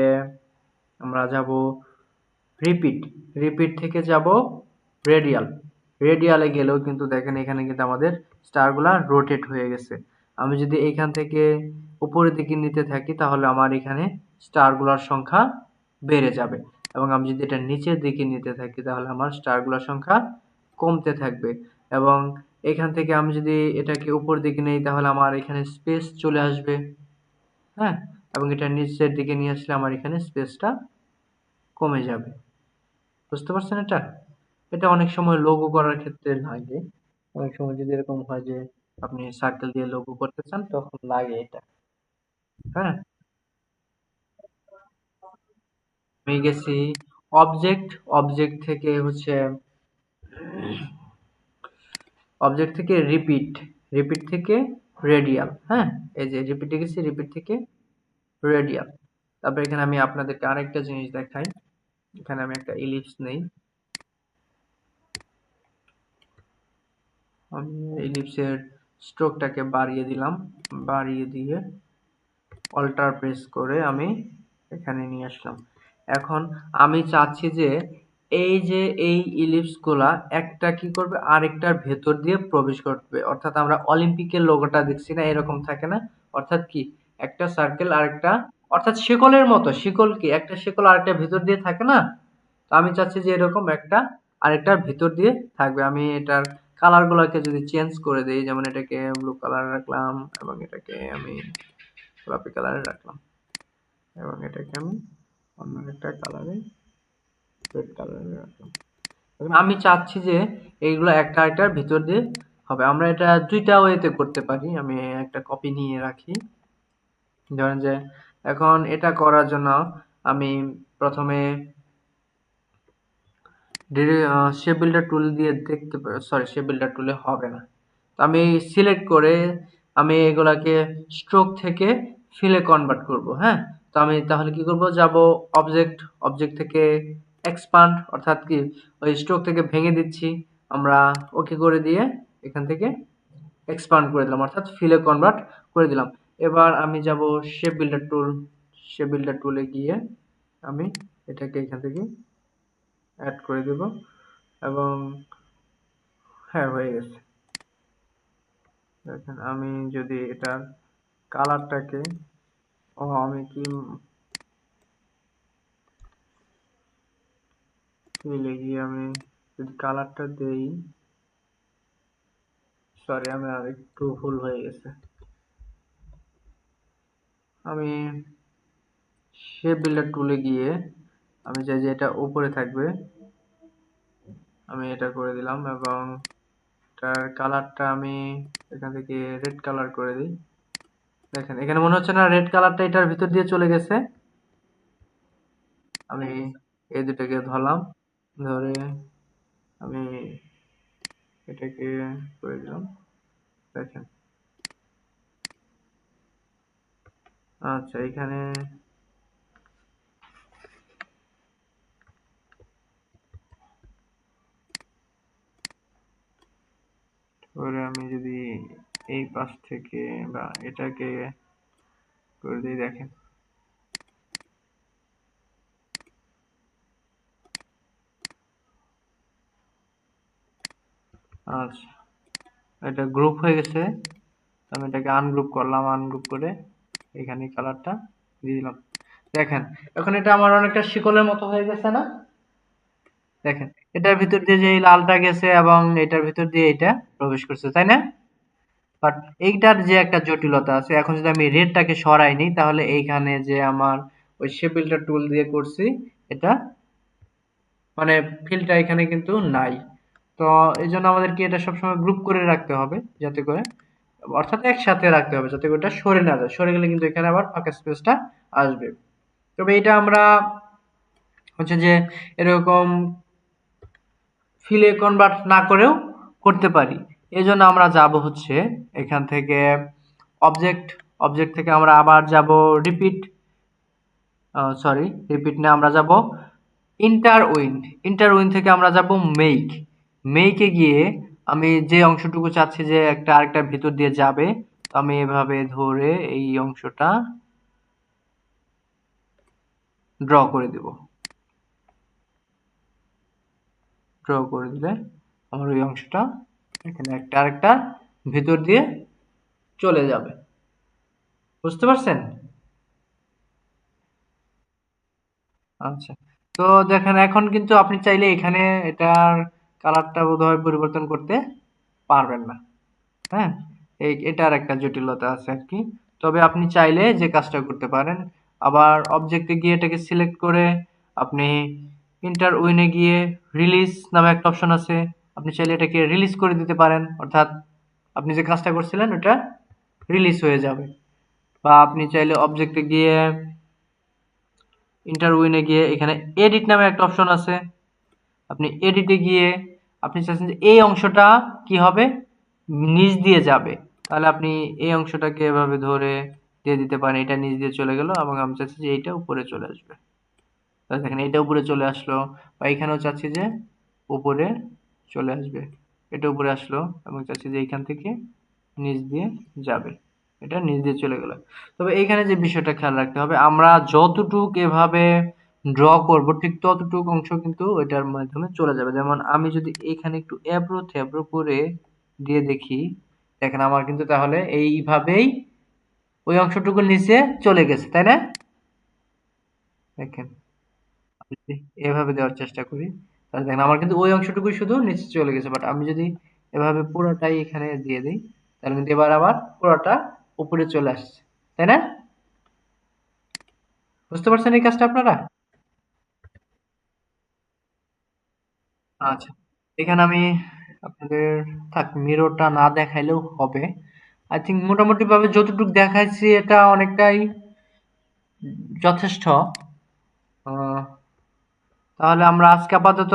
আমরা যাব রিপিট, রিপিট থেকে যাব রেডিয়াল, রেডিয়ালে গেলেও কিন্তু দেখেন এখানে কিন্তু আমাদের স্টারগুলা রোটেট হয়ে গেছে। আমি যদি এখান থেকে উপরের দিকে নিতে থাকি তাহলে আমার এখানে স্টারগুলোর সংখ্যা বেড়ে যাবে, এবং আমি যদি এটা নিচের দিকে নিতে থাকি তাহলে আমার স্টারগুলোর সংখ্যা কমতে থাকবে। এবং এখান থেকে আমি যদি এটাকে উপর দিকে নেই তাহলে আমার এখানে স্পেস চলে আসবে, হ্যাঁ, এবং এটা নিচের দিকে নিয়ে আসলে আমার এখানে স্পেসটা কমে যাবে। বুঝতে পারছেন এটা? এটা অনেক সময় লোগো করার ক্ষেত্রে লাগে। অনেক সময় যদি এরকম হয় যে আপনি সার্কেল দিয়ে লোগো করতে চান তখন লাগে এটা। হ্যাঁ, আমি গেছি অবজেক্ট, অবজেক্ট থেকে হচ্ছে অবজেক্ট থেকে রিপিট, রিপিট থেকে রেডিয়াল। হ্যাঁ, এই যে রিপিটে গেছি, রিপিট থেকে রেডিয়াল। তারপর এখানে আমি আপনাদেরকে আরেকটা জিনিস দেখাই। এখানে আমি একটা ইলিপস নেই, আমি ইলিপসের স্ট্রোকটাকে বাড়িয়ে দিলাম, বাড়িয়ে দিয়ে অল্টার প্রেস করে আমি এখানে নিয়ে আসলাম। এখন আমি চাচ্ছি যে এই যে এই ইলিপস গুলা একটা কি করবে আরেকটার ভেতর দিয়ে প্রবেশ করবে, অর্থাৎ আমরা অলিম্পিকের লোগোটা দেখছি না, এরকম থাকে না? অর্থাৎ কি একটা সার্কেল আরেকটা, অর্থাৎ শিকলের মতো, শিকল কি একটা শিকল আরেকটা ভেতর দিয়ে থাকে না? তো আমি চাচ্ছি যে এরকম একটা আরেকটার ভিতর দিয়ে থাকবে। আমি এটার কালার গুলাকে যদি চেঞ্জ করে দিই, যেমন এটাকে ব্লু কালার রাখলাম এবং এটাকে আমি গোলাপি কালারে রাখলাম এবং এটাকে আমি অন্য একটা কালারে, রেড কালারে রাখলাম। এখন আমি চাচ্ছি যে এইগুলো একটা আরেকটার ভিতর দিয়ে হবে। আমরা এটা দুইটা ওয়েতে করতে পারি। আমি একটা কপি নিয়ে রাখি। ধরেন যে এখন এটা করার জন্য আমি প্রথমে শেপ বিল্ডার টুল দিয়ে দেখতে পারি, সরি শেপ বিল্ডার টুলে হবে না। তো আমি সিলেক্ট করে আমি এগুলাকে স্ট্রোক থেকে ফিলে কনভার্ট করব। হ্যাঁ, তো আমি তাহলে কি করব, যাব অবজেক্ট, অবজেক্ট থেকে এক্সপান্ড, অর্থাৎ কি ওই স্ট্রোক থেকে ভেঙে দিচ্ছি আমরা, ওকে করে দিয়ে এখান থেকে এক্সপান্ড করে দিলাম, অর্থাৎ ফিলে কনভার্ট করে দিলাম। এবার আমি যাব শেপ বিল্ডার টুল, শেপ বিল্ডার টুলে গিয়ে আমি এটাকে এখান থেকে অ্যাড করে দেব এবং হ্যাঁ হয়ে গেছে। দেখেন আমি যদি এটার কালারটাকে, ও আমি কি ফিলে গিয়ে আমি যদি কালারটা দেই, সরি আমি আর একটু ভুল হয়ে গেছে। আমি শেপ বিল্ডার টুলে গিয়ে আমি চাই যে এটা উপরে থাকবে, আমি এটা করে দিলাম এবং এটার কালারটা আমি এখান থেকে রেড কালার করে দিই। দেখেন এখানে মনে হচ্ছে না রেড কালারটা এটার ভিতর দিয়ে চলে গেছে। আমি এই দুটাকে ধরলাম, ধরে আমি এটাকে করে দিলাম। দেখেন আচ্ছা এখানে ধরে আমি যদি এই পাশ থেকে বা এটাকে করে দিই, দেখেন আচ্ছা এটা গ্রুপ হয়ে গেছে। আমি এটাকে আনগ্রুপ করলাম, আনগ্রুপ করে এখানে কালারটা দিয়ে দিলাম। দেখেন এখন এটা আমার অনেকটা শিকলের মতো হয়ে গেছে না? দেখেন এটার ভিতর দিয়ে যে এই লালটা গেছে এবং এটার ভিতর দিয়ে এটা প্রবেশ করছে, তাই না? বাট এইটার যে একটা জটিলতা আছে, এখন যদি আমি রেডটাকে সরাই নিই তাহলে এইখানে যে আমার ওই শেপিলটা টুল দিয়ে করছি এটা মানে ফিলটা এখানে কিন্তু নাই। তো এই জন্য আমাদেরকে এটা সবসময় গ্রুপ করে রাখতে হবে, যাতে করে অর্থাৎ একসাথে রাখতে হবে যাতে করে এটা সরে না যায়। সরে গেলে কিন্তু এখানে আবার ফাঁকা স্পেসটা আসবে। তবে এটা আমরা হচ্ছে যে এরকম ফিলে কনভার্ট না করেও করতে পারি। এই জন্য আমরা যাব হচ্ছে এখান থেকে অবজেক্ট, অবজেক্ট থেকে আমরা আবার যাব রিপিট, সরি রিপিট না, আমরা যাব ইন্টারউইন্ড, ইন্টারউইন্ড থেকে আমরা যাব মেক, মেকে গিয়ে আমি যে অংশটুকু চাচ্ছি যে একটা আরেকটা ভিতর দিয়ে যাবে, তো আমি এভাবে ধরে এই অংশটা ড্র করে দেব। ড্র করে দিলে আমার ওই অংশটা এখানে একটা আরেকটা ভিতর দিয়ে চলে যাবে। বুঝতে পারছেন? আচ্ছা তো দেখেন এখন কিন্তু আপনি চাইলে এখানে এটার কালারটা বোধহয় পরিবর্তন করতে পারবেন না। হ্যাঁ, এটার একটা জটিলতা আছে আর কি। তবে আপনি চাইলে যে কাজটা করতে পারেন, আবার অবজেক্টে গিয়ে এটাকে সিলেক্ট করে আপনি ইন্টার উইনে গিয়ে রিলিজ নামে একটা অপশন আছে, আপনি চাইলে এটাকে রিলিজ করে দিতে পারেন, অর্থাৎ আপনি যে কাজটা করছিলেন ওটা রিলিজ হয়ে যাবে। বা আপনি চাইলে অবজেক্টে গিয়ে ইন্টারউইনে গিয়ে এখানে এডিট নামে একটা অপশন আছে, আপনি এডিটে গিয়ে আপনি চাচ্ছেন যে এই অংশটা কি হবে নিচ দিয়ে যাবে, তাহলে আপনি এই অংশটাকে এভাবে ধরে দিয়ে দিতে পারেন, এটা নিচ দিয়ে চলে গেল এবং আমি চাচ্ছি যে এইটা উপরে চলে আসবে। তাহলে দেখেন এটা উপরে চলে আসলো, বা এখানেও চাচ্ছি যে উপরে চলে আসবে, এটা উপরে আসলো এবং চাচ্ছি যে এইখান থেকে নিচ দিয়ে যাবে, এটা নিচ দিয়ে চলে গেল। তবে এইখানে যে বিষয়টা খেয়াল রাখতে হবে, আমরা যতটুক এভাবে ড্র করব ঠিক ততটুক অংশ কিন্তু ওইটার মাধ্যমে চলে যাবে। যেমন আমি যদি এখানে একটু এবড়ো থেবড়ো করে দিয়ে দেখি, দেখেন আমার কিন্তু তাহলে এইভাবেই ওই অংশটুকু নিচে চলে গেছে, তাই না? দেখেন আমি যদি এভাবে দেওয়ার চেষ্টা করি তাহলে দেখেন আমার কিন্তু ওই অংশটুকুই শুধু নিচে চলে গেছে। বাট আমি যদি এভাবে পুরোটাই এখানে দিয়ে দিই তাহলে কিন্তু এবার আবার পুরোটা উপরে চলে আসছে, তাই না? বুঝতে পারছেন এই কাজটা আপনারা? আচ্ছা এখানে আমি আপনাদের থাক মিররটা না দেখাইলেও হবে। আই থিঙ্ক মোটামুটি ভাবে যতটুকু দেখাইছি এটা অনেকটাই যথেষ্ট। আহ, তাহলে আমরা আজকে আপাতত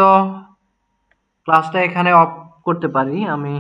ক্লাসটা এখানে অফ করতে পারি। আমি